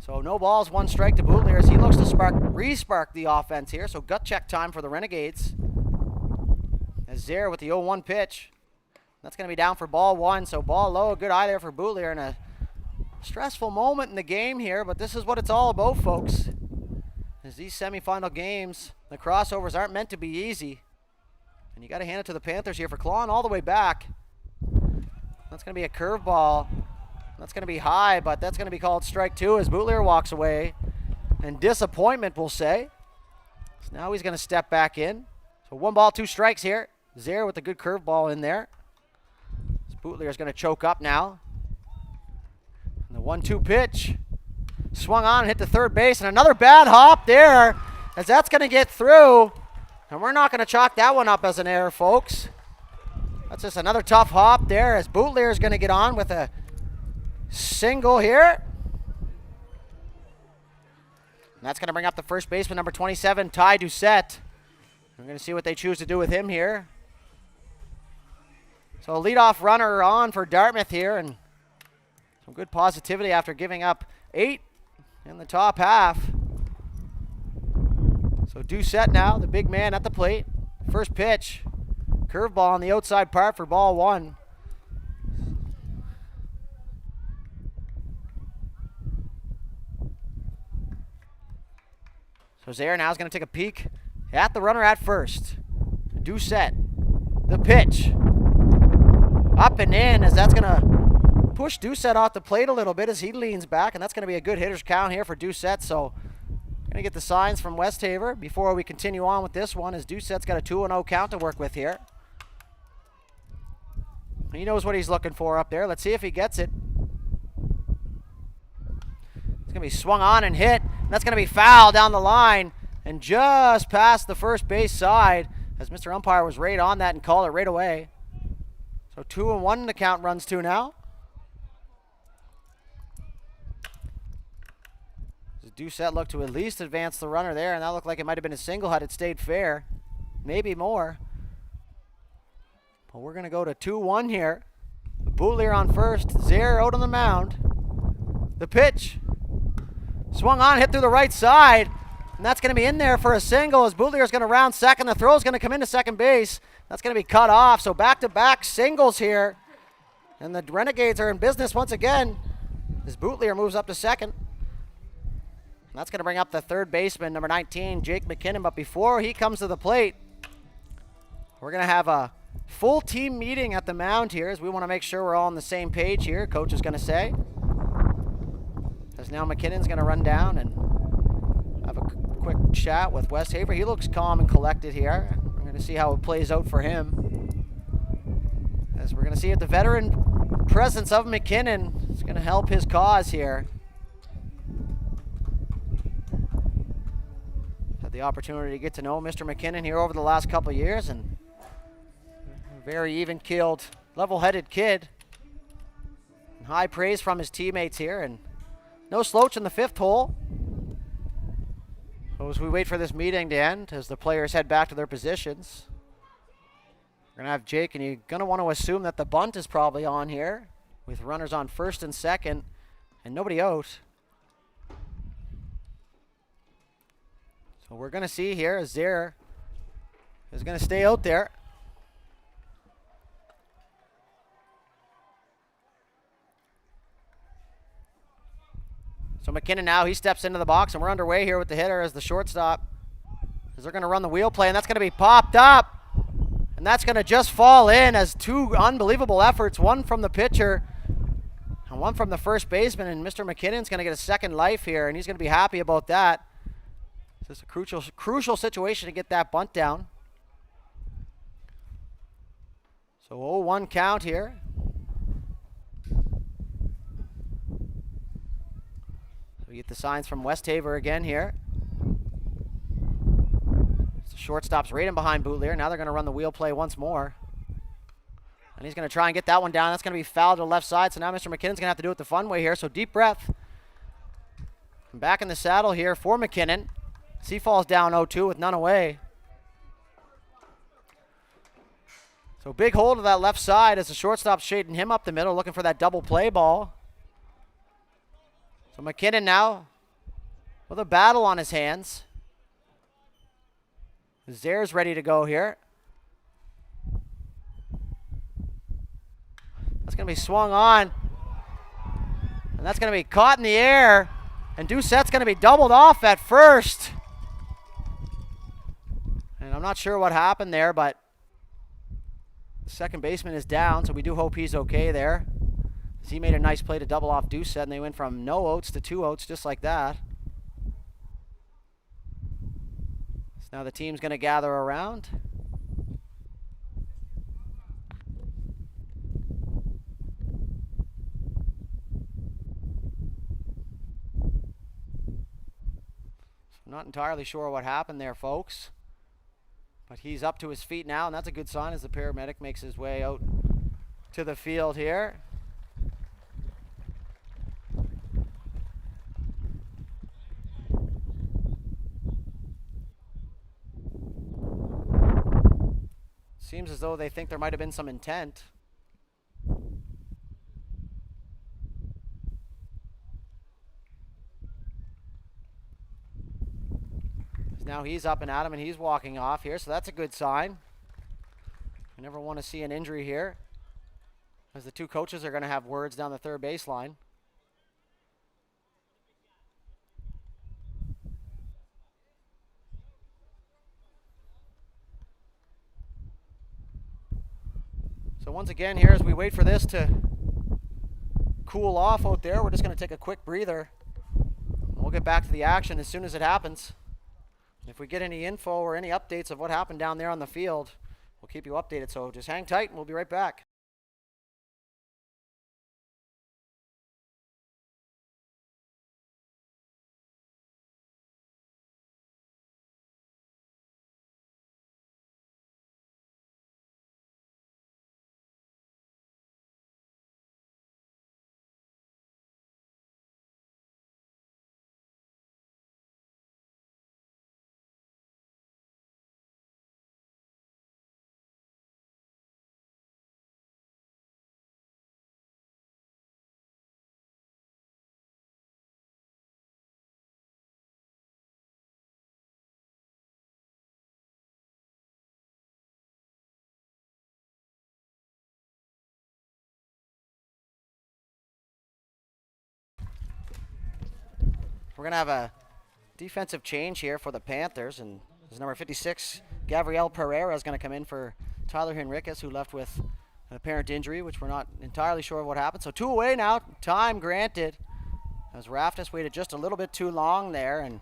So no balls, 1 strike to Boutlier as he looks to re-spark the offense here. So gut check time for the Renegades. As Zaire with the 0-1 pitch. That's going to be down for ball 1. So ball low, a good eye there for Boutlier, and a stressful moment in the game here, but this is what it's all about, folks. As these semifinal games, the crossovers aren't meant to be easy. And you got to hand it to the Panthers here for clawing all the way back. That's going to be a curveball. That's going to be high, but that's going to be called strike 2 as Boutlier walks away. And disappointment, we'll say. So now he's going to step back in. So 1 ball, 2 strikes here. Zaire with a good curveball in there. So Boutlier's going to choke up now. And the 1-2 pitch. Swung on and hit the third base. And another bad hop there as that's going to get through. And we're not going to chalk that one up as an error, folks. That's just another tough hop there as Bootleer is going to get on with a single here. And that's going to bring up the first baseman, number 27, Ty Doucette. We're going to see what they choose to do with him here. So a leadoff runner on for Dartmouth here, and some good positivity after giving up 8 in the top half. So Doucette now, the big man at the plate. First pitch, curveball on the outside part for ball 1. So Zaire now is going to take a peek at the runner at first. Doucette, the pitch. Up and in, as that's going to push Doucette off the plate a little bit as he leans back, and that's going to be a good hitter's count here for Doucette. So going to get the signs from Westhaver before we continue on with this one, as Doucette's got a 2-0 count to work with here. He knows what he's looking for up there. Let's see if he gets it. It's going to be swung on and hit. And that's going to be foul down the line and just past the first base side, as Mr. Umpire was right on that and called it right away. So 2-1 the count runs to now. Doucette looked to at least advance the runner there, and that looked like it might have been a single had it stayed fair. Maybe more. But we're going to go to 2-1 here. Bootleer on first. Zaire out on the mound. The pitch. Swung on, hit through the right side. And that's going to be in there for a single as Bootleer is going to round second. The throw is going to come into second base. That's going to be cut off. So back-to-back singles here. And the Renegades are in business once again as Bootleer moves up to second. And that's going to bring up the third baseman, number 19, Jake McKinnon. But before he comes to the plate, we're going to have a full team meeting at the mound here, as we want to make sure we're all on the same page here, Coach is going to say. As now McKinnon's going to run down and have a quick chat with Westhaver. He looks calm and collected here. We're going to see how it plays out for him, as we're going to see if the veteran presence of McKinnon is going to help his cause here. Had the opportunity to get to know Mr. McKinnon here over the last couple of years, and a very even-keeled, level-headed kid. And high praise from his teammates here, and no slouch in the 5th hole. So as we wait for this meeting to end, as the players head back to their positions, we're going to have Jake, and you're going to want to assume that the bunt is probably on here, with runners on first and second, and nobody out. So we're going to see here as Zaire is going to stay out there. So McKinnon now, he steps into the box, and we're underway here with the hitter as the shortstop. As they're going to run the wheel play, and that's going to be popped up. And that's going to just fall in as 2 unbelievable efforts, one from the pitcher and one from the first baseman. And Mr. McKinnon's going to get a second life here, and he's going to be happy about that. This is a crucial situation to get that bunt down. So 0-1 count here. We get the signs from Westhaver again here. The shortstop's right in behind Bootleer. Now they're going to run the wheel play once more. And he's going to try and get that one down. That's going to be fouled to the left side. So now Mr. McKinnon's going to have to do it the fun way here. So deep breath. And back in the saddle here for McKinnon. He falls down 0-2 with none away. So big hold of that left side as the shortstop's shading him up the middle, looking for that double play ball. So McKinnon now with a battle on his hands. Zaire's ready to go here. That's going to be swung on. And that's going to be caught in the air. And Doucette's going to be doubled off at first. And I'm not sure what happened there, but the second baseman is down, so we do hope he's okay there. He made a nice play to double off Doucette, and they went from no outs to 2 outs just like that. So now the team's going to gather around. I'm not entirely sure what happened there, folks. But he's up to his feet now, and that's a good sign as the paramedic makes his way out to the field here. Seems as though they think there might have been some intent. Now he's up and at him, and he's walking off here, so that's a good sign. You never want to see an injury here, as the two coaches are going to have words down the third baseline. So once again here, as we wait for this to cool off out there, we're just going to take a quick breather. We'll get back to the action as soon as it happens. If we get any info or any updates of what happened down there on the field, we'll keep you updated. So just hang tight and we'll be right back. We're going to have a defensive change here for the Panthers, and this number 56, Gabriel Pereira, is going to come in for Tyler Henriquez, who left with an apparent injury, which we're not entirely sure of what happened. So 2 away now, time granted, as Raftis waited just a little bit too long there, and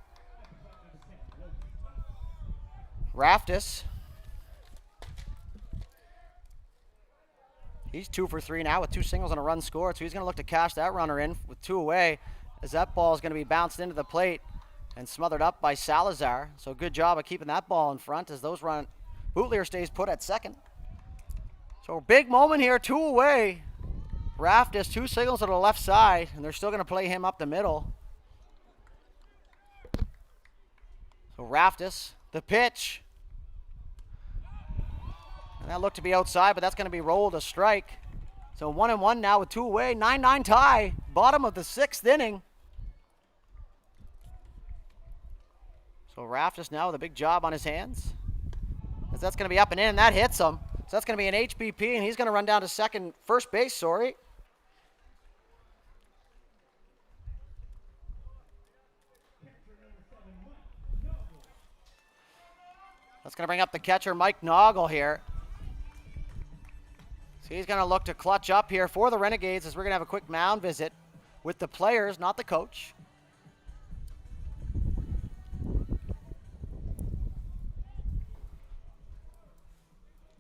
Raftis, he's 2 for 3 now with 2 singles and a run scored, so he's going to look to cash that runner in with 2 away, as that ball is going to be bounced into the plate and smothered up by Salazar. So good job of keeping that ball in front as those run. Bootlier stays put at second. So big moment here, 2 away. Raftis, 2 singles to the left side, and they're still going to play him up the middle. So Raftis, the pitch. And that looked to be outside, but that's going to be rolled a strike. So 1-1 now with 2 away, 9-9 tie, bottom of the 6th inning. So Raftis now with a big job on his hands. As that's going to be up and in, and that hits him. So that's going to be an HBP, and he's going to run down to first base, sorry. That's going to bring up the catcher, Mike Noggle here. So he's going to look to clutch up here for the Renegades as we're going to have a quick mound visit with the players, not the coach.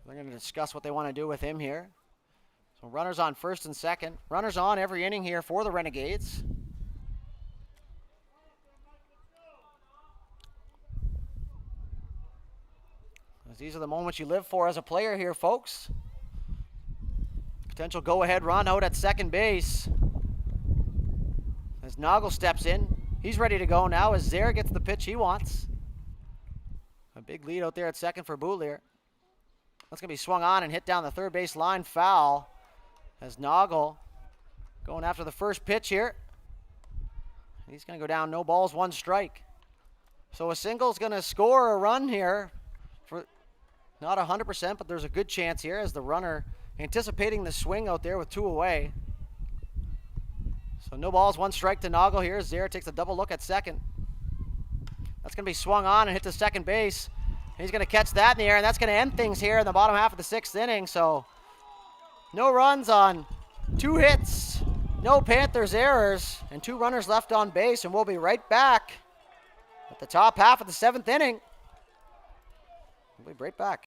They're going to discuss what they want to do with him here. So runners on first and second. Runners on every inning here for the Renegades. As these are the moments you live for as a player here, folks. Potential go-ahead run out at second base. As Noggle steps in. He's ready to go now as Zare gets the pitch he wants. A big lead out there at second for Bootlier. That's going to be swung on and hit down the third base line, foul. As Noggle going after the first pitch here. He's going to go down, no balls, 1 strike. So a single's going to score a run here. For not 100%, but there's a good chance here as the runner anticipating the swing out there with 2 away. So no balls, 1 strike to Noggle here. Zare takes a double look at second. That's going to be swung on and hit to second base. He's going to catch that in the air, and that's going to end things here in the bottom half of the 6th inning. So no runs on 2 hits, no Panthers errors, and 2 runners left on base, and we'll be right back at the top half of the 7th inning. We'll be right back.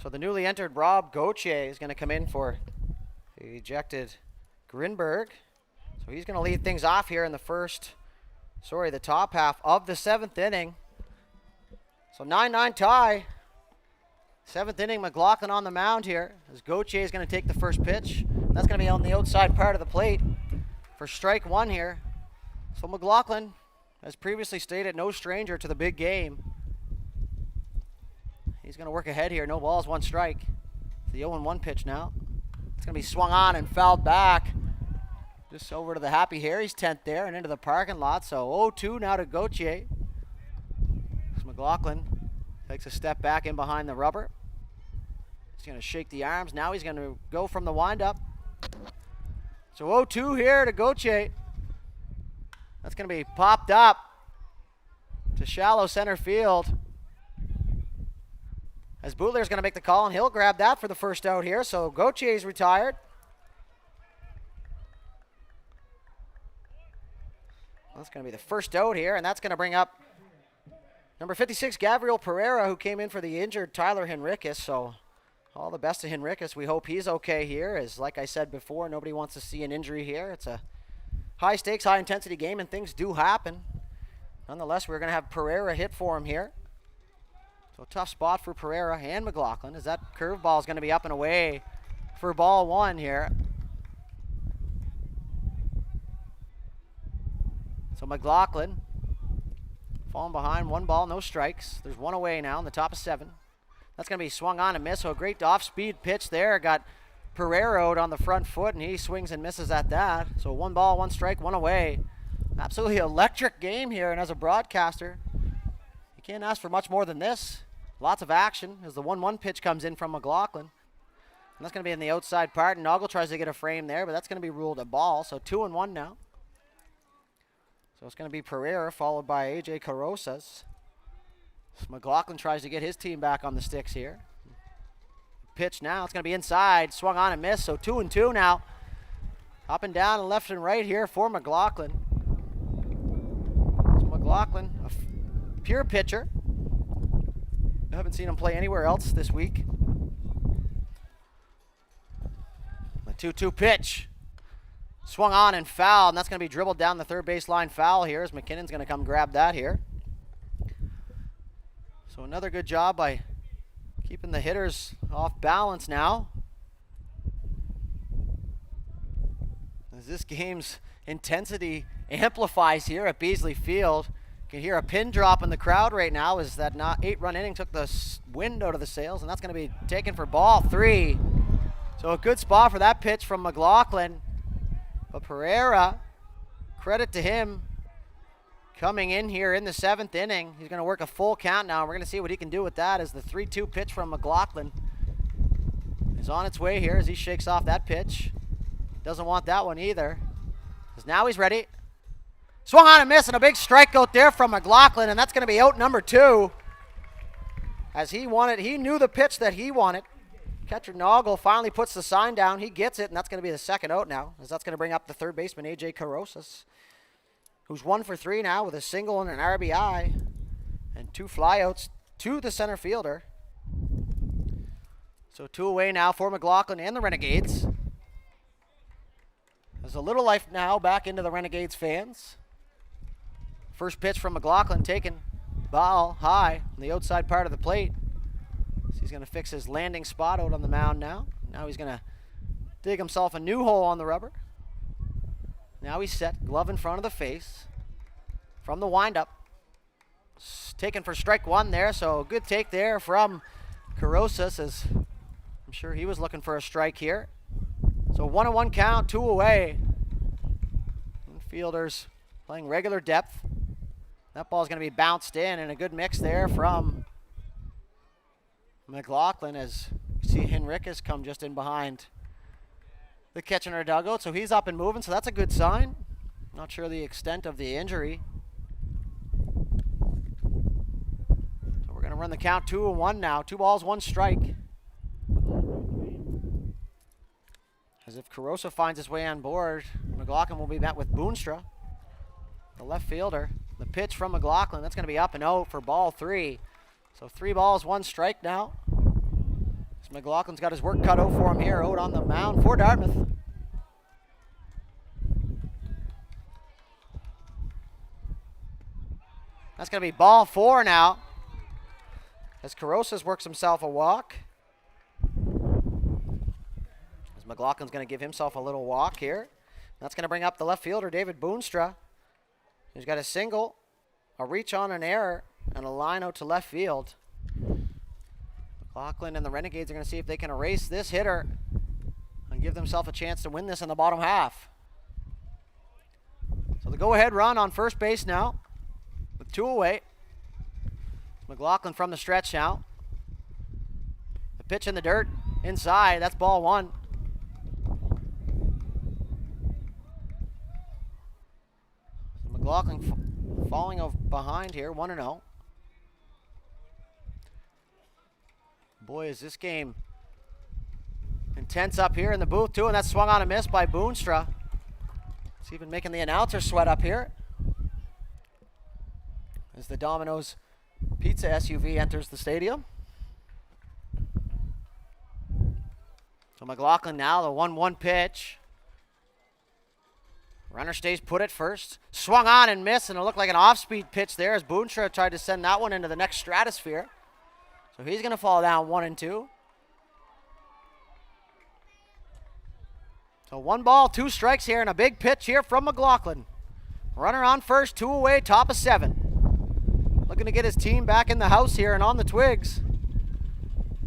So the newly entered Rob Gauthier is going to come in for the ejected Grinberg. So he's going to lead things off here in the top half of the 7th inning. So 9-9 tie. 7th inning, McLaughlin on the mound here as Gauthier is going to take the first pitch. That's going to be on the outside part of the plate for strike one here. So McLaughlin, as previously stated, no stranger to the big game. He's going to work ahead here. No balls, 1 strike. The 0-1 pitch now. It's going to be swung on and fouled back. Just over to the Happy Harry's tent there and into the parking lot. So 0-2 now to Gauthier. So McLaughlin takes a step back in behind the rubber. He's going to shake the arms. Now he's going to go from the windup. So 0-2 here to Gauthier. That's going to be popped up to shallow center field. As Bootler's going to make the call, and he'll grab that for the first out here. So Gauthier's retired. That's going to be the first out here, and that's going to bring up number 56, Gabriel Pereira, who came in for the injured Tyler Henriquez. So all the best to Henriquez. We hope he's okay here. As like I said before, nobody wants to see an injury here. It's a high-stakes, high-intensity game, and things do happen. Nonetheless, we're going to have Pereira hit for him here. So a tough spot for Pereira and McLaughlin as that curveball is going to be up and away for ball 1 here. So McLaughlin falling behind, 1 ball, no strikes. There's 1 away now in the top of 7. That's going to be swung on and miss. So a great off-speed pitch there. Got Pereira out on the front foot, and he swings and misses at that. So 1 ball, 1 strike, 1 away. Absolutely electric game here, and as a broadcaster, you can't ask for much more than this. Lots of action as the 1-1 pitch comes in from McLaughlin. And that's going to be in the outside part. And Noggle tries to get a frame there, but that's going to be ruled a ball. So 2-1 now. So it's going to be Pereira followed by AJ Carrozas. So McLaughlin tries to get his team back on the sticks here. Pitch now. It's going to be inside. Swung on and missed. So 2-2 now. Up and down and left and right here for McLaughlin. So McLaughlin, a pure pitcher. I haven't seen him play anywhere else this week. The 2-2 pitch. Swung on and fouled, and that's going to be dribbled down the third baseline foul here as McKinnon's going to come grab that here. So another good job by keeping the hitters off balance now. As this game's intensity amplifies here at Beasley Field. You can hear a pin drop in the crowd right now as that 8-run inning took the wind out of the sails, and that's going to be taken for ball 3. So a good spot for that pitch from McLaughlin. But Pereira, credit to him, coming in here in the 7th inning. He's going to work a full count now. We're going to see what he can do with that as the 3-2 pitch from McLaughlin is on its way here as he shakes off that pitch. Doesn't want that one either. Because now he's ready. Swung on and missed, and a big strikeout there from McLaughlin, and that's going to be out number 2. As he knew the pitch that he wanted. Catcher Noggle finally puts the sign down. He gets it, and that's going to be the second out now, as that's going to bring up the third baseman, AJ Carrozas, who's 1 for 3 now with a single and an RBI and 2 flyouts to the center fielder. So 2 away now for McLaughlin and the Renegades. There's a little life now back into the Renegades fans. First pitch from McLaughlin taken ball high on the outside part of the plate. So he's going to fix his landing spot out on the mound now. Now he's going to dig himself a new hole on the rubber. Now he's set, glove in front of the face from the windup. Taken for strike 1 there, so good take there from Carrozas, as I'm sure he was looking for a strike here. So 1-1 count, 2 away. Fielders playing regular depth. That ball's going to be bounced in, and a good mix there from McLaughlin as you see Henriquez come just in behind the Kitchener dugout. So he's up and moving, so that's a good sign. Not sure the extent of the injury. So we're going to run the count 2-1 now. 2 balls, 1 strike. As if Carosa finds his way on board, McLaughlin will be met with Boonstra, the left fielder. The pitch from McLaughlin, that's going to be up and out for ball 3. So 3 balls, 1 strike now. McLaughlin's got his work cut out for him here out on the mound for Dartmouth. That's going to be ball 4 now, as Carosas works himself a walk. As McLaughlin's going to give himself a little walk here. That's going to bring up the left fielder, David Boonstra. He's got a single, a reach on an error, and a line out to left field. McLaughlin and the Renegades are going to see if they can erase this hitter and give themselves a chance to win this in the bottom half. So the go-ahead run on first base now with 2 away. McLaughlin from the stretch now. The pitch in the dirt inside. That's ball 1. So McLaughlin falling behind here, 1-0. Boy, is this game intense up here in the booth too, and that's swung on a miss by Boonstra. It's even making the announcer sweat up here as the Domino's Pizza SUV enters the stadium. So McLaughlin now, the 1-1 pitch. Runner stays put at first. Swung on and missed, and it looked like an off-speed pitch there as Boonstra tried to send that one into the next stratosphere. So he's going to fall down 1-2. So 1 ball, 2 strikes here, and a big pitch here from McLaughlin. Runner on first, 2 away, top of 7. Looking to get his team back in the house here and on the twigs.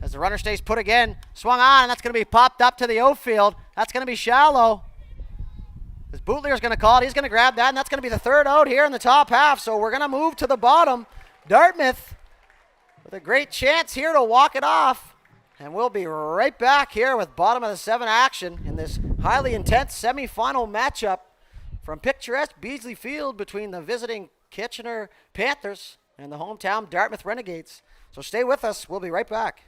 As the runner stays put again, swung on, and that's going to be popped up to the outfield. That's going to be shallow. As Bootlier's going to call it, he's going to grab that, and that's going to be the 3rd out here in the top half. So we're going to move to the bottom. Dartmouth with a great chance here to walk it off. And we'll be right back here with bottom of the 7 action in this highly intense semifinal matchup from picturesque Beasley Field between the visiting Kitchener Panthers and the hometown Dartmouth Renegades. So stay with us. We'll be right back.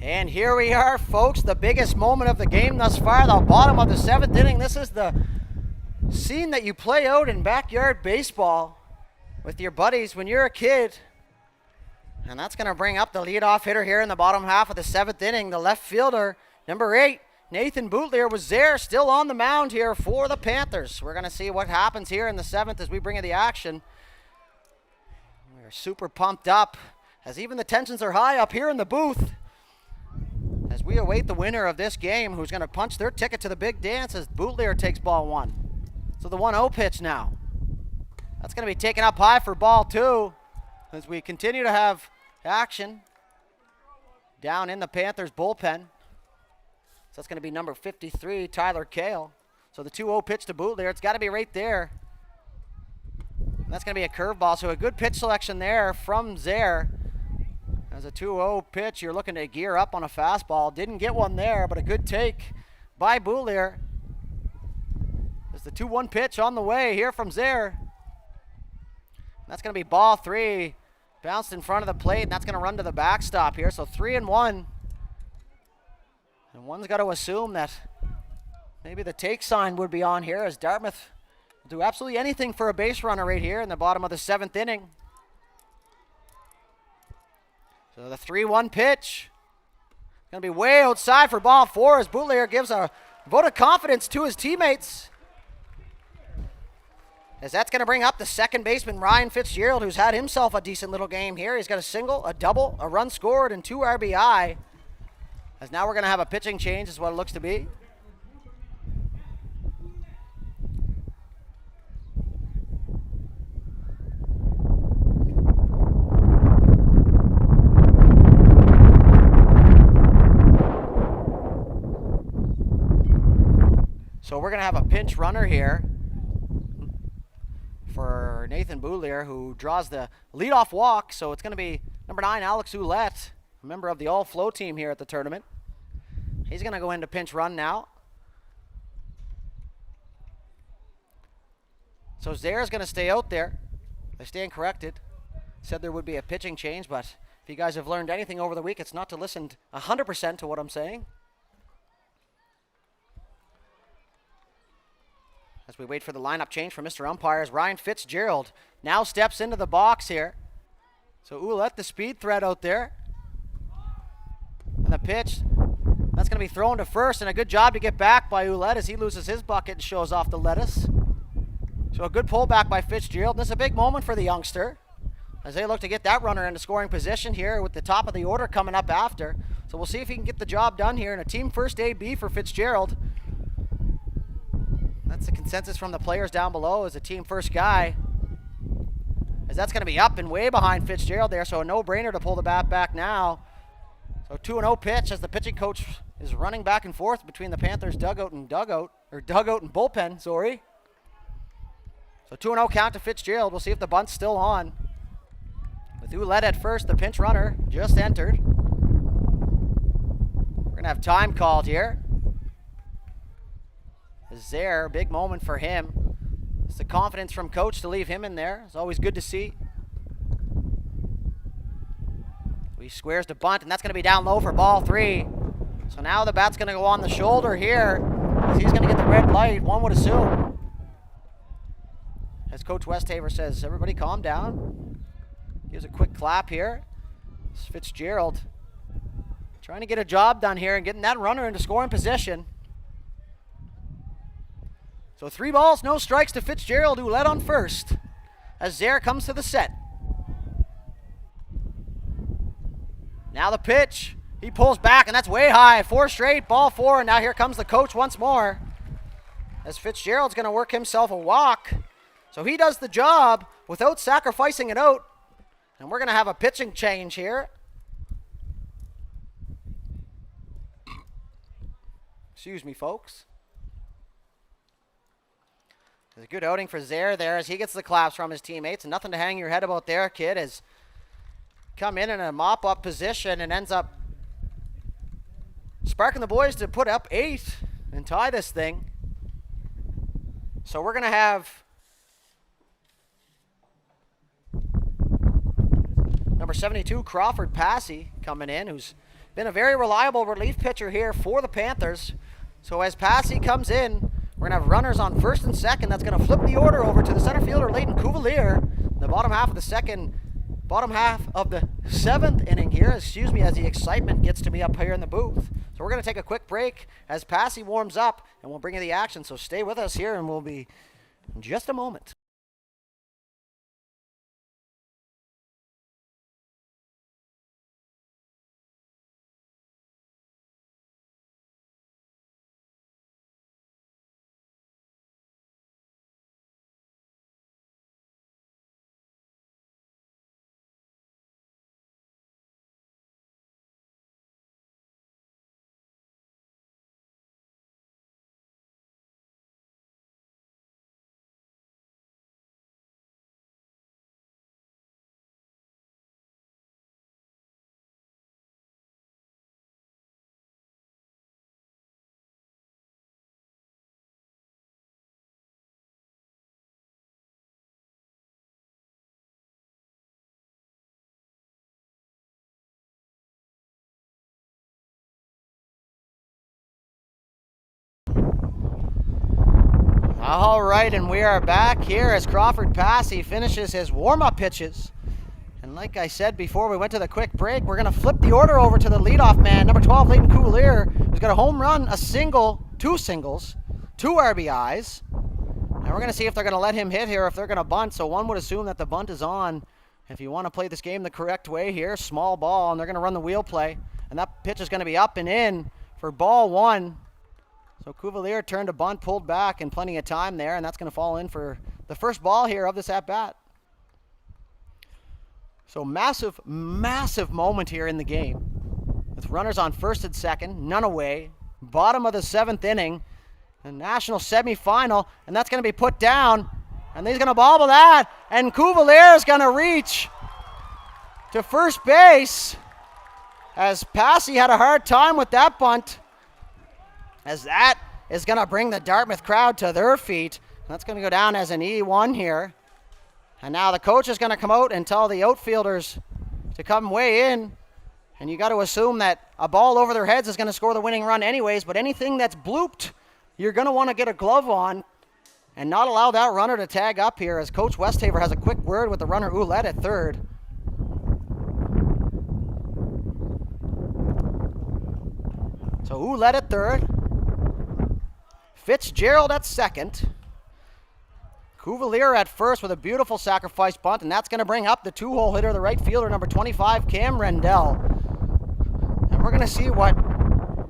And here we are, folks, the biggest moment of the game thus far, the bottom of the 7th inning. This is the scene that you play out in backyard baseball with your buddies when you're a kid. And that's going to bring up the leadoff hitter here in the bottom half of the 7th inning, the left fielder, number 8, Nathan Bootleer was there, still on the mound here for the Panthers. We're going to see what happens here in the 7th as we bring you the action. We're super pumped up as even the tensions are high up here in the booth as we await the winner of this game who's going to punch their ticket to the big dance as Bootleer takes ball 1. So the 1-0 pitch now. That's going to be taken up high for ball 2 as we continue to have action down in the Panthers bullpen. So that's going to be number 53, Tyler Kale. So the 2-0 pitch to Bootleer, it's got to be right there. And that's going to be a curveball, so a good pitch selection there from Zaire. As a 2-0 pitch, you're looking to gear up on a fastball. Didn't get one there, but a good take by Bootleer. There's the 2-1 pitch on the way here from Zaire. That's going to be ball 3. Bounced in front of the plate, and that's going to run to the backstop here. So 3-1. And one's got to assume that maybe the take sign would be on here as Dartmouth will do absolutely anything for a base runner right here in the bottom of the 7th inning. So the 3-1 pitch. Going to be way outside for ball 4 as Bootleer gives a vote of confidence to his teammates. As that's going to bring up the second baseman, Ryan Fitzgerald, who's had himself a decent little game here. He's got a single, a double, a run scored, and 2 RBI. As now we're going to have a pitching change is what it looks to be. So we're going to have a pinch runner here for Nathan Bootleer, who draws the leadoff walk. So it's going to be number 9, Alex Ouellette, a member of the all-flow team here at the tournament. He's going to go into pinch run now. So Zaire's going to stay out there. They stand corrected. Said there would be a pitching change, but if you guys have learned anything over the week, it's not to listen 100% to what I'm saying. As we wait for the lineup change from Mr. Umpires, Ryan Fitzgerald now steps into the box here. So Ouellette, the speed threat out there. And the pitch, that's going to be thrown to first, and a good job to get back by Ouellette as he loses his bucket and shows off the lettuce. So a good pullback by Fitzgerald. And this is a big moment for the youngster as they look to get that runner into scoring position here with the top of the order coming up after. So we'll see if he can get the job done here in a team first AB for Fitzgerald. That's the consensus from the players down below as a team first guy. As that's going to be up and way behind Fitzgerald there, so a no-brainer to pull the bat back now. So 2-0 pitch as the pitching coach is running back and forth between the Panthers dugout and bullpen, sorry. So 2-0 count to Fitzgerald. We'll see if the bunt's still on. With Ouellette at first, the pinch runner just entered. We're going to have time called here. Zaire, big moment for him. It's the confidence from coach to leave him in there. It's always good to see. He squares to bunt, and that's going to be down low for ball 3. So now the bat's going to go on the shoulder here. He's going to get the red light, one would assume. As Coach Westhaver says, everybody calm down. Gives a quick clap here. It's Fitzgerald trying to get a job done here and getting that runner into scoring position. So 3 balls, no strikes to Fitzgerald, who led on first as Zaire comes to the set. Now the pitch. He pulls back, and that's way high. 4 straight, ball 4, and now here comes the coach once more as Fitzgerald's going to work himself a walk. So he does the job without sacrificing it out. And we're going to have a pitching change here. Excuse me, folks. It's a good outing for Zaire there as he gets the claps from his teammates. And nothing to hang your head about there, kid, as come in a mop-up position and ends up sparking the boys to put up 8 and tie this thing. So we're going to have number 72, Crawford Passy, coming in, who's been a very reliable relief pitcher here for the Panthers. So as Passy comes in, we're going to have runners on first and second. That's going to flip the order over to the center fielder, Leighton Cuvalier. In the bottom half of the second Bottom half of the 7th inning here, as the excitement gets to me up here in the booth. So we're going to take a quick break as Passy warms up, and we'll bring you the action. So stay with us here, and we'll be in just a moment. All right, and we are back here as Crawford Passy finishes his warm-up pitches. And like I said before we went to the quick break, we're going to flip the order over to the leadoff man, number 12, Leighton Coulier, who's got a home run, a single, 2 singles, 2 RBIs. And we're going to see if they're going to let him hit here, if they're going to bunt. So one would assume that the bunt is on. If you want to play this game the correct way here, small ball, and they're going to run the wheel play. And that pitch is going to be up and in for ball 1. So Coulier turned a bunt, pulled back, and plenty of time there, and that's going to fall in for the first ball here of this at-bat. So massive, massive moment here in the game. With runners on first and second, none away. Bottom of the 7th inning. The national semifinal, and that's going to be put down. And he's going to bobble that, and Coulier is going to reach to first base as Passy had a hard time with that bunt. As that is going to bring the Dartmouth crowd to their feet. That's going to go down as an E1 here. And now the coach is going to come out and tell the outfielders to come weigh in. And you got to assume that a ball over their heads is going to score the winning run anyways. But anything that's blooped, you're going to want to get a glove on and not allow that runner to tag up here, as Coach Westhaver has a quick word with the runner Ouellette at third. So Ouellette at third. Fitzgerald at second. Coulier at first with a beautiful sacrifice bunt, and that's going to bring up the 2-hole hitter, the right fielder, number 25, Cam Rendell. And we're going to see what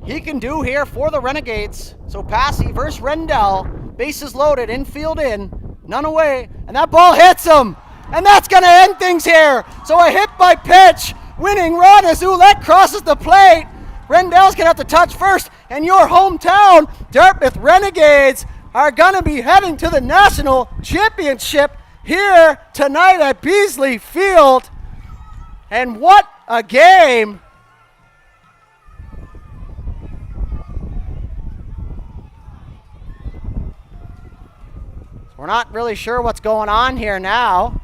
he can do here for the Renegades. So Passy versus Rendell, bases loaded, infield in, none away, and that ball hits him. And that's going to end things here. So a hit by pitch, winning run as Ouellette crosses the plate. Rendell's going to have to touch first, and your hometown Dartmouth Renegades are going to be heading to the national championship here tonight at Beasley Field. And what a game! We're not really sure what's going on here now.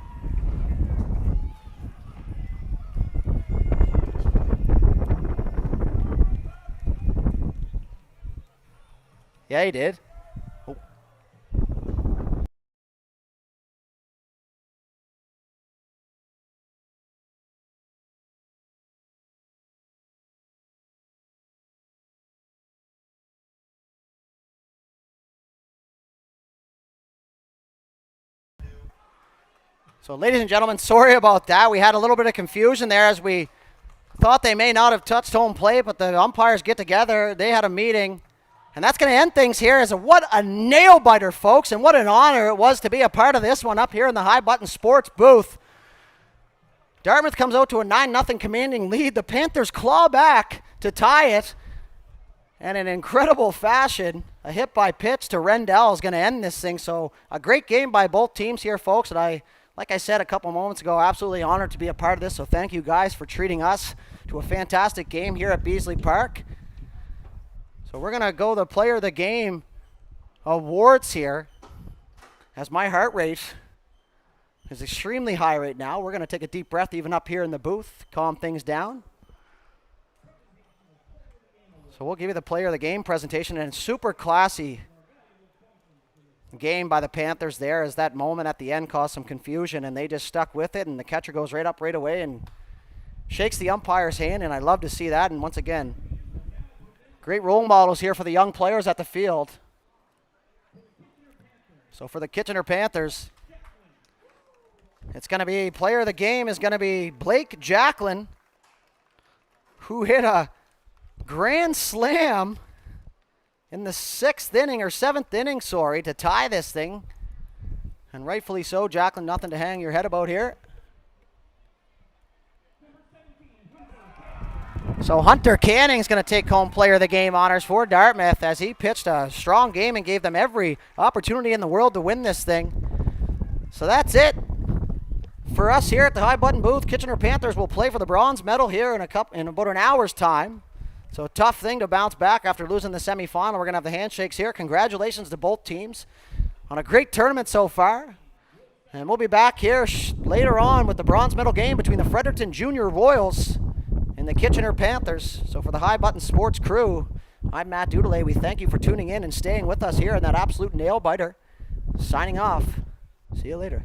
Yeah, he did. Oh. So, ladies and gentlemen, sorry about that. We had a little bit of confusion there as we thought they may not have touched home plate, but the umpires get together. They had a meeting. And that's going to end things here. What a nail-biter, folks, and what an honor it was to be a part of this one up here in the High Button Sports booth. Dartmouth comes out to a 9-0 commanding lead. The Panthers claw back to tie it. And in incredible fashion, a hit by pitch to Rendell is going to end this thing. So a great game by both teams here, folks. And like I said a couple moments ago, absolutely honored to be a part of this. So thank you guys for treating us to a fantastic game here at Beasley Park. So we're going to go the player of the game awards here, as my heart rate is extremely high right now. We're going to take a deep breath even up here in the booth, calm things down. So we'll give you the player of the game presentation, and super classy game by the Panthers there, as that moment at the end caused some confusion, and they just stuck with it, and the catcher goes right up right away and shakes the umpire's hand, and I love to see that. And once again, great role models here for the young players at the field. So for the Kitchener Panthers, it's going to be player of the game is going to be Blake Jacklin, who hit a grand slam in the 7th inning, to tie this thing. And rightfully so. Jacklin, nothing to hang your head about here. So Hunter Canning is going to take home player of the game honors for Dartmouth, as he pitched a strong game and gave them every opportunity in the world to win this thing. So that's it for us here at the High Button booth. Kitchener Panthers will play for the bronze medal here in about an hour's time. So a tough thing to bounce back after losing the semifinal. We're going to have the handshakes here. Congratulations to both teams on a great tournament so far. And we'll be back here later on with the bronze medal game between the Fredericton Junior Royals and the Kitchener Panthers. So for the High Button Sports crew, I'm Matt Dudelet. We thank you for tuning in and staying with us here in that absolute nail biter. Signing off. See you later.